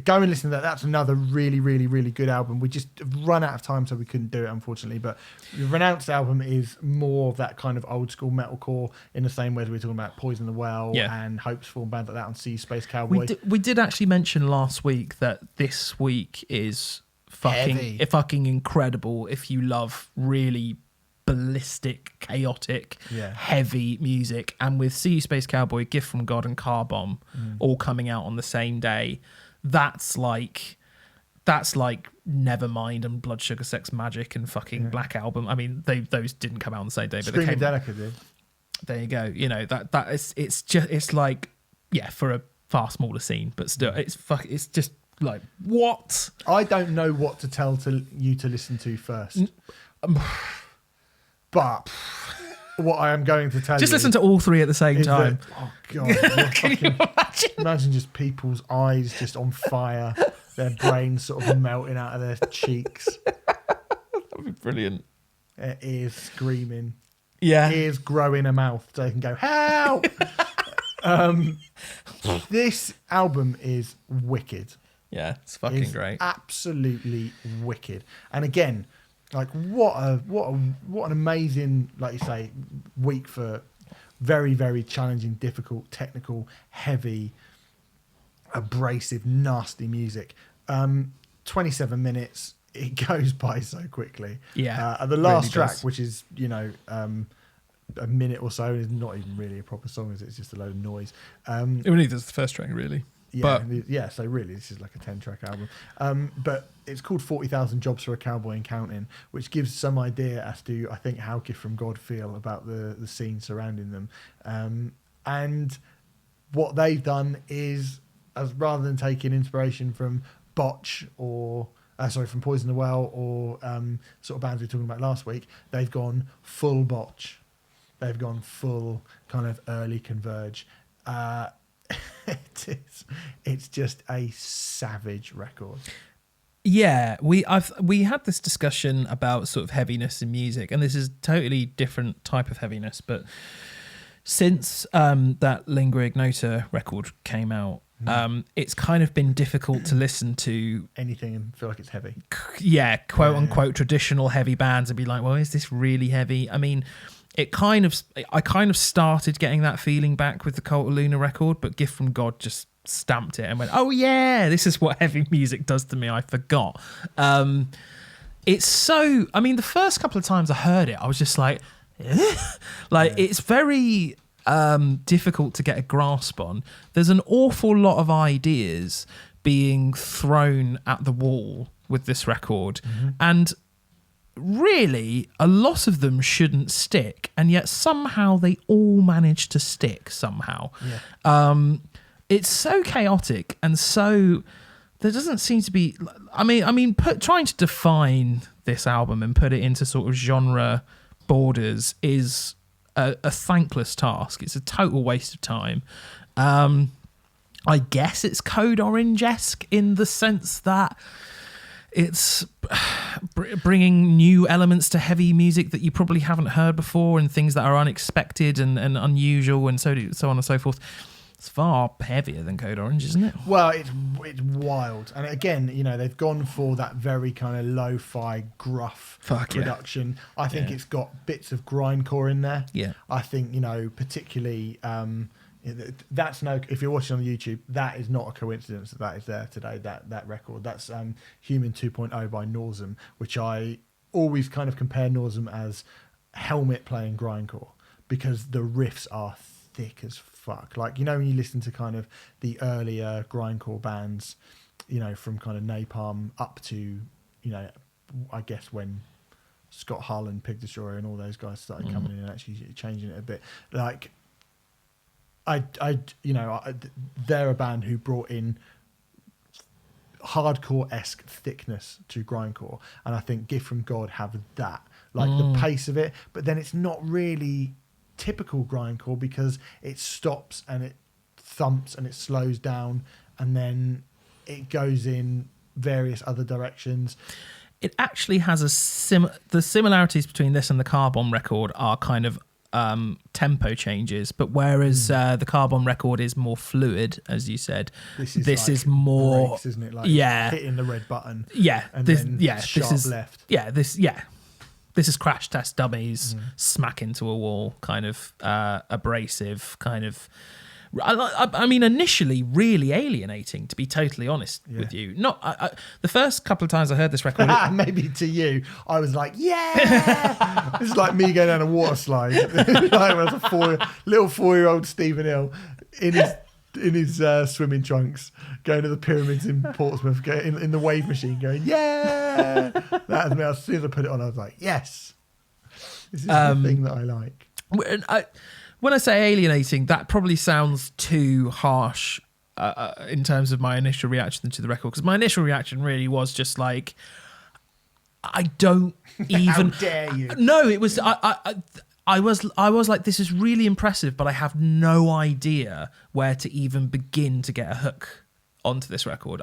Go and listen to that. That's another really, really, really good album. We just run out of time, so we couldn't do it, unfortunately. But the Renounced album is more of that kind of old school metalcore in the same way as we were talking about Poison the Well and Hopes for bands like that on See Space Cowboy. We did actually mention last week that this week is fucking incredible if you love really ballistic, chaotic, heavy music. And with See Space Cowboy, Gift from God and Car Bomb all coming out on the same day, that's like Nevermind and Blood Sugar Sex Magic and fucking Black Album. I mean, those didn't come out on the same day, but they came. Delicate did. There you go. You know that is it's like for a far smaller scene, but still it's just like what. I don't know what to tell you to listen to first, but. What I am going to tell you... Just listen to all three at the same time. Oh, God. Can you imagine? Imagine just people's eyes just on fire, their brains sort of melting out of their cheeks. That would be brilliant. Their ears screaming. Yeah. Ears grow in a mouth so they can go, help! This album is wicked. Yeah, it's fucking great. Absolutely wicked. And again, like what an amazing, like you say, week for very, very challenging, difficult, technical, heavy, abrasive, nasty music. 27 minutes. It goes by so quickly. Yeah. The last really track, does. which is, a minute or so, is not even really a proper song, is it? It's just a load of noise. It really does the first track, really. Yeah, so really this is like a 10-track album. But it's called 40,000 Jobs for a Cowboy and Counting, which gives some idea as to, I think, how Gift from God feel about the scene surrounding them. And what they've done is, as rather than taking inspiration from Botch or from Poison the Well or sort of bands we were talking about last week, they've gone full Botch. They've gone full kind of early Converge. It's just a savage record. Yeah, we had this discussion about sort of heaviness in music, and this is totally different type of heaviness. But since that Lingua Ignota record came out, it's kind of been difficult to listen to anything and feel like it's heavy. Yeah, quote unquote traditional heavy bands and be like, well, is this really heavy? I mean, I kind of started getting that feeling back with the Cult of Luna record, but Gift from God just stamped it and went, oh yeah, this is what heavy music does to me. I forgot. It's so, I mean, the first couple of times I heard it, I was just like, it's very difficult to get a grasp on. There's an awful lot of ideas being thrown at the wall with this record, and really a lot of them shouldn't stick, and yet somehow they all manage to stick somehow. It's so chaotic, and so there doesn't seem to be, trying to define this album and put it into sort of genre borders is a thankless task. It's a total waste of time. I guess it's Code Orange-esque in the sense that it's bringing new elements to heavy music that you probably haven't heard before, and things that are unexpected and unusual, and so on and so forth. It's far heavier than Code Orange, isn't it? Well, it's wild. And again, they've gone for that very kind of lo-fi, gruff production. Yeah. I think it's got bits of grindcore in there. Yeah. I think, particularly... if you're watching on YouTube, that is not a coincidence that is there today, that record. That's Human 2.0 by Norzem, which I always kind of compare Norzem as Helmet playing grindcore, because the riffs are thick as fuck. Like, when you listen to kind of the earlier grindcore bands, from kind of Napalm up to, I guess when Scott Hull and Pig Destroyer and all those guys started coming in and actually changing it a bit, like, they're a band who brought in hardcore-esque thickness to grindcore, and I think Gift from God have that, like the pace of it, but then it's not really typical grindcore because it stops and it thumps and it slows down and then it goes in various other directions. It actually has the similarities between this and the Carbon record are kind of tempo changes, but whereas the Carbon record is more fluid, as you said, this is more breaks, isn't it? Like hitting the red button, and then sharp left. This is Crash Test Dummies smack into a wall, kind of abrasive, kind of. I mean, initially really alienating, to be totally honest with you. Not the first couple of times I heard this record. Maybe to you, I was like, yeah. This is like me going down a water slide. Like when I was a little 4-year-old Stephen Hill in his swimming trunks, going to the pyramids in Portsmouth, going in the wave machine, going, yeah. That was me. As soon as I put it on, I was like, yes. This is the thing that I like. When I say alienating, that probably sounds too harsh in terms of my initial reaction to the record, because my initial reaction really was just like, I don't even. How dare you? No, it was. I was like, this is really impressive, but I have no idea where to even begin to get a hook onto this record.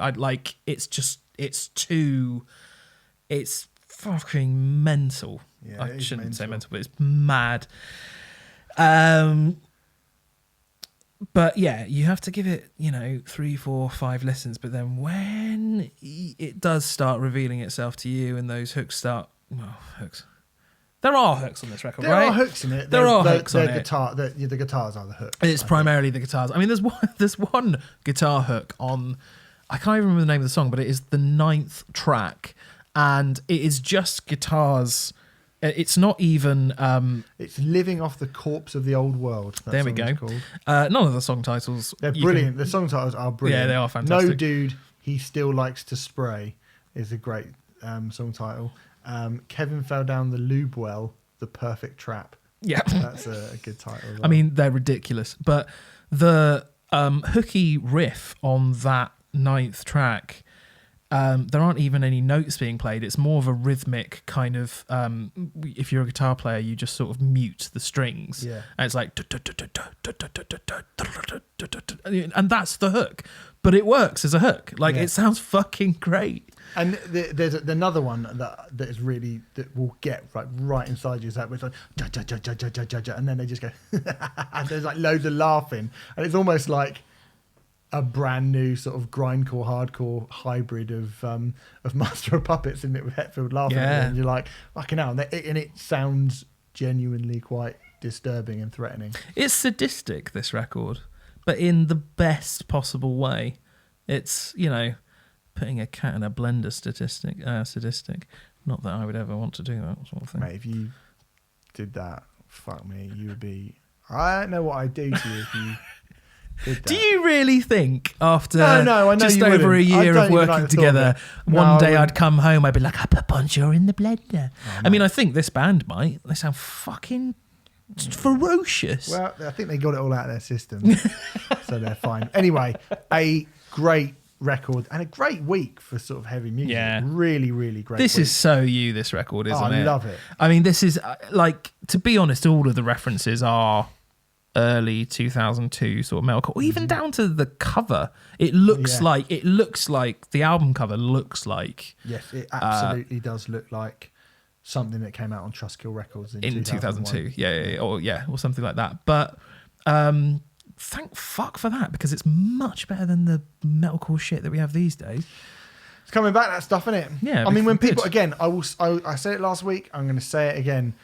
It's fucking mental. Yeah, I shouldn't say mental, but it's mad. But yeah, you have to give it, 3, 4, 5 listens. But then when it does start revealing itself to you and those hooks start... Well, hooks. There are hooks on this record, right? There are hooks in it. There are hooks on it. The guitars are the hooks. It's primarily the guitars. I mean, there's one guitar hook on... I can't even remember the name of the song, but it is the 9th track. And it is just guitars... It's not even... it's Living Off the Corpse of the Old World. There we go. None of the song titles... They're brilliant. The song titles are brilliant. Yeah, they are fantastic. No Dude, He Still Likes to Spray is a great song title. Kevin Fell Down the Lube Well, The Perfect Trap. Yeah. That's a good title. Well. I mean, they're ridiculous. But the hooky riff on that 9th track... there aren't even any notes being played. It's more of a rhythmic kind of... if you're a guitar player, you just sort of mute the strings. Yeah. And it's like... And that's the hook. But it works as a hook. It sounds fucking great. And there's another one that is really... that will get right inside you. Is that where it's like... and then they just go... and there's loads of laughing. And it's almost like... a brand new sort of grindcore, hardcore hybrid of Master of Puppets in it with Hetfield laughing at it, and you're like, fucking hell. And it sounds genuinely quite disturbing and threatening. It's sadistic, this record, but in the best possible way. It's, putting a cat in a blender sadistic. Not that I would ever want to do that sort of thing. Mate, if you did that, fuck me, you would be... I don't know what I'd do to you if you... Do you really think after I know just over a year of working together, one day I'd come home, I'd be like, I put Bonjour in the blender? Oh, I mean, I think this band might. They sound fucking ferocious. Well, I think they got it all out of their system, so they're fine. Anyway, a great record and a great week for sort of heavy music. Yeah. Really, really great. This is so you, this record, isn't it? I love it. I mean, this is, to be honest, all of the references are... early 2002 sort of metalcore, or even down to the cover. It looks like the album cover looks like. Yes, it absolutely does look like something that came out on Trustkill Records in 2002. Yeah, or something like that. But thank fuck for that, because it's much better than the metalcore shit that we have these days. It's coming back, that stuff, isn't it? Yeah. I mean, when people again, I said it last week. I'm going to say it again.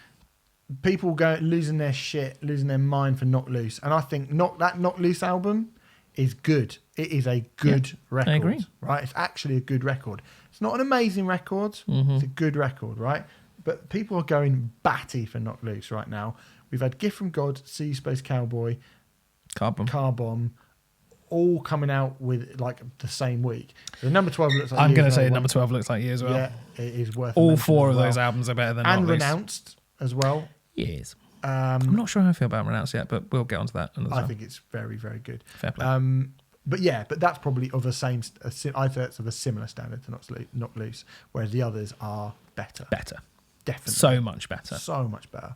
People go losing their shit, losing their mind for Knock Loose. And I think that Knock Loose album is good. It is a good record. I agree. Right? It's actually a good record. It's not an amazing record. Mm-hmm. It's a good record, right? But people are going batty for Knock Loose right now. We've had Gift from God, See Space Cowboy, Car Bomb, all coming out with the same week. The number 12 looks like I'm going to say number 12 looks like you as well. Yeah, it is worth all 4 of those albums are better than Knock Loose. And Renounced as well. Yes. I'm not sure how I feel about Renounced yet, but we'll get onto that. I think it's very, very good. Fair play. But that's probably of the same. I think it's of a similar standard to Knock Loose, whereas the others are better. Definitely. So much better.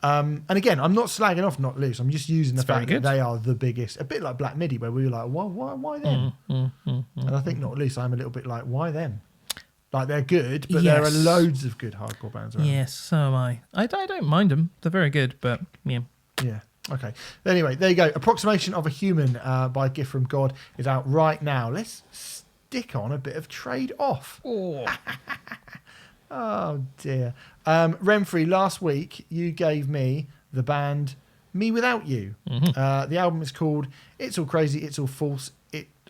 And again, I'm not slagging off Knock Loose. I'm just using the fact that they are the biggest. A bit like Black Midi, where we were like, why them? And I think Knock Loose, I'm a little bit like, why them? They're good, but there are loads of good hardcore bands around. Yes, so am I. I don't mind them. They're very good, but yeah. Yeah, okay. Anyway, there you go. Approximation of a Human by Gift from God is out right now. Let's stick on a bit of Trade Off. Oh, oh dear. Renfrey, last week you gave me the band Me Without You. Mm-hmm. The album is called It's All Crazy, It's All False,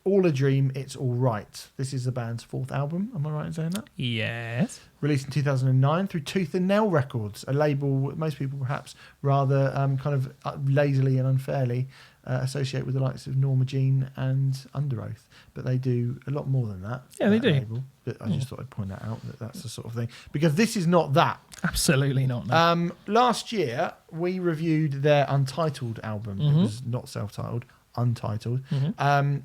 All a Dream, It's All Right. This is the band's 4th album. Am I right in saying that? Yes. Released in 2009 through Tooth and Nail Records, a label most people perhaps rather kind of lazily and unfairly associate with the likes of Norma Jean and Under Oath. But they do a lot more than that. Yeah, they do. Label. But I just thought I'd point that out, that's the sort of thing. Because this is not that. Absolutely not. No. Last year, we reviewed their Untitled album. Mm-hmm. It was not self-titled, Untitled. Mm-hmm.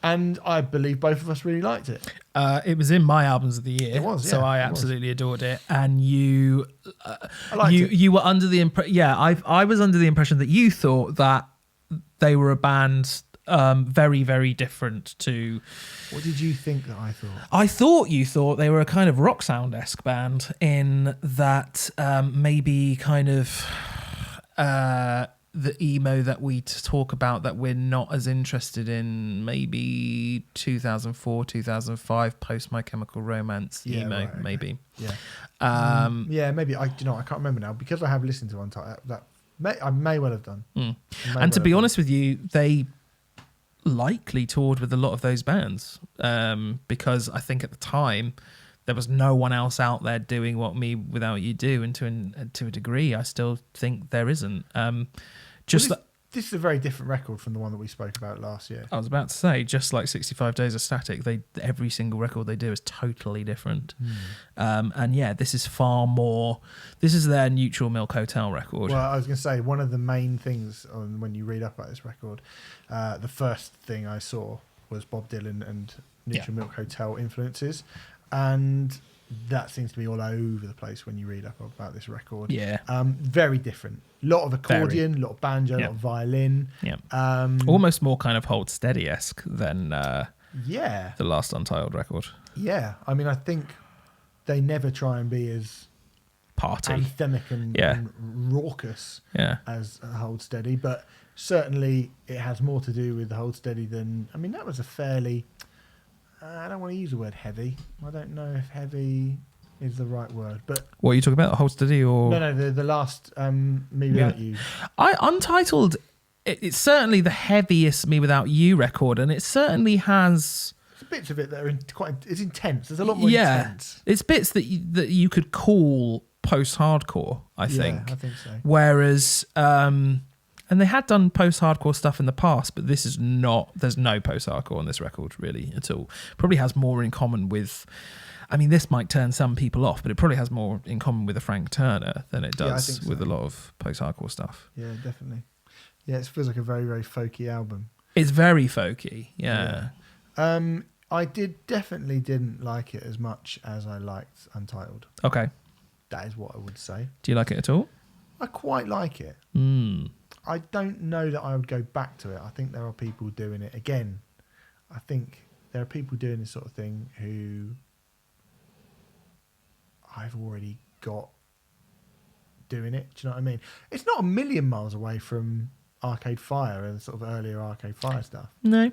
And I believe both of us really liked it. It was in my albums of the year. It was, yeah. So I absolutely adored it. And you were under the impression... Yeah, I was under the impression that you thought that they were a band very, very different to... What did you think that I thought? I thought you thought they were a kind of rock sound-esque band in that maybe kind of... the emo that we talk about that we're not as interested in, maybe 2004, 2005, post My Chemical Romance emo, right, okay. maybe. Yeah. Yeah, maybe. I can't remember now because I have listened to Untitled. I may well have done. And to be honest with you, they likely toured with a lot of those bands because I think at the time there was no one else out there doing what Me Without You do, and to a degree I still think there isn't. This is a very different record from the one that we spoke about last year. I was about to say, just like 65 Days of Static, every single record they do is totally different. And yeah, this is far more. This is their Neutral Milk Hotel record. Well, I was going to say, one of the main things when you read up about this record, the first thing I saw was Bob Dylan and Neutral Milk Hotel influences, and that seems to be all over the place when you read up about this record. Yeah. Very different. A lot of accordion, a lot of banjo, a lot of violin. Yeah. Almost more kind of Hold Steady-esque than the last Untitled record. Yeah. I mean, I think they never try and be as party, anthemic and raucous as Hold Steady, but certainly it has more to do with Hold Steady than... I mean, that was a fairly... I don't want to use the word heavy. I don't know if heavy is the right word, but what are you talking about? Hold Steady or no? The last Me Without You. Untitled. It's certainly the heaviest Me Without You record, and it certainly has bits of it that are it's intense. There's a lot more intense. It's bits that you could call post-hardcore. I think. Yeah, I think so. Whereas. And they had done post-hardcore stuff in the past, but this is not... There's no post-hardcore on this record, really, at all. Probably has more in common with... I mean, this might turn some people off, but it probably has more in common with a Frank Turner than it does with a lot of post-hardcore stuff. Yeah, definitely. Yeah, it feels like a very, very folky album. It's very folky, yeah. I definitely didn't like it as much as I liked Untitled. Okay. That is what I would say. Do you like it at all? I quite like it. I don't know that I would go back to it. I think there are people doing it again. I think there are people doing this sort of thing who I've already got doing it. Do you know what I mean? It's not a million miles away from Arcade Fire and sort of earlier Arcade Fire stuff. No.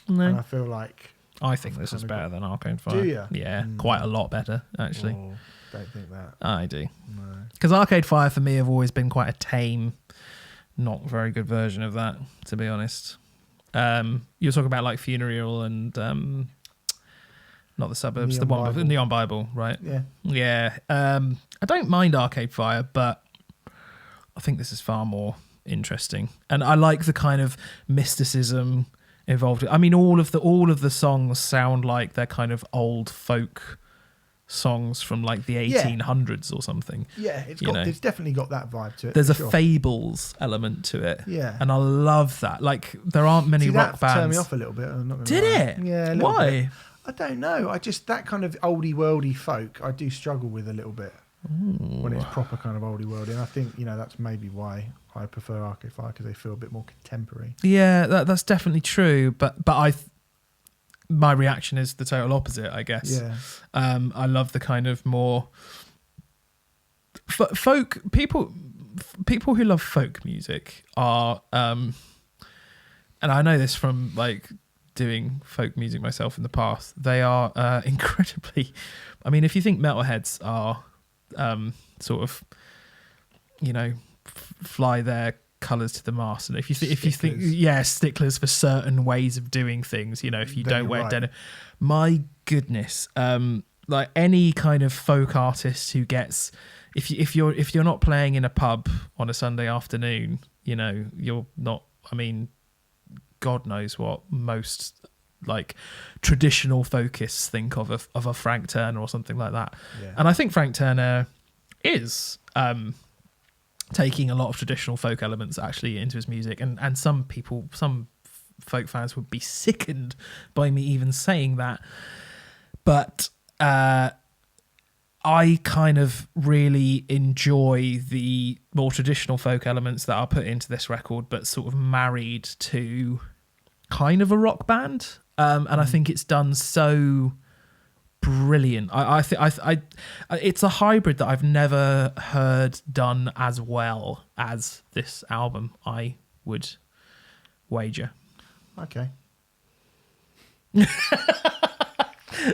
And I feel like... I think this is better than Arcade Fire. Do you? Yeah, quite a lot better, actually. Oh, don't think that. I do. No. Because Arcade Fire, for me, have always been quite a tame... Not very good version of that, to be honest. You're talking about like Funeral and not the Suburbs, Neon the one Bible. with Neon Bible, right? Yeah. I don't mind Arcade Fire, but I think this is far more interesting, and I like the kind of mysticism involved. I mean, all of the songs sound like they're kind of old folk songs from like the 1800s or something. Yeah, it's definitely got that vibe to it. There's a fables element to it. Yeah. And I love that. Like, there aren't many rock bands. Turned me off a little bit. I'm not gonna Did lie. it? Yeah, a little Why? bit. I don't know. I just, that kind of oldie worldy folk, I do struggle with a little bit. When it's proper kind of oldie worldy. And I think, that's maybe why I prefer Arcade Fire, because they feel a bit more contemporary. Yeah, that's definitely true. But my reaction is the total opposite, I guess. Yeah. I love the kind of more folk people who love folk music are, and I know this from like doing folk music myself in the past. They are incredibly. I mean, if you think metalheads are sort of, fly their colours to the mast, and if you think sticklers for certain ways of doing things, if you don't wear denim, my goodness, like any kind of folk artist who gets, if you're not playing in a pub on a Sunday afternoon, you're not, I mean, God knows what most like traditional folkists think of a Frank Turner or something like that. And I think Frank Turner is taking a lot of traditional folk elements actually into his music, and some folk fans would be sickened by me even saying that, but I kind of really enjoy the more traditional folk elements that are put into this record, but sort of married to kind of a rock band, and I think it's done so brilliant. I think it's a hybrid that I've never heard done as well as this album, I would wager. Okay.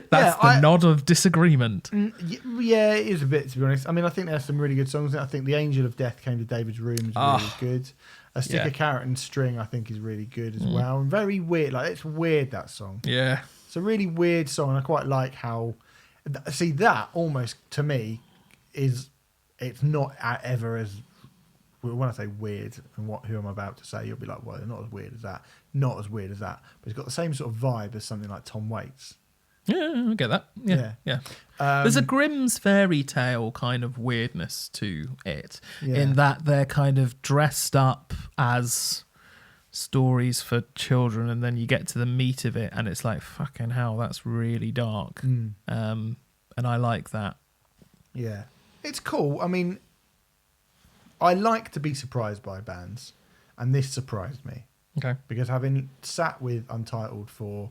That's the nod of disagreement. Yeah, it is a bit, to be honest. I mean, I think there's some really good songs. I think The Angel of Death Came to David's Room is really good. A Stick of Carrot and String, I think, is really good as well. And very weird. Like, it's weird, that song. Yeah. It's a really weird song. And I quite like how... See, that almost, to me, it's not ever as... When I say weird and who I'm about to say, you'll be like, well, not as weird as that. Not as weird as that. But it's got the same sort of vibe as something like Tom Waits. Yeah, I get that. Yeah. There's a Grimm's fairy tale kind of weirdness to it, in that they're kind of dressed up as stories for children, and then you get to the meat of it, and it's like, fucking hell, that's really dark. And I like that. Yeah, it's cool. I mean, I like to be surprised by bands, and this surprised me. Okay, because having sat with Untitled for,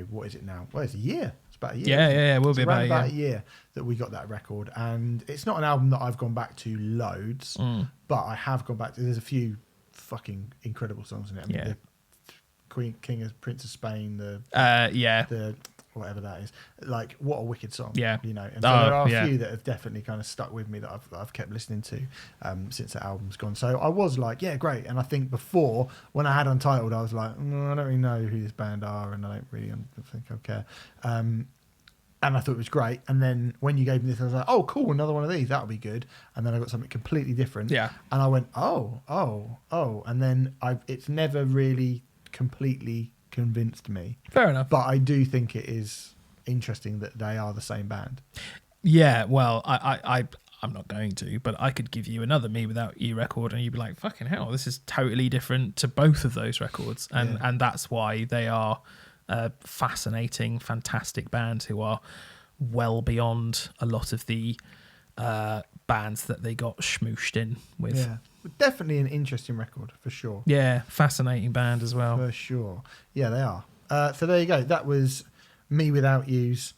what is it now? Well, it's a year. It's about a year. Yeah. We'll be about a year that we got that record, and it's not an album that I've gone back to loads, but I have gone back to. There's a few fucking incredible songs in it. I mean, the King of Prince of Spain, the whatever that is. Like, what a wicked song. Yeah. And so there are a few that have definitely kind of stuck with me that I've kept listening to since the album's gone. So I was like, yeah, great. And I think before, when I had Untitled, I was like, I don't really know who this band are, and I don't really think I care. And I thought it was great. And then when you gave me this, I was like, oh, cool, another one of these. That'll be good. And then I got something completely different. Yeah. And I went, oh. And then it's never really completely convinced me. Fair enough. But I do think it is interesting that they are the same band. Yeah, well, I'm not going to, but I could give you another Me Without You record, and you'd be like, fucking hell, this is totally different to both of those records. And that's why they are a fascinating, fantastic band who are well beyond a lot of the bands that they got schmooshed in with. Yeah. Definitely an interesting record, for sure. Yeah, fascinating band as well. For sure. Yeah, they are. So there you go. That was Me Without You's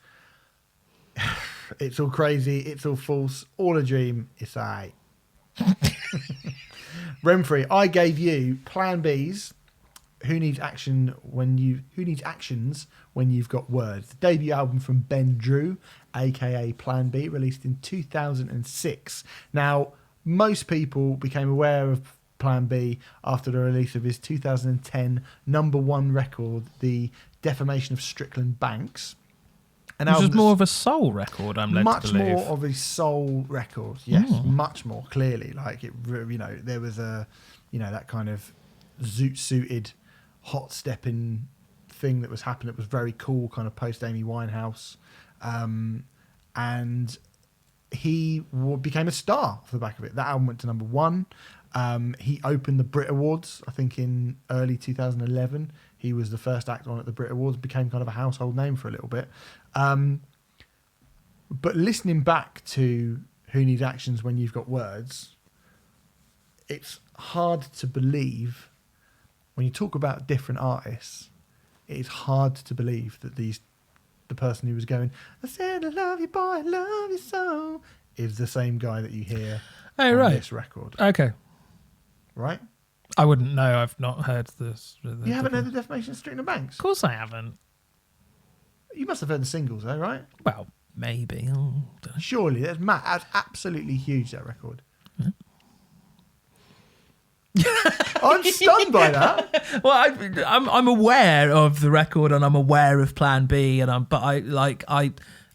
It's All Crazy, It's All False, All a Dream, It's Aight. Renfrey, I gave you Plan B's Who Needs Actions When You've Got Words. The debut album from Ben Drew, aka Plan B, released in 2006. Now, most people became aware of Plan B after the release of his 2010 number one record, The Defamation of Strickland Banks. Which was more of a soul record, I'm led to believe. Much more of a soul record, yes. Much more, clearly. Like, it, there was that kind of zoot-suited, hot-stepping thing that was happening. It was very cool, kind of post-Amy Winehouse. And he became a star off the back of it. That album went to number one. He opened the Brit Awards, I think, in early 2011. He was the first act on at the Brit Awards, became kind of a household name for a little bit. But listening back to Who Needs Actions When You've Got Words, it's hard to believe, when you talk about different artists, it is hard to believe that the person who was going, I said I love you, boy, I love you so, is the same guy that you hear on this record. Okay. Right? I wouldn't know. I've not heard this. You haven't heard the Defamation of Strickland Banks? Of course I haven't. You must have heard the singles though, right? Well, maybe. Don't know. Surely. That's absolutely huge, that record. Yeah. I'm stunned by that. Well, I'm aware of the record, and I'm aware of Plan B, but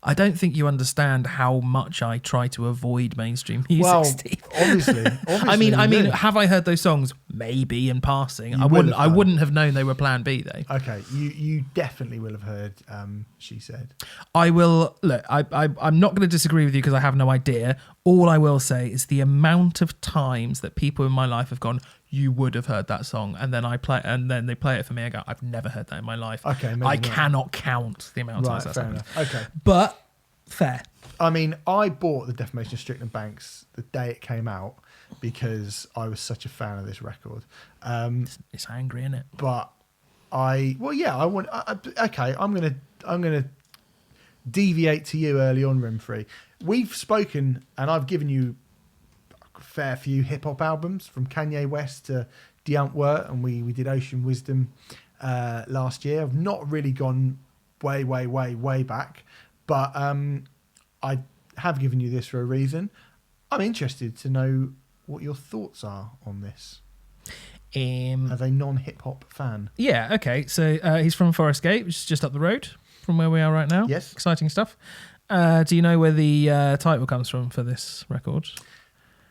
I don't think you understand how much I try to avoid mainstream music, well, Steve. Obviously. I mean, have I heard those songs? Maybe in passing. I wouldn't have known they were Plan B though. Okay, you definitely will have heard. She Said. I will look. I'm not going to disagree with you because I have no idea. All I will say is the amount of times that people in my life have gone, you would have heard that song, and then they play it for me. I go, I've never heard that in my life. Okay, I cannot count the amount of times that's happened. Enough. Okay, but fair. I mean, I bought the Defamation of Strickland Banks the day it came out because I was such a fan of this record. It's angry, isn't it? But I'm gonna deviate to you early on, Renfrey. We've spoken, and I've given you a fair few hip hop albums from Kanye West to D'Antwoord, and we did Ocean Wisdom last year. I've not really gone way back, but I have given you this for a reason. I'm interested to know what your thoughts are on this as a non-hip hop fan. Yeah, okay. So he's from Forest Gate, which is just up the road from where we are right now. Yes. Exciting stuff. Do you know where the title comes from for this record?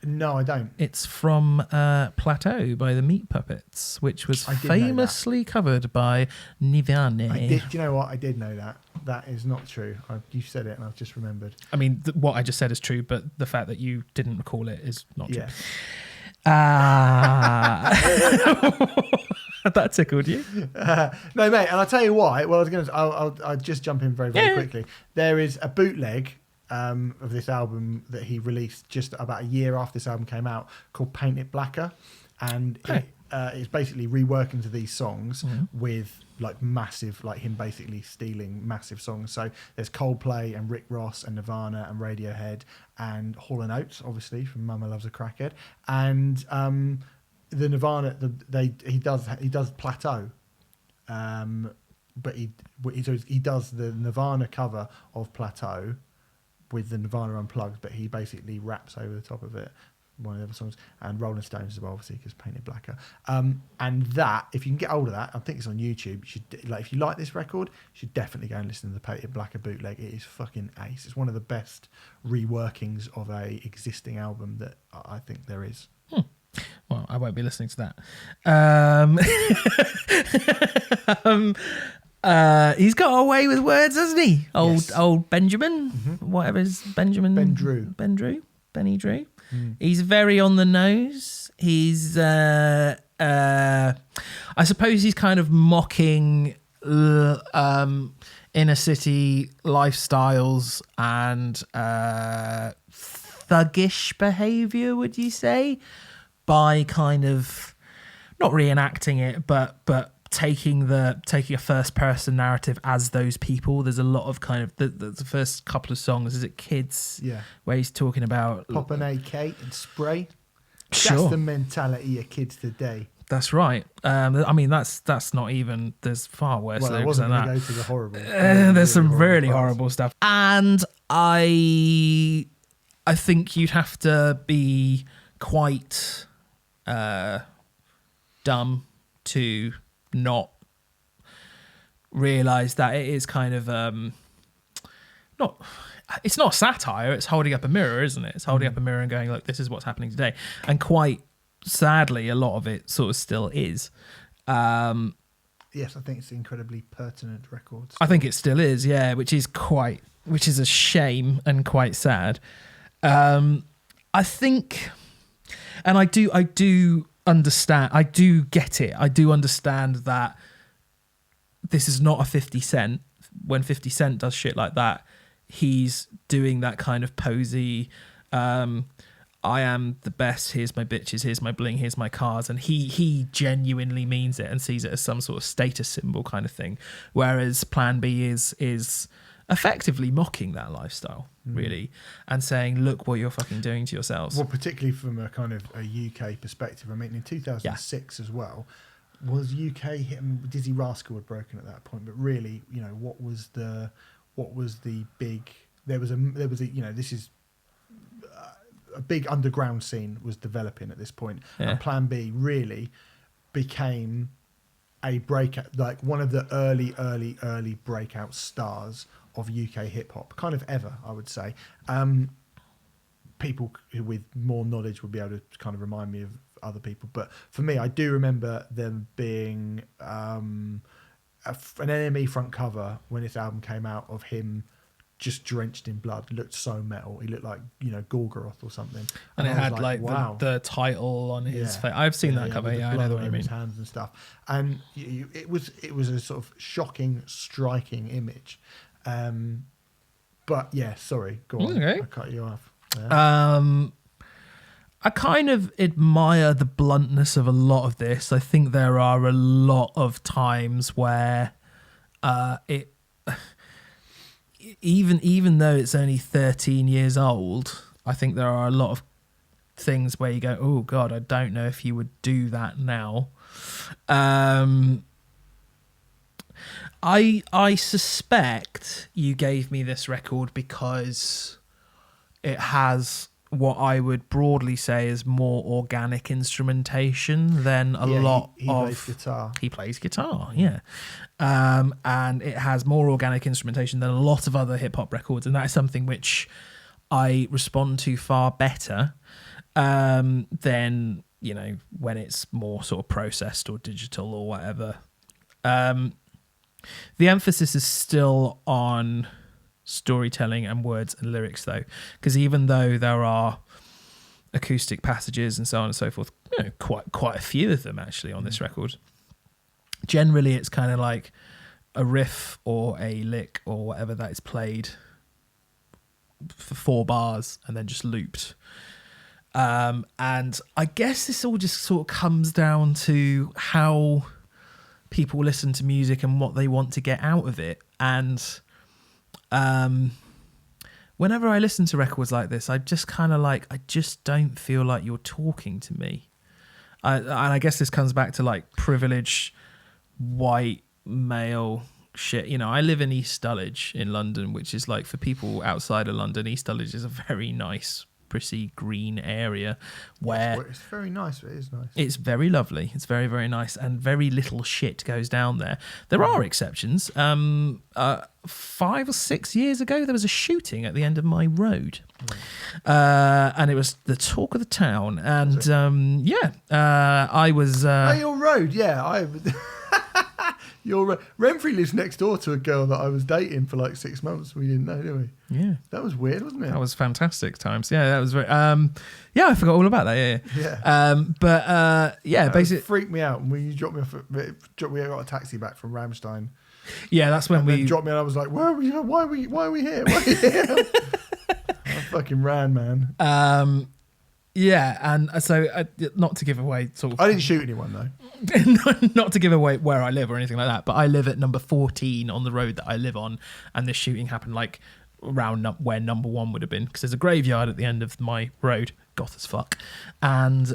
No, I don't. It's from Plateau by the Meat Puppets, which was famously covered by Nirvana. Do you know what? I did know that. That is not true. You said it and I've just remembered. I mean, what I just said is true, but the fact that you didn't recall it is not true. That tickled you. No, mate, and I'll tell you why. Well, I'll just jump in very quickly. There is a bootleg of this album that he released just about a year after this album came out called Paint It Blacker, and it's basically reworking to these songs with like massive, like him basically stealing massive songs. So there's Coldplay and Rick Ross and Nirvana and Radiohead and Hall & Oates, obviously from Mama Loves a Crackhead, and the Nirvana he does Plateau, but he does the Nirvana cover of Plateau with the Nirvana Unplugged, but he basically raps over the top of it, one of the other songs, and Rolling Stones as well, obviously, because Paint It Blacker. And that, if you can get hold of that, I think it's on YouTube. If you like this record, you should definitely go and listen to the Paint It Blacker bootleg. It is fucking ace. It's one of the best reworkings of a existing album that I think there is. Well, I won't be listening to that. He's got away with words, hasn't he? Old Benjamin, whatever is Benjamin. Ben Drew. Benny Drew. He's very on the nose. He's, I suppose he's kind of mocking inner city lifestyles and thuggish behaviour, would you say? By kind of not reenacting it, but taking a first person narrative as those people. There's a lot of kind of the first couple of songs. Is it Kids? Yeah, where he's talking about pop an AK and spray. Sure. That's the mentality of kids today. That's right. I mean, that's not even. There's far worse lyrics than that. Go to the horrible. There's some really horrible stuff, and I think you'd have to be quite dumb to not realize that it is kind of it's not satire, it's holding up a mirror, isn't it? It's holding up a mirror and going, look, this is what's happening today. And quite sadly, a lot of it sort of still is. Yes, I think it's incredibly pertinent records. I think it still is, yeah, which is a shame and quite sad. I think, and I do understand, I do get it. I do understand that this is not a 50 Cent. When 50 Cent does shit like that, he's doing that kind of posy, I am the best, here's my bitches, here's my bling, here's my cars, and he genuinely means it and sees it as some sort of status symbol kind of thing, whereas Plan B is effectively mocking that lifestyle, really, and saying, look what you're fucking doing to yourselves. Well, particularly from a kind of a UK perspective. I mean, in 2006 as well, was UK hitting Dizzy Rascal had broken at that point, but really, you know, what was the big? There was a this is a big underground scene was developing at this point, and Plan B really became a breakout, like one of the early breakout stars of UK hip hop, kind of ever, I would say. People who with more knowledge would be able to kind of remind me of other people, but for me, I do remember them being an NME front cover when this album came out of him just drenched in blood. Looked so metal. He looked like, you know, Gorgoroth or something. And it had like wow, the title on his face. I've seen that cover. Yeah, I know what you mean. His hands and stuff. And it was a sort of shocking, striking image. But yeah, sorry, go on. Okay. I cut you off. Yeah. I kind of admire the bluntness of a lot of this. I think there are a even though it's only 13 years old, I think there are a lot of things where you go, oh God, I don't know if you would do that now. I suspect you gave me this record because it has what I would broadly say is more organic instrumentation than a lot he of... plays guitar. He plays guitar, yeah. And it has more organic instrumentation than a lot of other hip-hop records, and that is something which I respond to far better than, you know, when it's more sort of processed or digital or whatever. The emphasis is still on storytelling and words and lyrics, though, because even though there are acoustic passages and so on and so forth, you know, quite a few of them actually on this record, generally it's kind of like a riff or a lick or whatever that is played for 4 bars and then just looped. And I guess this all just sort of comes down to how people listen to music and what they want to get out of it. And whenever I listen to records like this, I just kind of like, I just don't feel like you're talking to me. And I guess this comes back to like privilege, white male shit. You know, I live in East Dulwich in London, which is like, for people outside of London, East Dulwich is a very nice, pretty green area where it's very nice. It is nice. It's very lovely. It's very, very nice, and very little shit goes down there. There are exceptions. 5 or 6 years ago, there was a shooting at the end of my road, and it was the talk of the town. And I was. Your road, yeah. Renfrey lives next door to a girl that I was dating for like 6 months. We didn't know, did we? Yeah, that was weird, wasn't it? That was fantastic times. Yeah, that was very. I forgot all about that. Yeah. Basically, it freaked me out when you dropped me off. We got a taxi back from Ramstein. Yeah, that's when we dropped me, and I was like, "Where are we? Why are we here? Why are we here?" I fucking ran, man. Yeah, and so not to give away sort of... I didn't shoot anyone, though. Not to give away where I live or anything like that, but I live at number 14 on the road that I live on, and this shooting happened like around where number 1 would have been, because there's a graveyard at the end of my road, goth as fuck, and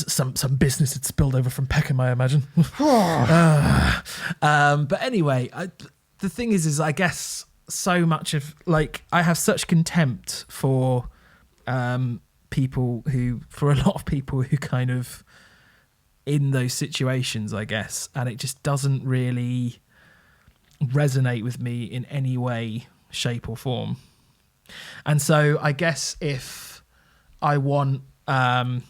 some business had spilled over from Peckham, I imagine. But anyway, the thing is I guess so much of, like, I have such contempt for a lot of people who kind of in those situations, I guess, and it just doesn't really resonate with me in any way, shape or form. And so I guess if I want like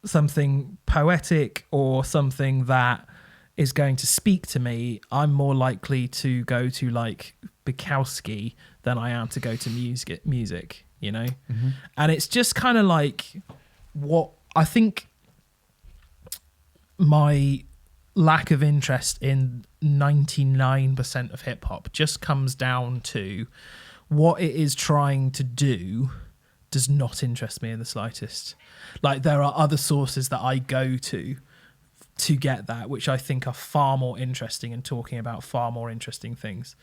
something poetic or something that is going to speak to me, I'm more likely to go to like Bukowski than I am to go to music, you know? Mm-hmm. And it's just kind of like what I think my lack of interest in 99% of hip hop just comes down to what it is trying to do does not interest me in the slightest. Like, there are other sources that I go to get that, which I think are far more interesting and talking about far more interesting things.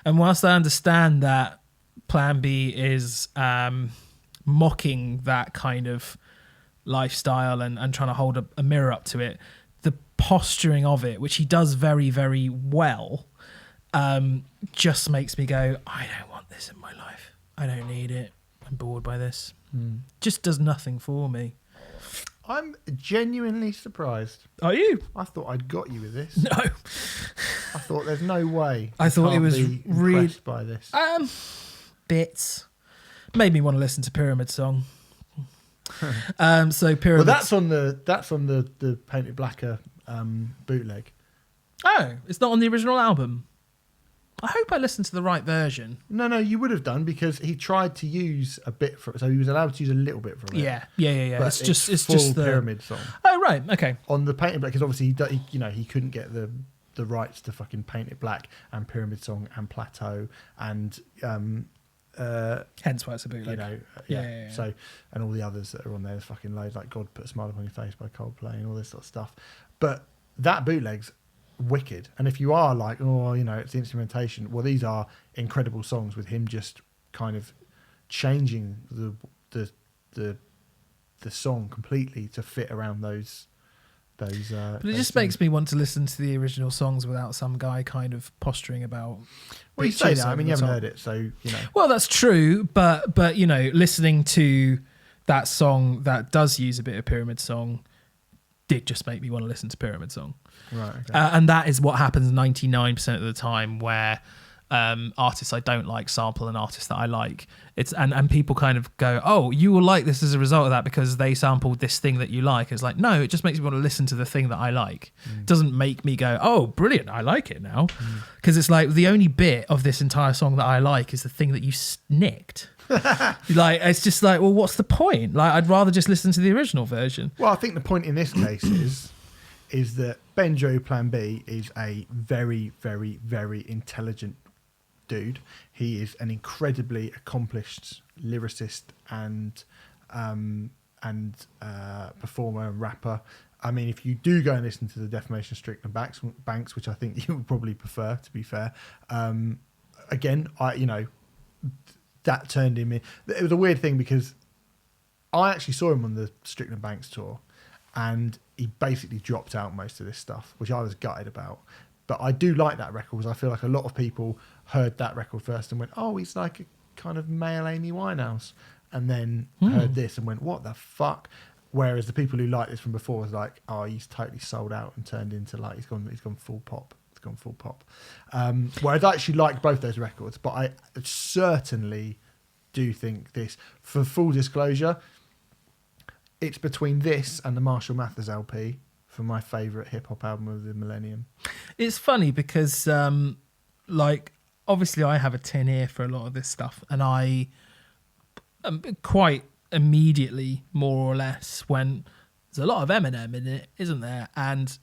And whilst I understand that Plan B is mocking that kind of lifestyle and trying to hold a mirror up to it, the posturing of it, which he does very, very well, just makes me go, I don't want this in my life. I don't need it. I'm bored by this. Just does nothing for me. I'm genuinely surprised. Are you? I thought I'd got you with this. No. I thought there's no way. I thought it was really impressed by this. Bits. Made me want to listen to Pyramid Song. So Pyramid. Well, that's on the Painted Blacker bootleg. Oh, it's not on the original album. I hope I listened to the right version. No, you would have done, because he tried to use a bit from it, so he was allowed to use a little bit from it. Yeah. But it's full just the Pyramid Song. Oh right, okay. On the Painted Black, because obviously he couldn't get the rights to fucking Paint It Black and Pyramid Song and Plateau and hence why it's a bootleg. Yeah. So, and all the others that are on there, there's fucking loads, like God Put a Smile Upon Your Face by Coldplay and all this sort of stuff. But that bootleg's wicked. And if you are like, oh, you know, it's the instrumentation, well, these are incredible songs with him just kind of changing the song completely to fit around those. But it just makes me want to listen to the original songs without some guy kind of posturing about. Well, you say that. I mean, you haven't heard it, so you know. Well, that's true, but you know, listening to that song that does use a bit of Pyramid Song did just make me want to listen to Pyramid Song. Right. Okay. And that is what happens 99% of the time where artists I don't like sample an artist that I like. And people kind of go, oh, you will like this as a result of that because they sampled this thing that you like. It's like, no, it just makes me want to listen to the thing that I like. It doesn't make me go, oh, brilliant, I like it now. Because it's like the only bit of this entire song that I like is the thing that you nicked. Like, it's just like, well, what's the point? Like, I'd rather just listen to the original version. Well, I think the point in this case is that Benjo Plan B is a very, very, very intelligent dude. He is an incredibly accomplished lyricist and performer and rapper. I mean, if you do go and listen to the Defamation Strickland Banks, which I think you would probably prefer, to be fair, again, that turned him in. It was a weird thing because I actually saw him on the Strickland Banks tour, and he basically dropped out most of this stuff, which I was gutted about. But I do like that record because I feel like a lot of people heard that record first and went, oh, he's like a kind of male Amy Winehouse. And then heard this and went, what the fuck? Whereas the people who liked this from before was like, oh, he's totally sold out and turned into like, he's gone full pop. It's gone full pop. Whereas I actually like both those records, but I certainly do think this, for full disclosure, it's between this and the Marshall Mathers LP for my favourite hip-hop album of the millennium. It's funny because, obviously I have a tin ear for a lot of this stuff, and I quite immediately, more or less, when there's a lot of Eminem in it, isn't there? And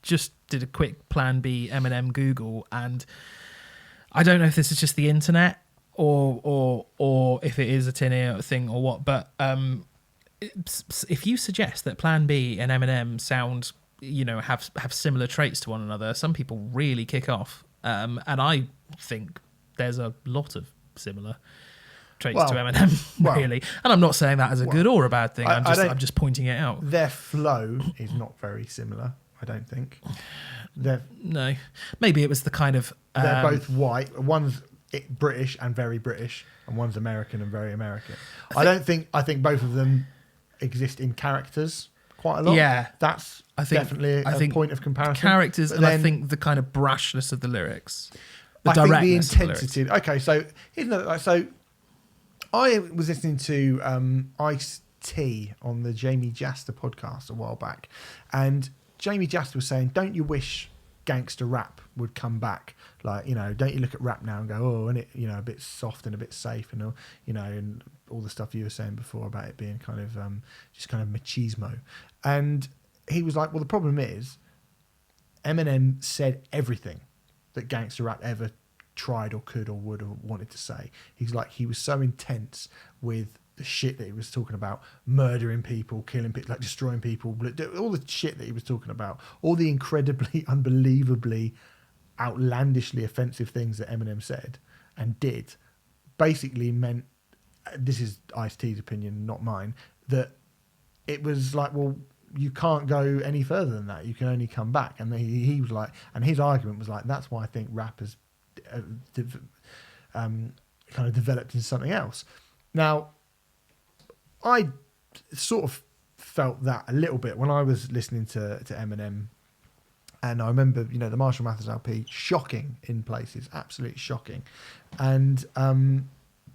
just did a quick Plan B Eminem Google, and I don't know if this is just the internet or if it is a tin ear thing or what, but if you suggest that Plan B and Eminem sound, have similar traits to one another, some people really kick off. And I think there's a lot of similar traits to Eminem, really. And I'm not saying that as a good or a bad thing. I'm just pointing it out. Their flow is not very similar, I don't think. No. Maybe it was the kind of... they're both white. One's British and very British, and one's American and very American. I think both of them exist in characters quite a lot. Yeah. That's definitely a point of comparison. Characters, and I think the kind of brashness of the lyrics. I think the intensity. Okay, so here's another. So I was listening to Ice-T on the Jamie Jaster podcast a while back, and Jamie Jaster was saying, don't you wish gangster rap would come back? Like, don't you look at rap now and go, oh, and it, a bit soft and a bit safe, and and all the stuff you were saying before about it being kind of just kind of machismo. And he was like, well, the problem is Eminem said everything that gangster rap ever tried or could or would or wanted to say. He's like, he was so intense with the shit that he was talking about, murdering people, killing people, like destroying people, all the shit that he was talking about, all the incredibly, unbelievably, outlandishly offensive things that Eminem said and did, basically meant, this is Ice-T's opinion, not mine, that it was like, well, you can't go any further than that. You can only come back. And he was like, and his argument was like, that's why I think rap has kind of developed into something else. Now, I sort of felt that a little bit when I was listening to Eminem. And I remember, the Marshall Mathers LP, shocking in places, absolutely shocking. And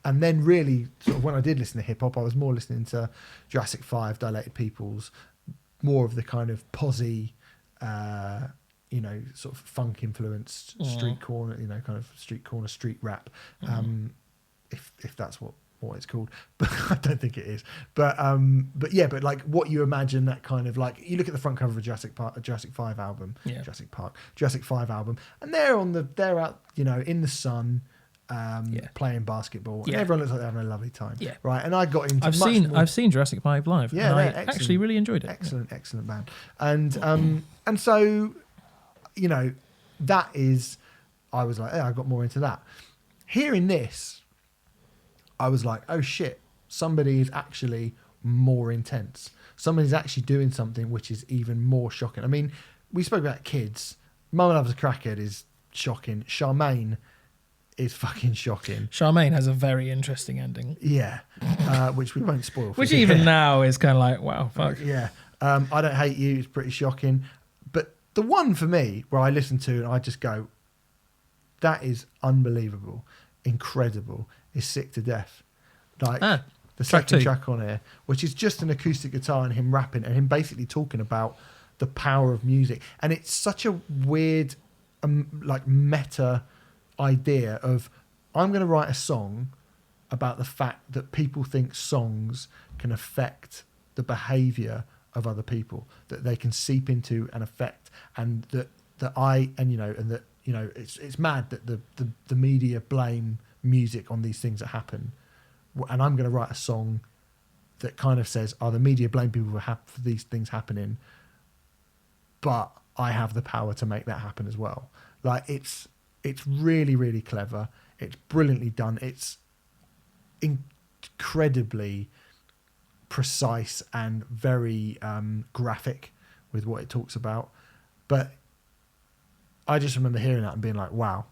then really, sort of when I did listen to hip-hop, I was more listening to Jurassic 5, Dilated Peoples, more of the kind of posy, sort of funk-influenced street corner, kind of street corner, street rap, if that's what it's called, but I don't think it is. But like what you imagine that kind of like, you look at the front cover of a Jurassic 5 album, Jurassic 5 album, and they're out, in the sun, playing basketball, and everyone looks like they're having a lovely time, right? And I got into. I've seen Jurassic 5 live. Yeah, and I actually really enjoyed it. Excellent band, and so. you know, that is, I was like, I got more into that. Hearing this, I was like, oh shit, somebody is actually more intense. Somebody's actually doing something which is even more shocking. I mean, we spoke about Kids. Mama Loves a Crackhead is shocking. Charmaine is fucking shocking. Charmaine has a very interesting ending. Yeah, which we won't spoil. Which even now is kind of like, wow, fuck. Yeah. I Don't Hate You is pretty shocking. But the one for me where I listen to and I just go, that is unbelievable, incredible, is Sick to Death. Like the second track on here, which is just an acoustic guitar and him rapping and him basically talking about the power of music. And it's such a weird, like meta idea of, I'm going to write a song about the fact that people think songs can affect the behavior of other people, that they can seep into and affect, and that it's mad that the media blame music on these things that happen. And I'm going to write a song that kind of says, the media blame people for these things happening, but I have the power to make that happen as well. Like, it's really, really clever. It's brilliantly done. It's incredibly precise and very graphic with what it talks about. But I just remember hearing that and being like, wow,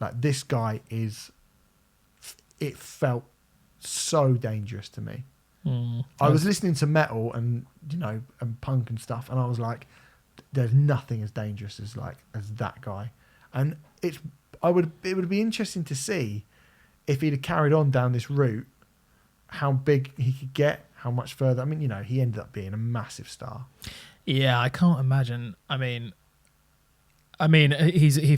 like this guy it felt so dangerous to me. I was listening to metal and, and punk and stuff, and I was like, there's nothing as dangerous as that guy. And it would be interesting to see if he'd have carried on down this route, how big he could get, how much further. I mean, he ended up being a massive star. Yeah, I can't imagine. I mean, he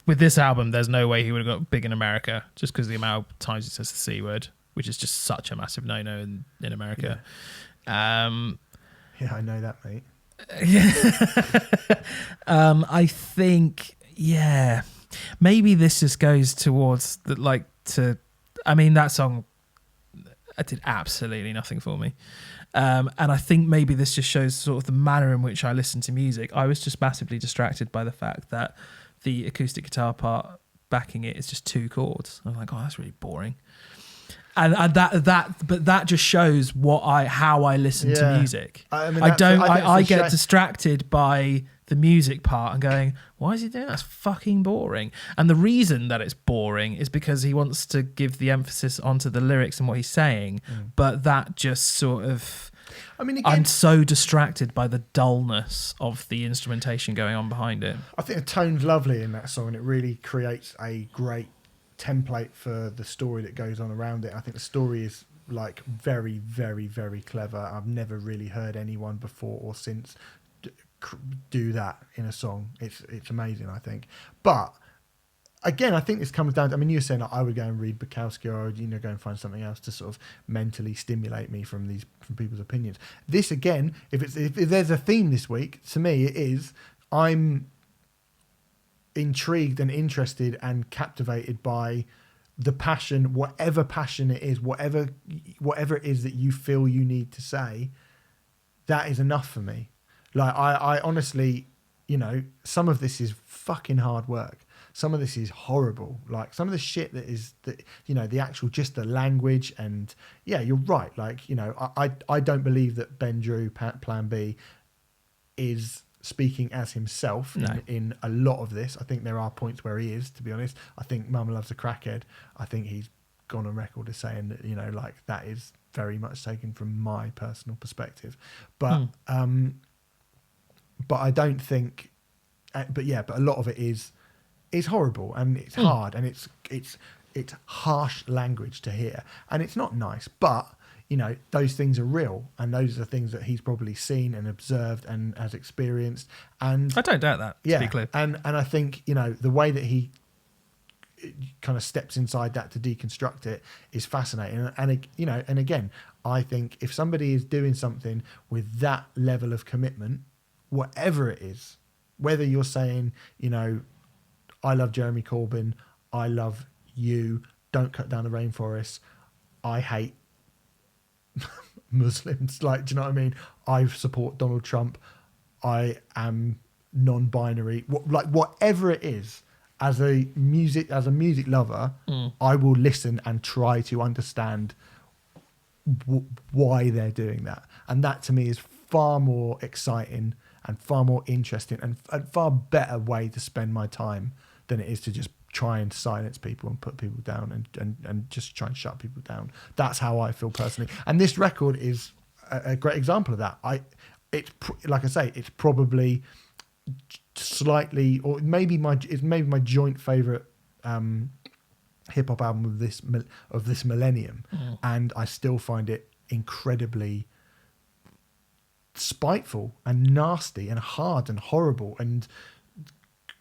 with this album, there's no way he would have got big in America just because the amount of times he says the C word, which is just such a massive no-no in America. Yeah, I know that, mate. I think, maybe this just goes towards that song did absolutely nothing for me. And I think maybe this just shows sort of the manner in which I listen to music. I was just massively distracted by the fact that the acoustic guitar part backing it is just 2 chords. I'm like, that's really boring. And that just shows how I listen to music. I get distracted by the music part and going, why is he doing that? That's fucking boring. And the reason that it's boring is because he wants to give the emphasis onto the lyrics and what he's saying. But that just sort of, again, I'm so distracted by the dullness of the instrumentation going on behind it. I think the tone's lovely in that song, and it really creates a great template for the story that goes on around it. I think the story is very, very, very clever. I've never really heard anyone before or since do that in a song. It's amazing, I think. But again, I think this comes down to, you were saying I would go and read Bukowski, or I would go and find something else to sort of mentally stimulate me from people's opinions. This again, if there's a theme this week, to me it is, I'm intrigued and interested and captivated by the passion, whatever passion it is, whatever it is that you feel you need to say. That is enough for me. I honestly, some of this is fucking hard work. Some of this is horrible. Some of the shit the actual, just the language, and you're right. I don't believe that Ben Drew, Plan B, is speaking as himself in a lot of this. I think there are points where he is, to be honest. I think Mama Loves a Crackhead, I think he's gone on record as saying that, that is very much taken from my personal perspective. But I don't think, but a lot of it is horrible, and it's hard, and it's harsh language to hear, and it's not nice, but those things are real, and those are the things that he's probably seen and observed and has experienced. And I don't doubt that, to be clear. And I think, the way that he kind of steps inside that to deconstruct it is fascinating. And again, I think if somebody is doing something with that level of commitment, whatever it is, whether you're saying, I love Jeremy Corbyn, I love you, don't cut down the rainforest, I hate Muslims, do you know what I mean? I support Donald Trump, I am non-binary, whatever it is. As a music lover, I will listen and try to understand why they're doing that, and that to me is far more exciting and far more interesting and a far better way to spend my time than it is to just try and silence people and put people down and just try and shut people down. That's how I feel personally, and this record is a great example of that. It's probably slightly, or maybe my joint favorite hip hop album of this millennium, and I still find it incredibly spiteful and nasty and hard and horrible and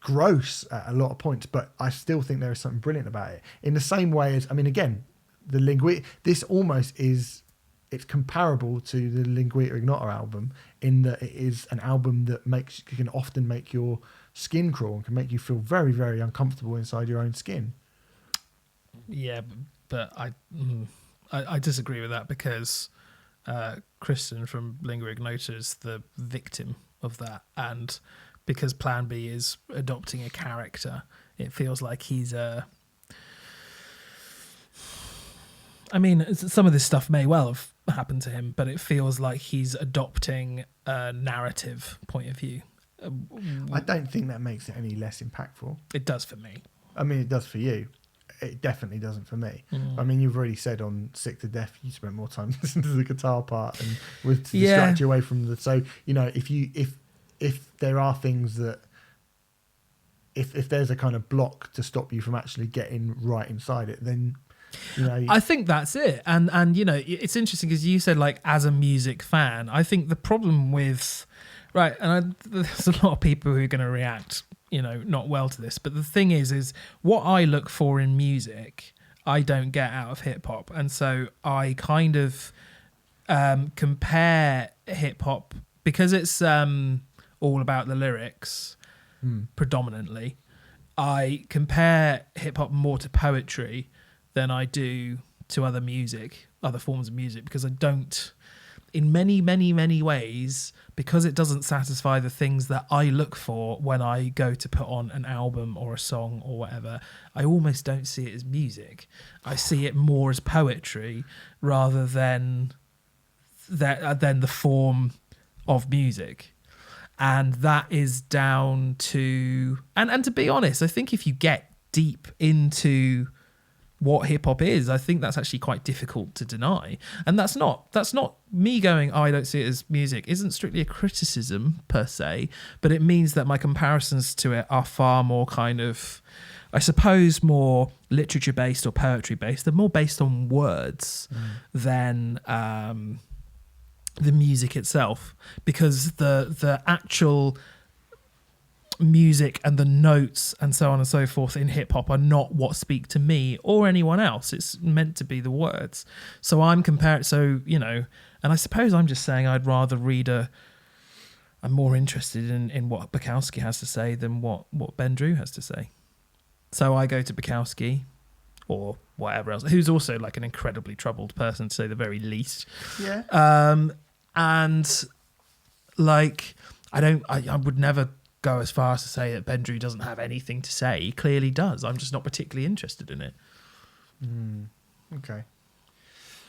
gross at a lot of points, but I still think there is something brilliant about it. In the same way as, again, this almost is. It's comparable to the Linguita Ignota album in that it is an album that can often make your skin crawl and can make you feel very, very uncomfortable inside your own skin. Yeah, but I disagree with that because Kristen from Lingua Ignota is the victim of that, and because Plan B is adopting a character, it feels like he's some of this stuff may well have happened to him, but it feels like he's adopting a narrative point of view. I don't think that makes it any less impactful. It does for me. It does for you. It definitely doesn't for me. You've already said on Sick to Death you spent more time listening to the guitar part and to distract you away from the. So if there are things that if there's a kind of block to stop you from actually getting right inside it, then. I think that's it, and it's interesting because you said as a music fan, I think the problem with there's a lot of people who are going to react not well to this, but the thing is what I look for in music I don't get out of hip hop, and so I kind of compare hip hop because it's all about the lyrics predominantly. I compare hip hop more to poetry than I do to other forms of music, because I don't, in many, many, many ways, because it doesn't satisfy the things that I look for when I go to put on an album or a song or whatever, I almost don't see it as music. I see it more as poetry rather than the form of music. And that is down to, and to be honest, I think if you get deep into what hip hop is, I think that's actually quite difficult to deny. And that's not me going, I don't see it as music, isn't strictly a criticism per se, but it means that my comparisons to it are far more kind of, I suppose, more literature based or poetry based. They're more based on words than the music itself, because the actual music and the notes and so on and so forth in hip hop are not what speak to me or anyone else. It's meant to be the words. So I'm comparing, and I suppose I'm just saying I'd rather I'm more interested in what Bukowski has to say than what Ben Drew has to say. So I go to Bukowski or whatever else, who's also an incredibly troubled person, to say the very least. Yeah. And I would never go as far as to say that Ben Drew doesn't have anything to say. He clearly does. I'm just not particularly interested in it. Okay.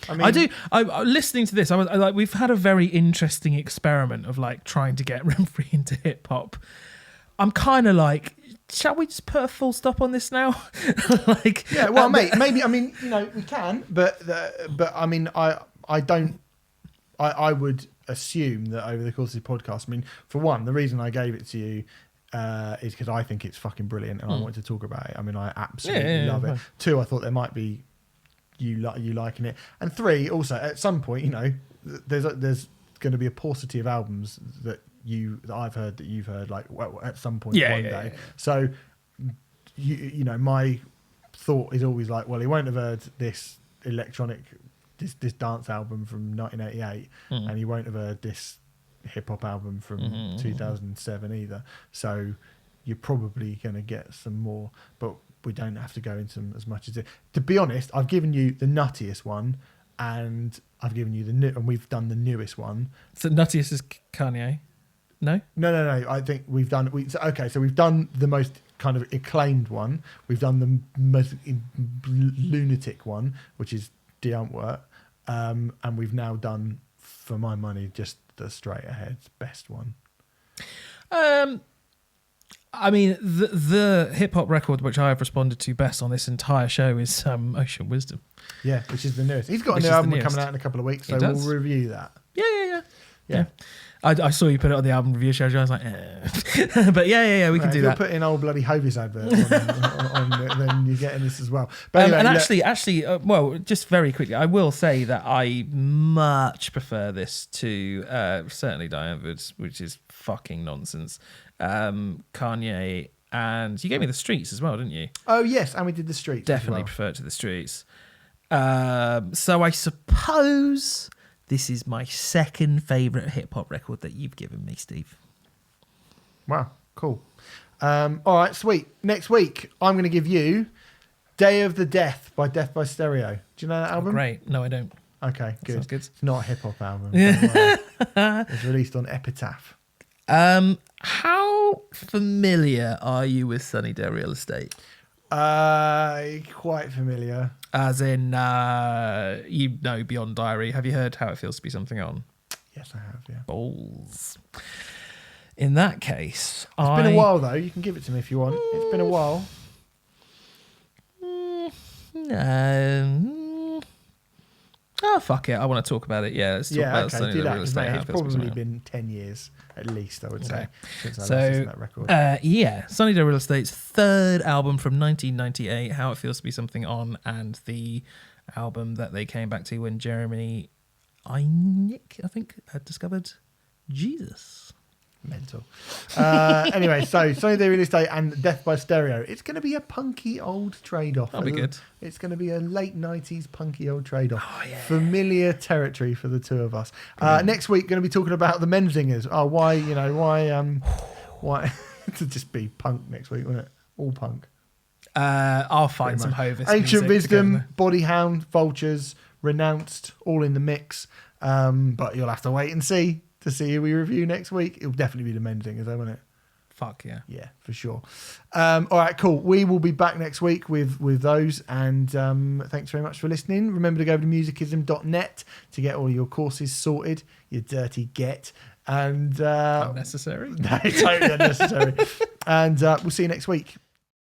Listening to this, we've had a very interesting experiment of trying to get Renfrey into hip hop. I'm kind of shall we just put a full stop on this now? Yeah, well, mate, maybe, we can, but I don't. I would assume that over the course of the podcast, for one, the reason I gave it to you is because I think it's fucking brilliant and I wanted to talk about it. I absolutely love it. Two, I thought there might be you liking it, and three, also at some point, there's going to be a paucity of albums that I've heard that you've heard at some point one day. Yeah. So my thought is always well, he won't have heard this electronic. This dance album from 1988, and you won't have heard this hip hop album from 2007 either. So you're probably going to get some more, but we don't have to go into them as much as it. To be honest, I've given you the nuttiest one, and I've given you and we've done the newest one. So nuttiest is Kanye. No. I think we've done. So we've done the most kind of acclaimed one. We've done the most lunatic one, which is Die Antwoord, and we've now done, for my money, just the straight ahead best one. I mean, the hip hop record which I have responded to best on this entire show is Ocean Wisdom. Yeah, which is the newest. He's got a new album coming out in a couple of weeks, so we'll review that. Yeah. I saw you put it on the album review show. I was like, but we can do that. If you're putting old bloody Hovis adverts on it, then you're getting this as well. But anyway, and actually, well, just very quickly, I will say that I much prefer this to certainly Die Antwoord, which is fucking nonsense. Kanye, and you gave me The Streets as well, didn't you? Oh yes, and we did The Streets. Definitely prefer it to The Streets. So I suppose this is my second favourite hip-hop record that you've given me, Steve. Wow, cool. All right, sweet. Next week, I'm going to give you Day of the Death by Death by Stereo. Do you know that album? Great. No, I don't. Okay, good. Sounds good. It's not a hip-hop album. It's released on Epitaph. How familiar are you with Sunny Day Real Estate? Quite familiar. As in, Beyond Diary. Have you heard How It Feels to Be Something On? Yes, I have, yeah. Balls. In that case, It's been a while, though. You can give it to me if you want. It's been a while. Oh, fuck it. I want to talk about it. Yeah, let's talk about Sunny Day Real Estate. It's probably been 10 years, at least, I would say, since I last listened to that record. Sunny Day Real Estate's third album from 1998, How It Feels to Be Something On, and the album that they came back to when Jeremy Einik, I think, had discovered Jesus. Mental. Anyway, so Sunny Day Real Estate and Death by Stereo. It's going to be a punky old trade-off. That'll be good. It's going to be a late 90s punky old trade-off. Oh, yeah. Familiar territory for the two of us. Next week, going to be talking about the Menzingers. Oh, why to just be punk next week, won't it? All punk. I'll find some Hovis. Ancient Wisdom, Bodyhound, Vultures, Renounced, all in the mix. But you'll have to wait and see to see who we review next week. It'll definitely be the Menzingers, won't it? Fuck yeah. Yeah, for sure. All right, cool. We will be back next week with those. And thanks very much for listening. Remember to go to musicism.net to get all your courses sorted, you dirty get. And unnecessary? No, totally unnecessary. And we'll see you next week.